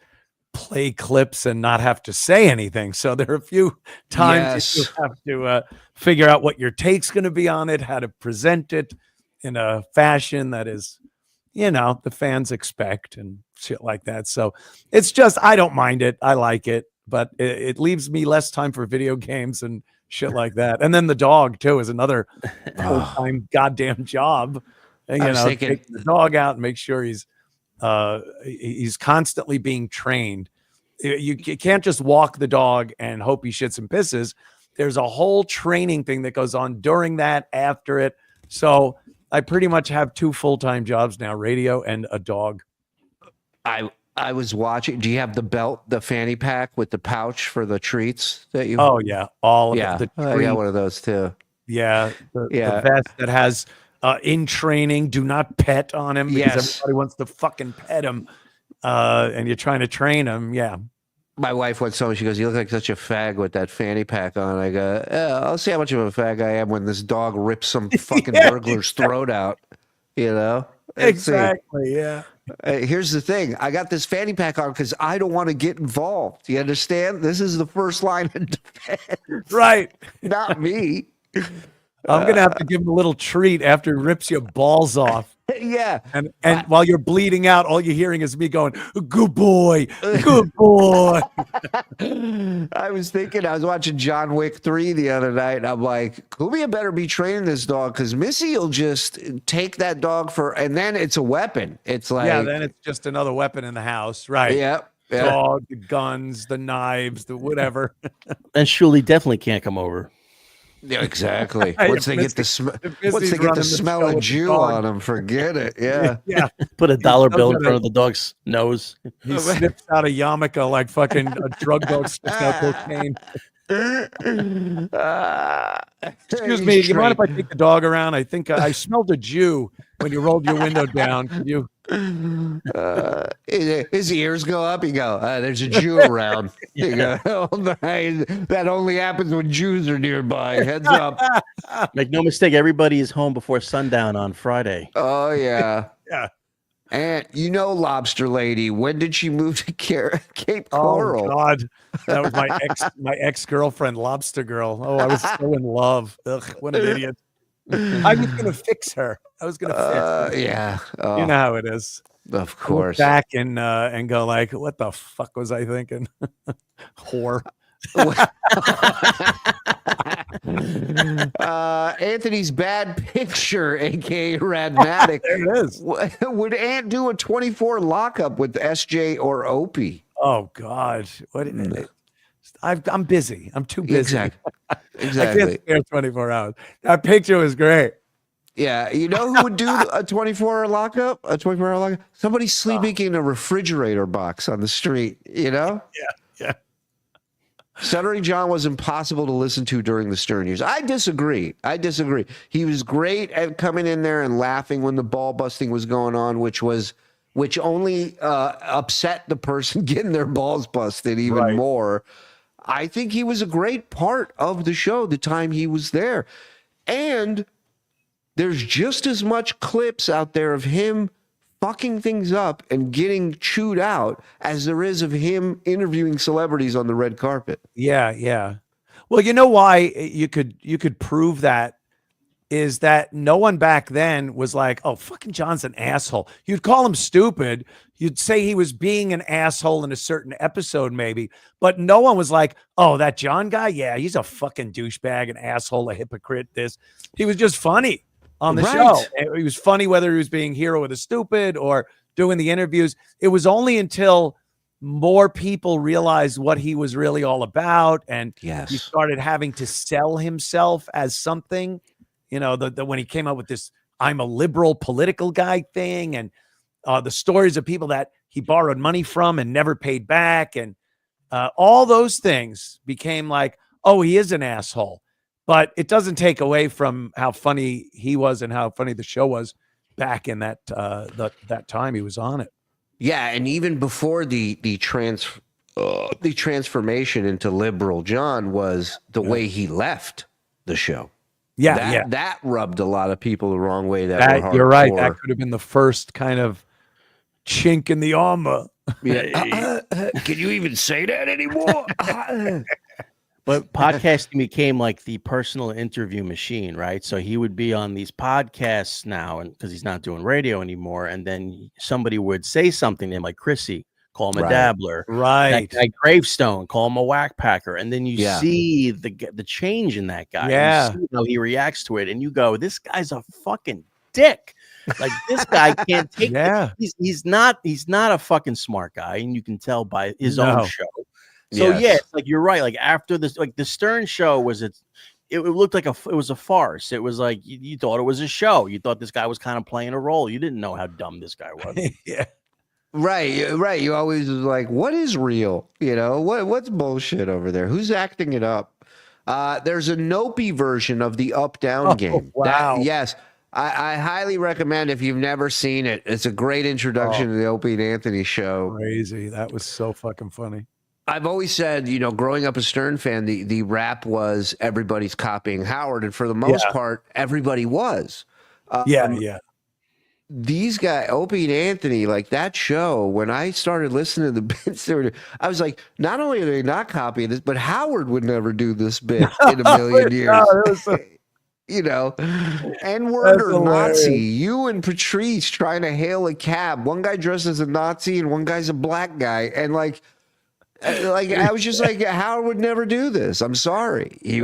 play clips and not have to say anything. So there are a few times you have to figure out what your take's going to be on it, how to present it in a fashion that is, the fans expect and shit like that. So it's just, I don't mind it. I like it, but it leaves me less time for video games and shit like that. And then the dog too is another full-time goddamn job. And, take the dog out and make sure he's constantly being trained. You can't just walk the dog and hope he shits and pisses. There's a whole training thing that goes on during that, after it. So I pretty much have 2 full-time jobs now, radio and a dog. I was watching. Do you have the belt, the fanny pack with the pouch for the treats that you? Oh yeah, all of it. I got one of those too. Yeah, the vest that has in training, do not pet on him because everybody wants to fucking pet him, and you're trying to train him. Yeah. My wife once told me, she goes, "You look like such a fag with that fanny pack on." I go, "Yeah, I'll see how much of a fag I am when this dog rips some fucking burglar's throat out." You know? Exactly. Yeah. Here's the thing. I got this fanny pack on because I don't want to get involved. You understand? This is the first line of defense. Right. Not me. I'm going to have to give him a little treat after he rips your balls off. Yeah. And while you're bleeding out, all you're hearing is me going, "Good boy, good boy." I was watching John Wick 3 the other night, and I'm like, Cumia better be training this dog because Missy will just take that dog and then it's a weapon. It's like, yeah, then it's just another weapon in the house, right? Yeah. Dog, the guns, the knives, the whatever. And Shuli definitely can't come over. Yeah, exactly. Once they get the smell of Jew on them, forget it. Yeah. Yeah. Put a dollar bill in front of the dog's nose. He snips out a yarmulke like fucking a drug dog snips out cocaine. Excuse me, you mind if I take the dog around? I think I smelled a Jew when you rolled your window down. Can you? His ears go up. You go, there's a Jew around. You go, that only happens when Jews are nearby. Heads up. Make no mistake, everybody is home before sundown on Friday. Oh, yeah. Yeah. And Lobster Lady, when did she move to Cape Coral? Oh God, that was my ex-girlfriend, Lobster Girl. Oh, I was so in love. Ugh, what an idiot. I was gonna fix her. Fix her. Yeah. You know how it is. Of course. Look back and go like, what the fuck was I thinking? Whore. Anthony's bad picture, aka Radmatic. There it is. Would Ant do a 24 lockup with SJ or Opie? Oh God, I'm busy. I'm too busy. Exactly. I can't spare 24 hours. That picture was great. Yeah, you know who would do a 24-hour lockup? A 24-hour lockup? Somebody sleeping in a refrigerator box on the street. You know? Yeah. Stuttering John was impossible to listen to during the Stern years. I disagree. He was great at coming in there and laughing when the ball busting was going on, which only upset the person getting their balls busted even more. I think he was a great part of the show the time he was there. And there's just as much clips out there of him fucking things up and getting chewed out as there is of him interviewing celebrities on the red carpet. Yeah. Well, you know why you could prove that is that no one back then was like, "Oh, fucking John's an asshole." You'd call him stupid. You'd say he was being an asshole in a certain episode, maybe, but no one was like, "Oh, that John guy, yeah, he's a fucking douchebag, an asshole, a hypocrite." He was just funny on the show. He was funny whether he was being hero of the stupid or doing the interviews. It was only until more people realized what he was really all about, and he started having to sell himself as something. You know, when he came out with this "I'm a liberal political guy" thing, and the stories of people that he borrowed money from and never paid back, and all those things became like, oh, he is an asshole. But it doesn't take away from how funny he was and how funny the show was back in that time he was on it. Yeah, and even before the transformation into liberal John was the way he left the show. That rubbed a lot of people the wrong way. You're right. That could have been the first kind of chink in the armor. Yeah. Can you even say that anymore? But podcasting became like the personal interview machine, right? So he would be on these podcasts now, and because he's not doing radio anymore, and then somebody would say something to him, like Chrissy, call him a dabbler, right? That guy Gravestone, call him a whack packer, and then you see the change in that guy. Yeah, you see how he reacts to it, and you go, "This guy's a fucking dick." Like, this guy can't take it. He's not a fucking smart guy, and you can tell by his own show. So it's like, you're right. Like, after this, like the Stern show was it looked like it was a farce. It was like you thought it was a show. You thought this guy was kind of playing a role. You didn't know how dumb this guy was. Right. You always was like, what is real? You know, what's bullshit over there? Who's acting it up? There's a Nopi version of the up-down game. Wow. Yes. I highly recommend if you've never seen it. It's a great introduction to the Opie and Anthony show. Crazy. That was so fucking funny. I've always said, growing up a Stern fan, the rap was everybody's copying Howard, and for the most part, everybody was. Yeah. These guys, Opie and Anthony, like that show, when I started listening to the bits, I was like, not only are they not copying this, but Howard would never do this bit in a million years. N-word or Nazi, you and Patrice trying to hail a cab. One guy dressed as a Nazi and one guy's a black guy. And like I was just like, Howard would never do this. I'm sorry. He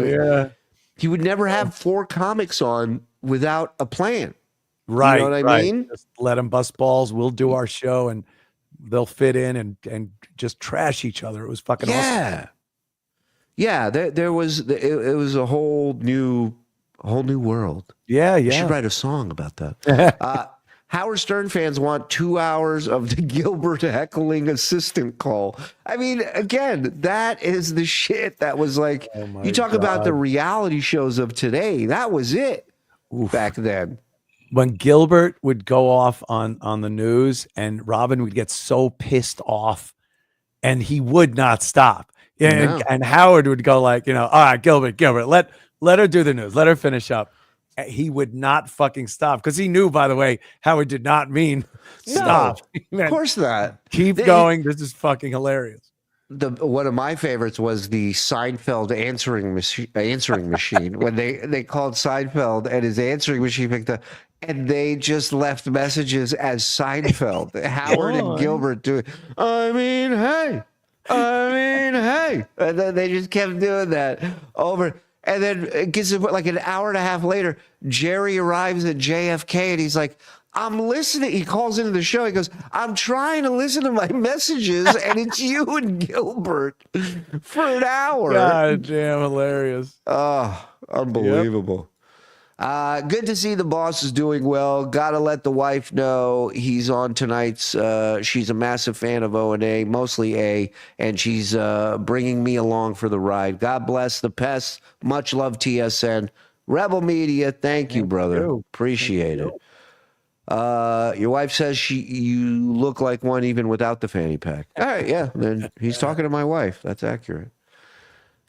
would never have 4 comics on without a plan. Right. You know what I mean? Just let them bust balls. We'll do our show and they'll fit in and just trash each other. It was fucking awesome. Yeah. There was, it was a whole new world. Yeah. You should write a song about that. Howard Stern fans want 2 hours of the Gilbert heckling assistant call. I mean, again, that is the shit that was like, you talk about the reality shows of today. That was it back then. When Gilbert would go off on the news and Robin would get so pissed off and he would not stop. And Howard would go like, all right, Gilbert, let her do the news. Let her finish up. He would not fucking stop because he knew, by the way, Howard did not mean stop. Of course not. Keep going. This is fucking hilarious. One of my favorites was the Seinfeld answering machine when they called Seinfeld and his answering machine picked up and they just left messages as Seinfeld. Howard and Gilbert doing, I mean, hey. And then they just kept doing that over. And then it gets like an hour and a half later, Jerry arrives at JFK and he's like, I'm listening. He calls into the show. He goes, I'm trying to listen to my messages and it's you and Gilbert for an hour. God damn, hilarious. Oh, unbelievable. Good to see the boss is doing well. Gotta let the wife know he's on tonight's. She's a massive fan of O&A, mostly A, and she's bringing me along for the ride. God bless the pests. Much love, TSN. Rebel Media, thank you, brother. Appreciate it. Your wife says you look like one even without the fanny pack. All right, yeah. Then he's talking to my wife. That's accurate.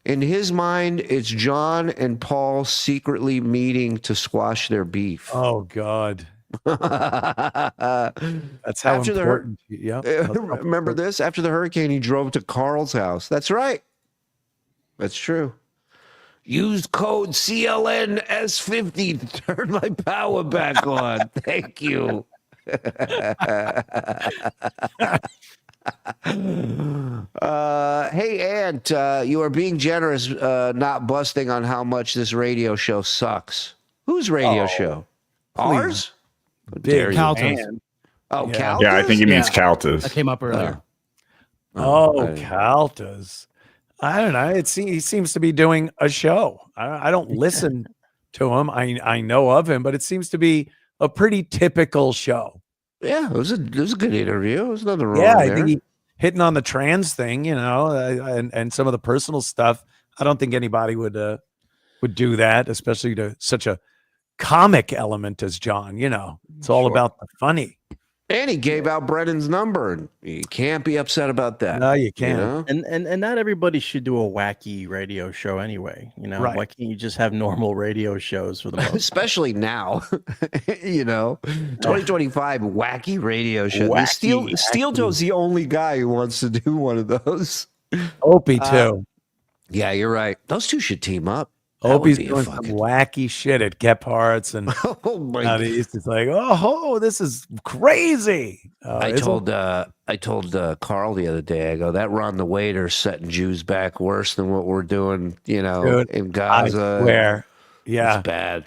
In his mind, it's John and Paul secretly meeting to squash their beef. Oh, God. That's how important. Remember this? After the hurricane, he drove to Carl's house. That's right. That's true. Use code CLNS50 to turn my power back on. Thank you. Hey, Ant, you are being generous, not busting on how much this radio show sucks. Whose radio show? Ours? Calta's. Oh, Yeah. Calta's? Yeah, I think he means Calta's. That came up earlier. Calta's. I don't know. He seems to be doing a show. I don't listen to him. I know of him, but it seems to be a pretty typical show. Yeah, it was a good interview. There was nothing wrong Yeah, there. I think he hitting on the trans thing, and some of the personal stuff. I don't think anybody would do that, especially to such a comic element as John. It's all about the funny. And he gave out Brennan's number, and you can't be upset about that. No, you can't. And not everybody should do a wacky radio show anyway. Right. Why can't you just have normal radio shows for the most? Especially now, 2025 wacky radio show. Steel Toe's the only guy who wants to do one of those. Opie too. Yeah, you're right. Those two should team up. Opie's doing some wacky shit at Gephardt's and oh my God. It's like, this is crazy. I told Carl the other day, I go, that Ron the Waiter's setting Jews back worse than what we're doing, Dude, in Gaza. I swear. Yeah. It's bad.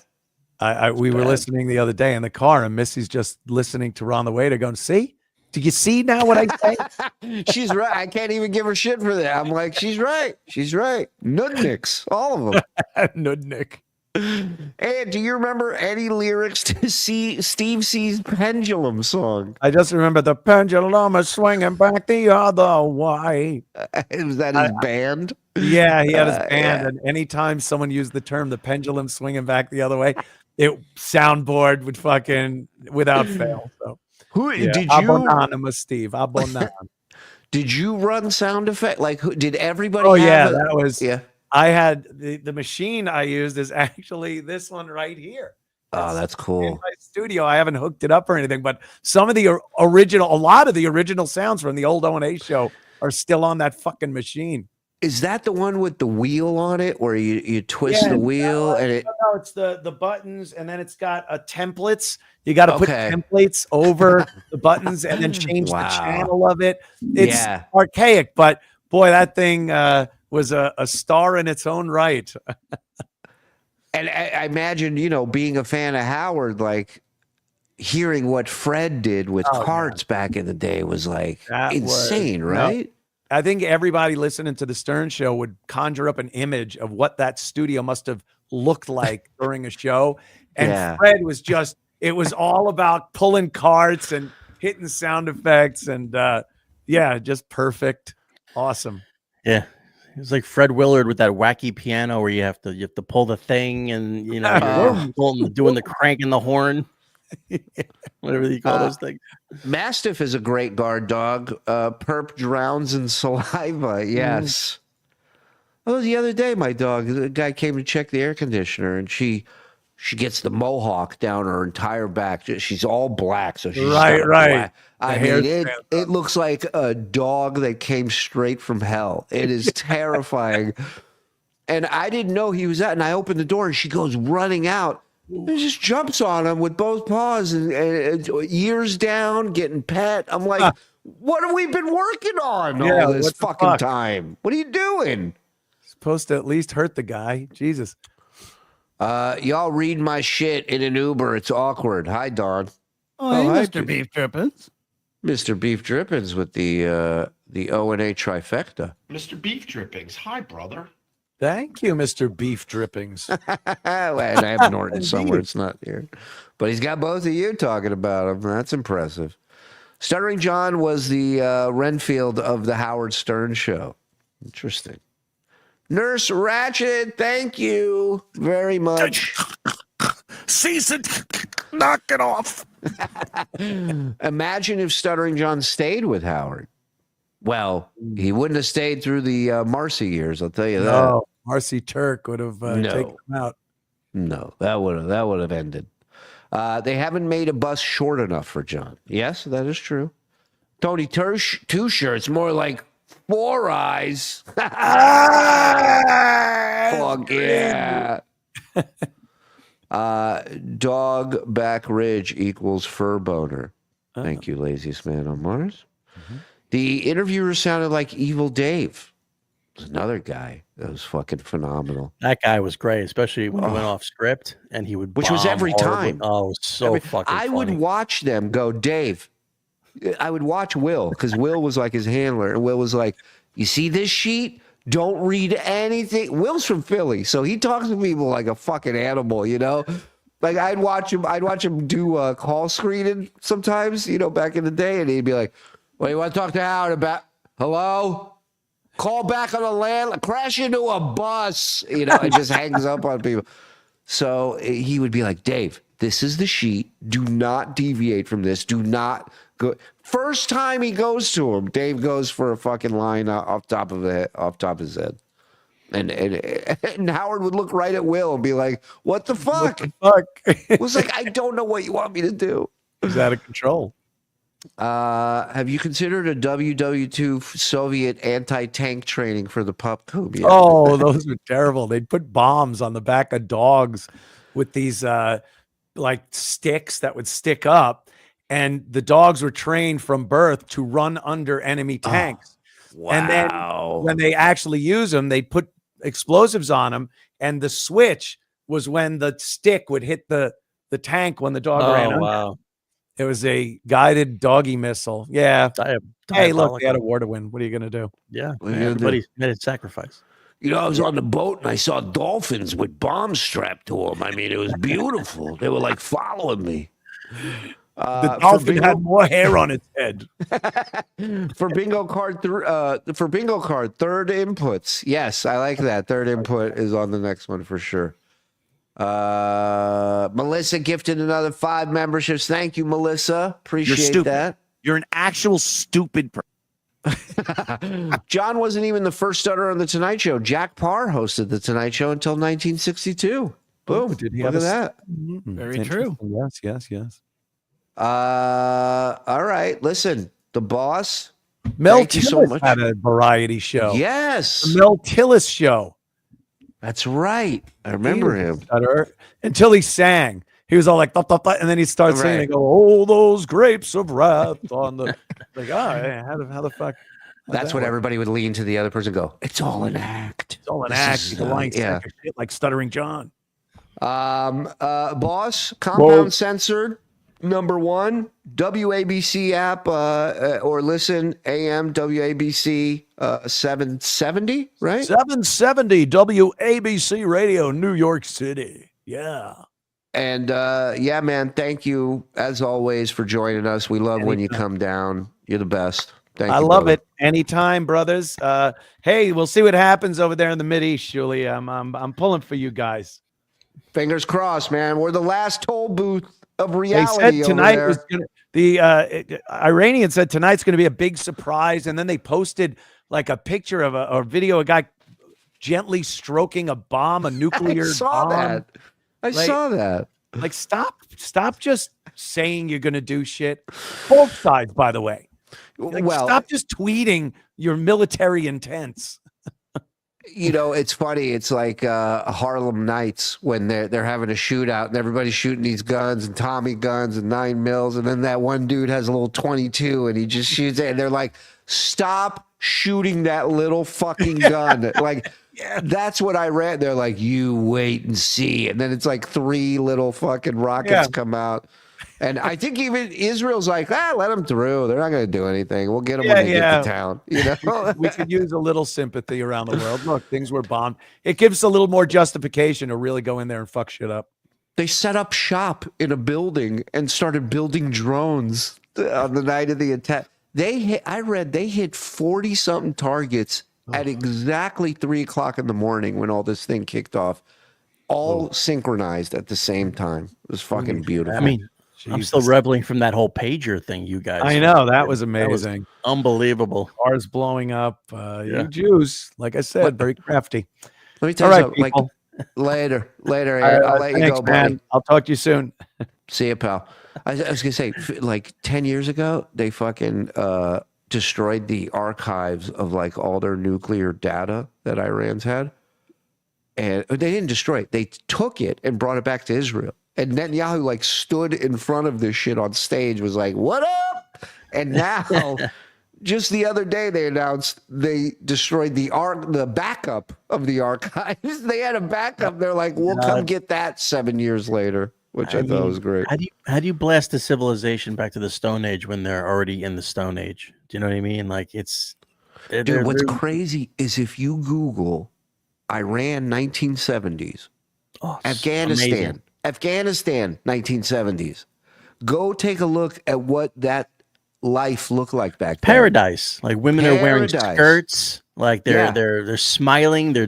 We were listening the other day in the car, and Missy's just listening to Ron the Waiter going, see? Do you see now what I say? She's right. I can't even give her shit for that. I'm like, she's right. She's right. Nudniks, all of them. Nudnik. And do you remember any lyrics to Steve C's Pendulum song? I just remember the pendulum is swinging back the other way. Was that his band? Yeah, he had his band. And anytime someone used the term the pendulum swinging back the other way, it soundboard would fucking without fail. So. Did you? Abonanima, Steve. Abonan. Did you run sound effect? Like, did everybody? Oh have yeah, a, that was. Yeah. I had the machine I used is actually this one right here. Oh, that's In cool. my studio, I haven't hooked it up or anything, but some of the original, a lot of the original sounds from the old O&A show are still on that fucking machine. Is that the one with the wheel on it, where you twist the wheel and it? No, it's the buttons, and then it's got templates. You got to put templates over the buttons and then change the channel of it. It's archaic, but boy, that thing was a star in its own right. And I imagine, being a fan of Howard, like hearing what Fred did with carts back in the day was like insane, right? I think everybody listening to the Stern Show would conjure up an image of what that studio must have looked like during a show. And Fred was it was all about pulling carts and hitting sound effects and just perfect. Awesome. Yeah. It was like Fred Willard with that wacky piano where you have to pull the thing and you're doing the crank in the horn. Whatever you call those things. Mastiff is a great guard dog. Perp drowns in saliva. Yes. Oh, the other day, the guy came to check the air conditioner, and she gets the mohawk down her entire back. She's all black, so she's right. Black. I mean, it looks like a dog that came straight from hell. It is terrifying. And I didn't know he was out, and I opened the door, and she goes running out. And just jumps on him with both paws and ears down, getting pet. I'm like, what have we been working on all this fucking time? What are you doing? Supposed to at least hurt the guy. Jesus. Y'all read my shit in an Uber. It's awkward. Hi, Don. Oh, hey, Mr. Beef Drippins. Mr. Beef Drippins with the O&A trifecta. Mr. Beef Drippings. Hi, brother. Thank you, Mr. Beef Drippings. And I have Norton somewhere. It's not here. But he's got both of you talking about him. That's impressive. Stuttering John was the Renfield of the Howard Stern show. Interesting. Nurse Ratchet, thank you very much. Season, knock it off. Imagine if Stuttering John stayed with Howard. Well, he wouldn't have stayed through the Marcy years, I'll tell you that. No, Marcy Turk would have taken him out. No, that would have ended. They haven't made a bus short enough for John. Yes, that is true. Tony Two Shirts, more like 4 eyes. Fuck yeah. Dog back ridge equals fur boner. Thank you, laziest man on Mars. The interviewer sounded like Evil Dave. There's another guy that was fucking phenomenal. That guy was great, especially when he went off script and he would Which was every time. Oh, it was so fucking funny. I would watch them go, Dave. I would watch Will because Will was like his handler. And Will was like, you see this sheet? Don't read anything. Will's from Philly, so he talks to people like a fucking animal, Like I'd watch him do call screening sometimes, back in the day, and he'd be like, "Well, you want to talk to Howard about? Hello? Call back on a land, crash into a bus." It just hangs up on people. So he would be like, "Dave, this is the sheet. Do not deviate from this. Do not go." First time he goes to him, Dave goes for a fucking line off top of his head. And Howard would look right at Will and be like, "What the fuck?" It was like, "I don't know what you want me to do." He's out of control. Have you considered a WW2 Soviet anti-tank training for the pup Cumia? Oh, those were terrible. They'd put bombs on the back of dogs with these like sticks that would stick up, and the dogs were trained from birth to run under enemy tanks. Wow. And then when they actually use them, they put explosives on them, and the switch was when the stick would hit the tank when the dog ran under. Wow. It was a guided doggy missile. Yeah. Hey, look, they had a war to win. What are you going to do? Yeah. Everybody made a sacrifice. I was on the boat and I saw dolphins with bombs strapped to them. I mean, it was beautiful. They were like following me. The dolphin had more hair on its head. For bingo card, third inputs. Yes, I like that. Third input is on the next one for sure. Melissa gifted another 5 memberships. Thank you, Melissa. Appreciate that. You're an actual stupid person. John wasn't even the first stutterer on the Tonight Show. Jack Parr hosted the Tonight Show until 1962. Boom! Did he Look at that. Very true. Yes. All right. Listen, the boss. Mel thank you so Tillis much. had a variety show. Yes, The Mel Tillis show. that's right. I remember him. Until he sang. He was all like, "Thup, thup, thup," and then he starts singing and go, "Oh, those grapes of wrath on the like, how the fuck?" That's what everybody would lean to the other person and go, it's all an act. It's all an This act. is, The line yeah. shit like Stuttering John. Boss, Compound Censored, #1, WABC app, or listen, AM, WABC 770, right? 770 WABC Radio, New York City. Yeah. And yeah, man, thank you as always for joining us. We love when you come down. You're the best. Thank you. I love brother. it. Anytime, brothers. Hey, we'll see what happens over there in the Mideast, Shuli. I'm pulling for you guys. Fingers crossed, man. We're the last toll booth of They reality. said tonight over was there. gonna, the Iranian said tonight's going to be a big surprise, and then they posted like a picture of a video, a guy gently stroking a bomb, a nuclear I saw bomb. that. I saw that. Like, stop just saying you're going to do shit. Both sides, by the way. Like, Well, stop just tweeting your military intents. you know, it's funny. It's like Harlem Nights when they're having a shootout and everybody's shooting these guns and Tommy guns and 9 mils, and then that one dude has a little 22 and he just shoots it, and they're like, "Stop shooting that little fucking gun!" Like, that's what I read. They're like, "You wait and see," and then it's like 3 little fucking rockets come out. And I think even Israel's like, let them through. They're not going to do anything. We'll get them when they get to town. You know, We could use a little sympathy around the world. Look, things were bombed. It gives a little more justification to really go in there and fuck shit up. They set up shop in a building and started building drones on the night of the attack. I read they hit 40 something targets at exactly 3 o'clock in the morning when all this thing kicked off, all synchronized at the same time. It was fucking beautiful. I mean, I'm still reveling from that whole pager thing, you guys. I know, that was amazing. Unbelievable. Cars blowing up. You Jews, like I said, very crafty. Let me tell you something. Like, later. I'll let you thanks, go, man. buddy. I'll talk to you soon. See you, pal. I was gonna say, like 10 years ago, they fucking destroyed the archives of like all their nuclear data that Iran's had, and they didn't destroy it. They took it and brought it back to Israel. And Netanyahu like stood in front of this shit on stage, was like, "What up?" And now, just the other day, they announced they destroyed the backup of the archives. They had a backup. They're like, "We'll come get that 7 years later," which I thought was great. How do you blast a civilization back to the Stone Age when they're already in the Stone Age? Do you know what I mean? Like, it's dude. What's crazy is if you Google Iran 1970s, Afghanistan 1970s, go take a look at what that life looked like back then. Paradise. Like, women are wearing skirts, like they're smiling, they're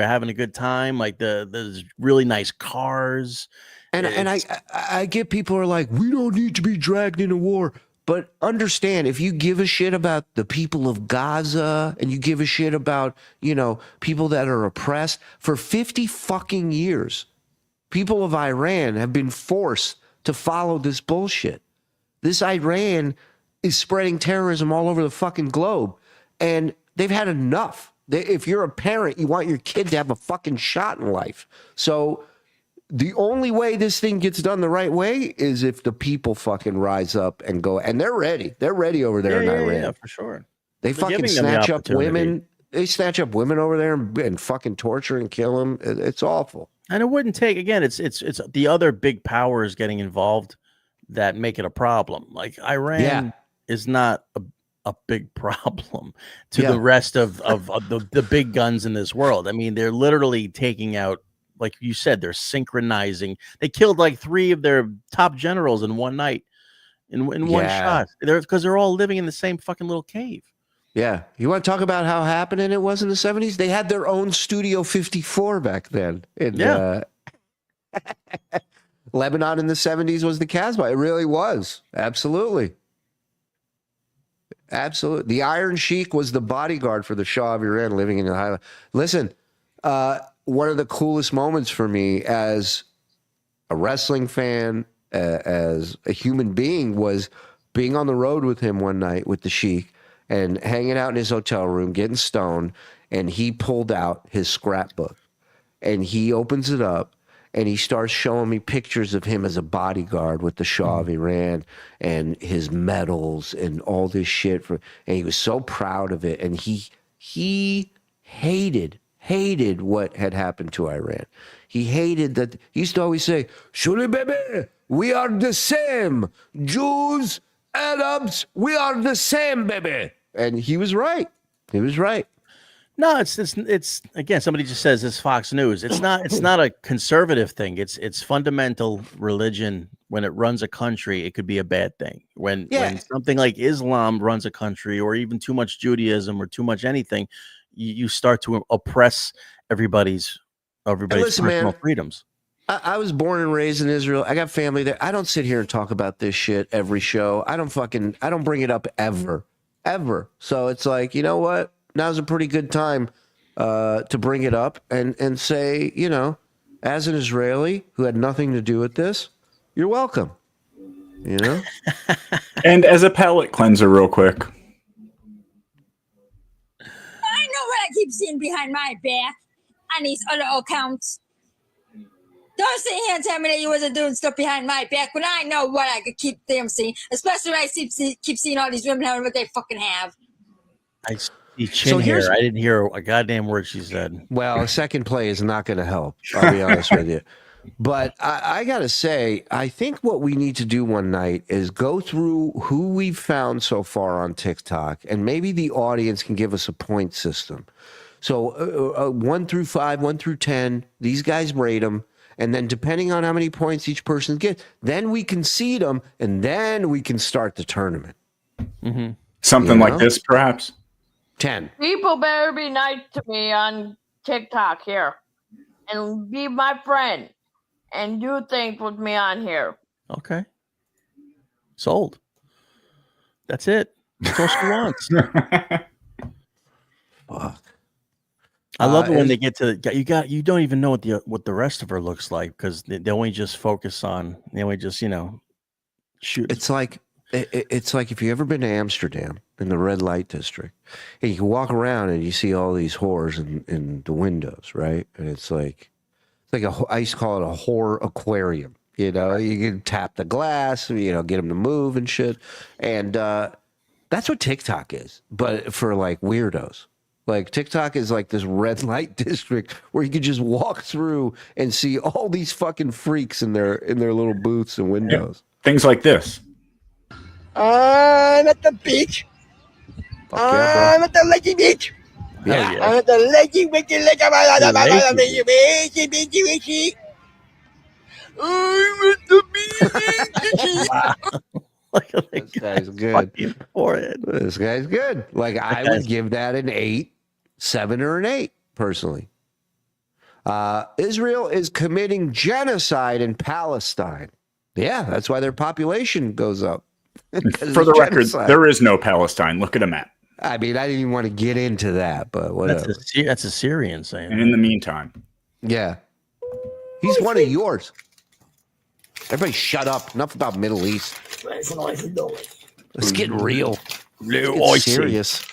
having a good time, like there's really nice cars. And I get people are like, we don't need to be dragged into war. But understand, if you give a shit about the people of Gaza and you give a shit about, you know, people that are oppressed, for 50 fucking years, people of Iran have been forced to follow this bullshit. This Iran is spreading terrorism all over the fucking globe, and they've had enough. If you're a parent, you want your kid to have a fucking shot in life. So the only way this thing gets done the right way is if the people fucking rise up and go, and they're ready. They're ready over there in Iran. Yeah, for sure. They fucking snatch up women. They snatch up women over there and fucking torture and kill them. It's awful. And it wouldn't take, again, it's the other big powers getting involved that make it a problem. Like, Iran is not a big problem to the rest of the big guns in this world. I mean, they're literally taking out, like you said, they're synchronizing. They killed like 3 of their top generals in one night, in one shot. Because they're all living in the same fucking little cave. Yeah. You want to talk about how happening it was in the 70s? They had their own Studio 54 back then. Lebanon in the 70s was the Casbah. It really was. Absolutely. Absolutely. The Iron Sheik was the bodyguard for the Shah of Iran living in the Highland. Listen, one of the coolest moments for me as a wrestling fan, as a human being, was being on the road with him one night with the Sheik and hanging out in his hotel room, getting stoned, and he pulled out his scrapbook and he opens it up and he starts showing me pictures of him as a bodyguard with the Shah of Iran and his medals and all this shit. And he was so proud of it. And he hated what had happened to Iran. He hated that. He used to always say, Shuli baby, we are the same. Jews, Arabs, we are the same, baby. And he was right. He was right. No, it's again, somebody just says it's Fox News. It's not a conservative thing. It's fundamental religion. When it runs a country, it could be a bad thing. When something like Islam runs a country, or even too much Judaism or too much anything, you start to oppress everybody's personal freedoms. I was born and raised in Israel. I got family there. I don't sit here and talk about this shit every show. I don't bring it up ever. So it's like, you know what? Now's a pretty good time to bring it up and say, you know, as an Israeli who had nothing to do with this, you're welcome. You know? And as a palate cleanser, real quick. I know what I keep seeing behind my back on these other accounts. Don't sit here and tell me that you wasn't doing stuff behind my back when I know what I could keep them seeing, especially when I keep seeing all these women having what they fucking have. I see chin hair. I didn't hear a goddamn word she said. Well, a second play is not going to help. I'll be honest with you. But I got to say, I think what we need to do one night is go through who we've found so far on TikTok, and maybe the audience can give us a point system. So 1 through 5, 1 through 10, these guys rate them. And then depending on how many points each person gets, then we can seed them, and then we can start the tournament. Mm-hmm. Something like this, perhaps? 10. People better be nice to me on TikTok here and be my friend and do things with me on here. Okay. Sold. That's it. That's all she wants. Fuck. I love it when they get to you don't even know what the rest of her looks like, because they only just focus on, they only just, you know, shoot. It's like if you've ever been to Amsterdam in the red light district, and you can walk around and you see all these whores in the windows, right? And it's like I used to call it a whore aquarium. You know, you can tap the glass, you know, get them to move and shit, and that's what TikTok is, but for like weirdos. Like TikTok is like this red light district where you could just walk through and see all these fucking freaks in their little booths and windows. Yeah. Things like this. I'm at the beach. I'm at the Lakey Beach. Yeah. I'm at the Lakey Wiki Lake. I'm at the beach. This guy's good. This guy's good. Like I would give that an 8, 7, or an 8 personally. Israel is committing genocide in Palestine. Yeah, that's why their population goes up. For the record, there is no Palestine. Look at a map. I mean, I didn't even want to get into that, but whatever. That's a Syrian saying. And in the meantime. Yeah. He's one of yours. Everybody shut up. Enough about Middle East. Let's get real. Let's get serious.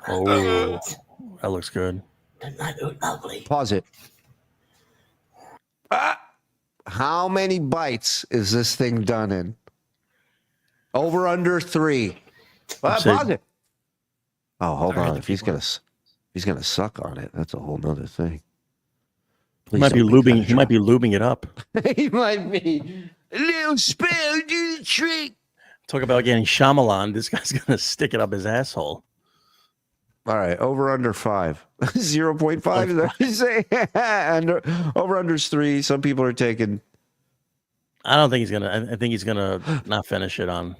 Oh, that looks good. Pause it. How many bites is this thing done in? Over under 3. Pause it. Oh, hold on. If he's gonna suck on it, that's a whole nother thing. He might be lubing it up. He might be. A little spell, do the trick. Talk about getting Shyamalan. This guy's gonna stick it up his asshole. All right, over under 5. 0.5 is that what you say? Over under's 3. Some people are taking. I don't think he's gonna. I think he's gonna not finish it on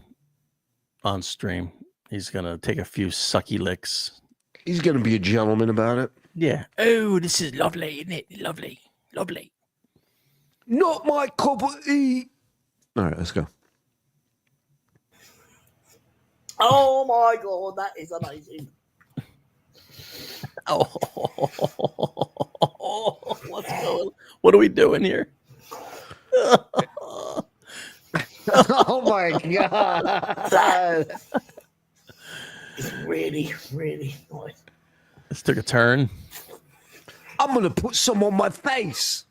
stream. He's gonna take a few sucky licks. He's gonna be a gentleman about it. Yeah. Oh, this is lovely, isn't it? Lovely, lovely. Not my cup of tea. All right, let's go. Oh my god, that is amazing. Oh, what's going? What are we doing here? Oh my god! It's really, really nice. This took a turn. I'm gonna put some on my face.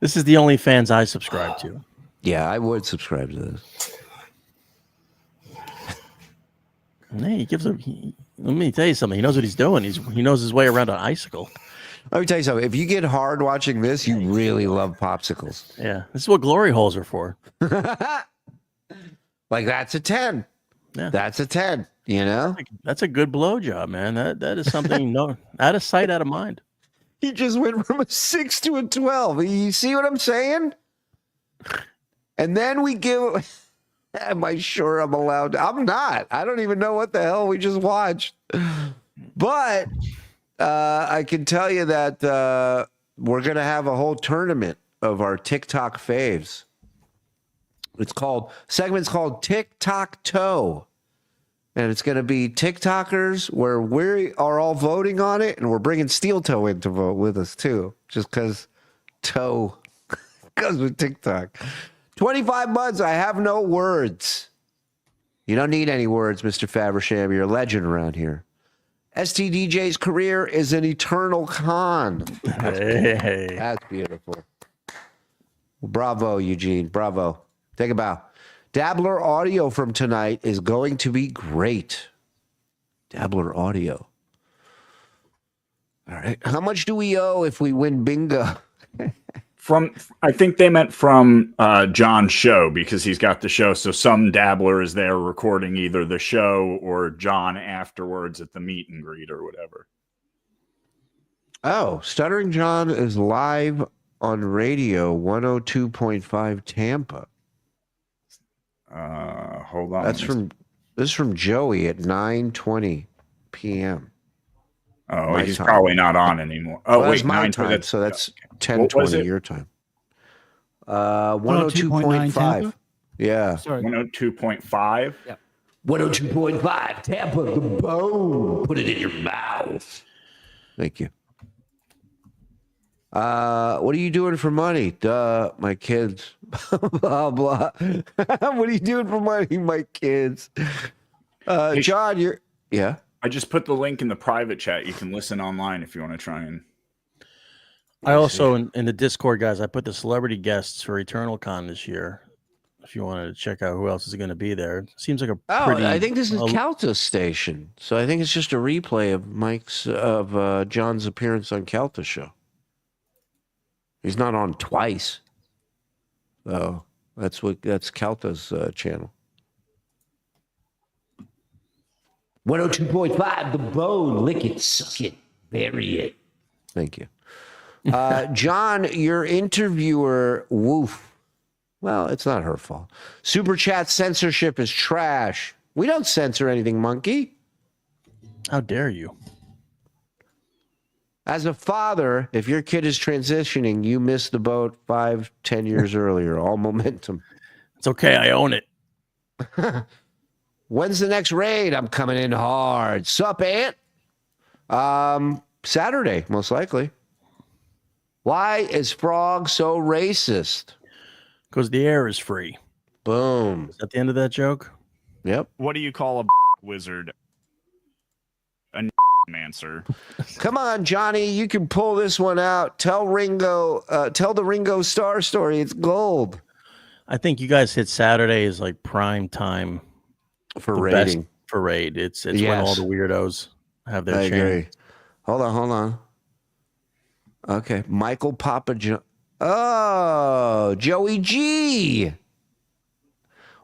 This is the only fans I subscribe to. Yeah, I would subscribe to this. Hey, he gives a. Let me tell you something. He knows what he's doing. He knows his way around an icicle. Let me tell you something. If you get hard watching this, you really love popsicles. Yeah, this is what glory holes are for. Like that's a 10. Yeah, that's a 10. You know, that's a good blowjob, man. That is something no out of sight, out of mind. He just went from a 6 to a 12. You see what I'm saying? And then we give. Am I sure I'm allowed to? I'm not. I don't even know what the hell we just watched. But I can tell you that we're going to have a whole tournament of our TikTok faves. Segment's called TikTok Toe. And it's going to be TikTokers where we are all voting on it. And we're bringing Steel Toe in to vote with us too. Just because toe goes with TikTok. 25 months, I have no words. You don't need any words, Mr. Faversham. You're a legend around here. STDJ's career is an eternal con. That's beautiful. Well, bravo, Eugene. Bravo. Take a bow. Dabbler audio from tonight is going to be great. Dabbler audio. All right. How much do we owe if we win bingo? I think they meant from John's show because he's got the show. So some dabbler is there recording either the show or John afterwards at the meet and greet or whatever. Oh, Stuttering John is live on radio 102.5 Tampa. Hold on. This is from Joey at 9:20 p.m. Oh, my he's time. probably not on anymore. Oh, well, wait, that's my 9:20. time, so that's What was 10:20 it? your time. 102.5. Yeah. Sorry. 102.5. Yep. 102.5 Tampa, the bone. Put it in your mouth. Thank you. What are you doing for money? Duh, my kids. Blah blah. What are you doing for money, my kids? John, yeah. I just put the link in the private chat. You can listen online if you want to try and. I also in the Discord, guys, I put the celebrity guests for Eternal Con this year. If you wanted to check out who else is going to be there, seems like a pretty. I think this is Calta's station, so I think it's just a replay of John's appearance on Calta's show. He's not on twice. So that's Calta's channel. 102.5, the bone, lick it, suck it, bury it. Thank you. John, your interviewer, woof. Well, it's not her fault. Super chat censorship is trash. We don't censor anything, monkey. How dare you? As a father, if your kid is transitioning, you missed the boat 5-10 years earlier. All momentum. It's okay. I own it. When's the next raid? I'm coming in hard. Sup, Ant? Saturday, most likely. Why is Frog so racist? Because the air is free. Boom. Is that the end of that joke? Yep. What do you call a wizard? A mancer. Come on, Johnny. You can pull this one out. Tell the Ringo Starr story. It's gold. I think you guys hit Saturday is like prime time for raiding. For raid. It's when all the weirdos have their I channel. agree. Hold on. Okay. Michael Papa John. Oh, Joey G.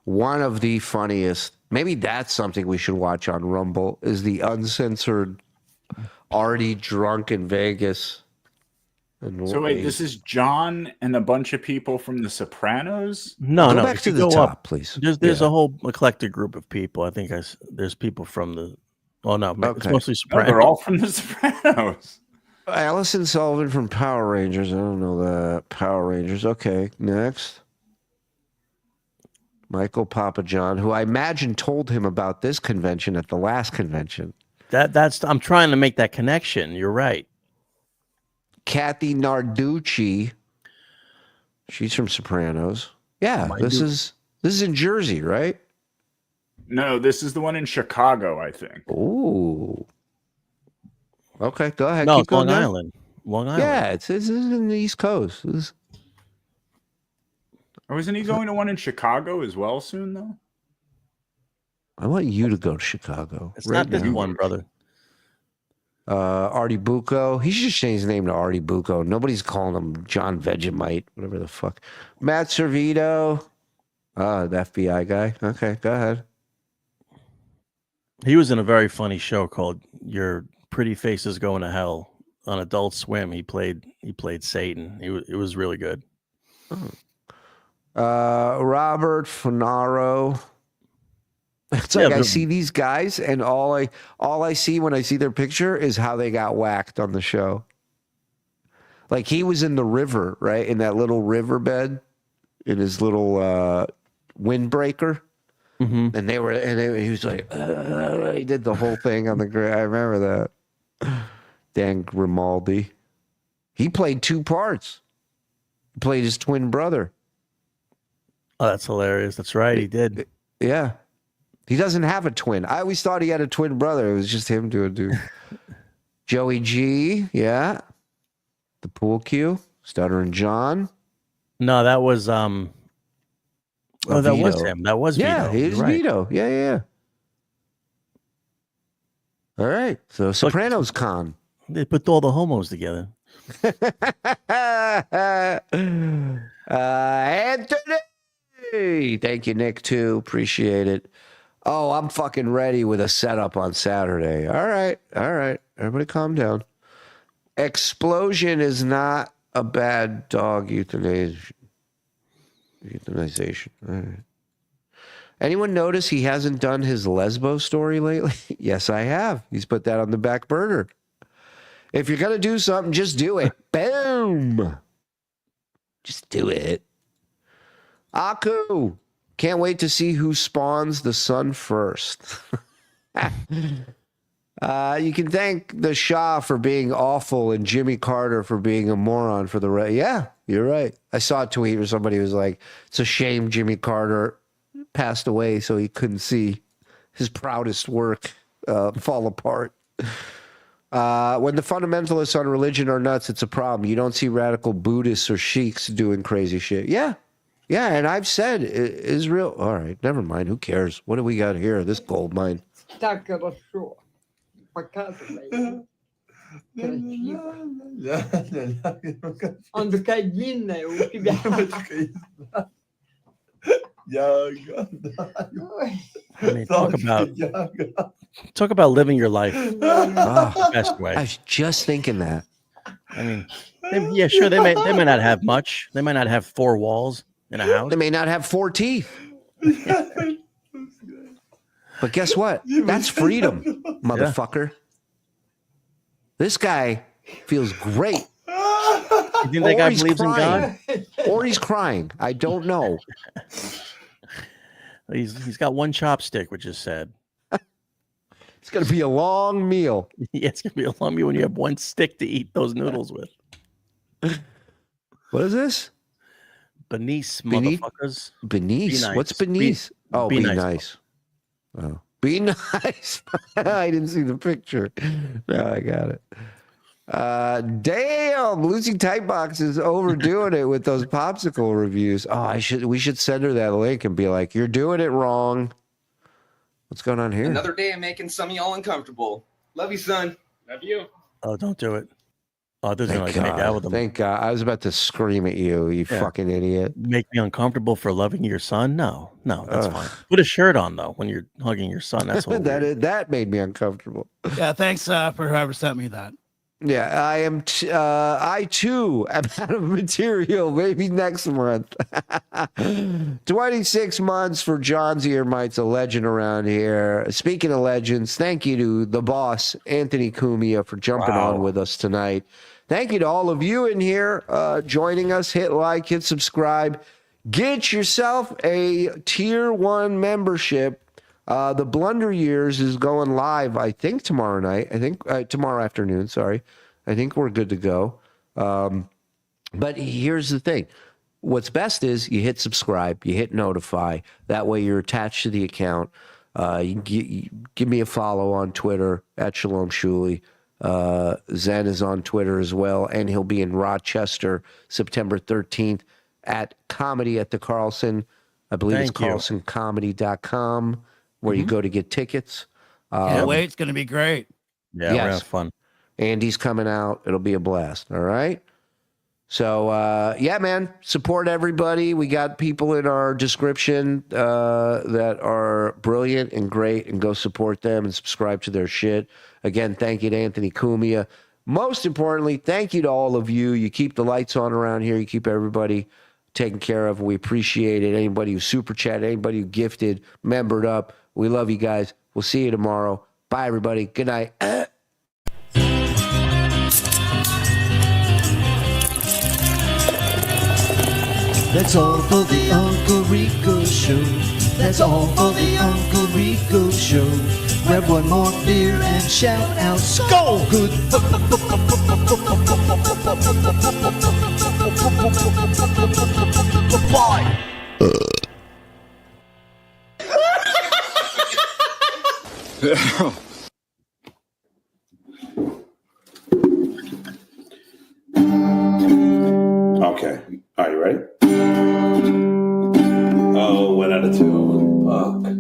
One of the funniest. Maybe that's something we should watch on Rumble is the uncensored Artie drunk in Vegas. So wait, this is John and a bunch of people from The Sopranos? No. Go back to the top, please. There's a whole eclectic group of people. I think there's people from the. Oh no, it's mostly Sopranos. They're all from The Sopranos. Allison Sullivan from Power Rangers. I don't know that. Power Rangers. Okay, next. Michael Papa John, who I imagine told him about this convention at the last convention. I'm trying to make that connection. You're right. Kathy Narducci. She's from Sopranos. Yeah, this is in Jersey, right? No, this is the one in Chicago, I think. Ooh. Okay, go ahead. No, Keep it's going Long down. Island. Long Island. Yeah, it's in the East Coast. Or isn't he going to one in Chicago as well soon, though? I want you to go to Chicago. It's not this one, brother. Artie Bucco. He should just change his name to Artie Bucco. Nobody's calling him John Vegemite, whatever the fuck. Matt Servito. The FBI guy. Okay, go ahead. He was in a very funny show called Your Pretty Faces Going to Hell on Adult Swim. He played Satan. It was really good. Robert Finaro. It's like I see these guys, and all I see when I see their picture is how they got whacked on the show. Like he was in the river, right? In that little riverbed, in his little windbreaker. Mm-hmm. And he was like, he did the whole thing on the ground. I remember that. Dan Grimaldi. He played two parts. He played his twin brother. Oh, that's hilarious. That's right. He did. Yeah. He doesn't have a twin. I always thought he had a twin brother. It was just him doing dude. Joey G. Yeah. The pool cue. Stuttering John. No, that was Oh, that Vito. was him. That was Vito. Yeah, he's You're right. Vito. Yeah. All right. So Sopranos Con. They put all the homos together. Anthony. Thank you, Nick, too. Appreciate it. Oh, I'm fucking ready with a setup on Saturday. All right. Everybody calm down. Explosion is not a bad dog euthanization. All right. Anyone notice he hasn't done his Lesbo story lately? Yes, I have. He's put that on the back burner. If you're going to do something, just do it. Boom. Just do it. Aku. Can't wait to see who spawns the sun first. You can thank the Shah for being awful and Jimmy Carter for being a moron for the rest. Yeah, you're right. I saw a tweet where somebody was like, it's a shame Jimmy Carter passed away so he couldn't see his proudest work fall apart. When the fundamentalists on religion are nuts, it's a problem. You don't see radical Buddhists or sheiks doing crazy shit. Yeah, and I've said Israel. All right, never mind. Who cares? What do we got here? This gold mine. I mean, talk about living your life the best way. I was just thinking that. I mean, yeah, sure. They may not have much. They might not have 4 walls in a house. They may not have 4 teeth. But guess what? That's freedom, motherfucker. This guy feels great. You think that guy believes in God? Or he's crying. I don't know. He's got 1 chopstick, which is sad. It's going to be a long meal. Yeah, it's going to be a long meal when you have 1 stick to eat those noodles with. What is this? Benice, motherfuckers. Benice? Nice. What's Benice? Be nice. Oh, be nice. I didn't see the picture. No, I got it. Damn, Lucy Tightbox is overdoing it with those popsicle reviews. Oh, we should send her that link and be like, you're doing it wrong. What's going on here? Another day of making some of y'all uncomfortable. Love you, son. Love you. Oh, don't do it. Oh, this is going to make out with them. Thank God. I was about to scream at you, you fucking idiot. Make me uncomfortable for loving your son? No, that's fine. Put a shirt on, though, when you're hugging your son. That's what that made me uncomfortable. Yeah, thanks for whoever sent me that. Yeah, I am. I too am out of material. Maybe next month. 26 months for John's Earmites, a legend around here. Speaking of legends, thank you to the boss, Anthony Cumia, for jumping on with us tonight. Thank you to all of you in here joining us. Hit like, hit subscribe. Get yourself a tier 1 membership. The Blunder Years is going live, I think, tomorrow night. I think tomorrow afternoon, sorry. I think we're good to go. But here's the thing. What's best is you hit subscribe, you hit notify. That way you're attached to the account. You give me a follow on Twitter at Shalom Shuli. Zen is on Twitter as well, and he'll be in Rochester September 13th at Comedy at the Carlson. I believe it's carlsoncomedy.com where you go to get tickets. Can't wait. It's going to be great. Yeah, we're going to have fun. Andy's coming out. It'll be a blast. All right. So, yeah, man, support everybody. We got people in our description that are brilliant and great, and go support them and subscribe to their shit. Again, thank you to Anthony Cumia. Most importantly, thank you to all of you. You keep the lights on around here. You keep everybody taken care of. We appreciate it. Anybody who super chatted, anybody who gifted, membered up. We love you guys. We'll see you tomorrow. Bye, everybody. Good night. That's all for the Uncle Rico Show. That's all for the Uncle Rico Show. Grab one more beer and shout out, Skull! Good. Bye. Okay. Are you ready? Oh, went out of tune. Fuck.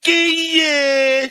Yeah.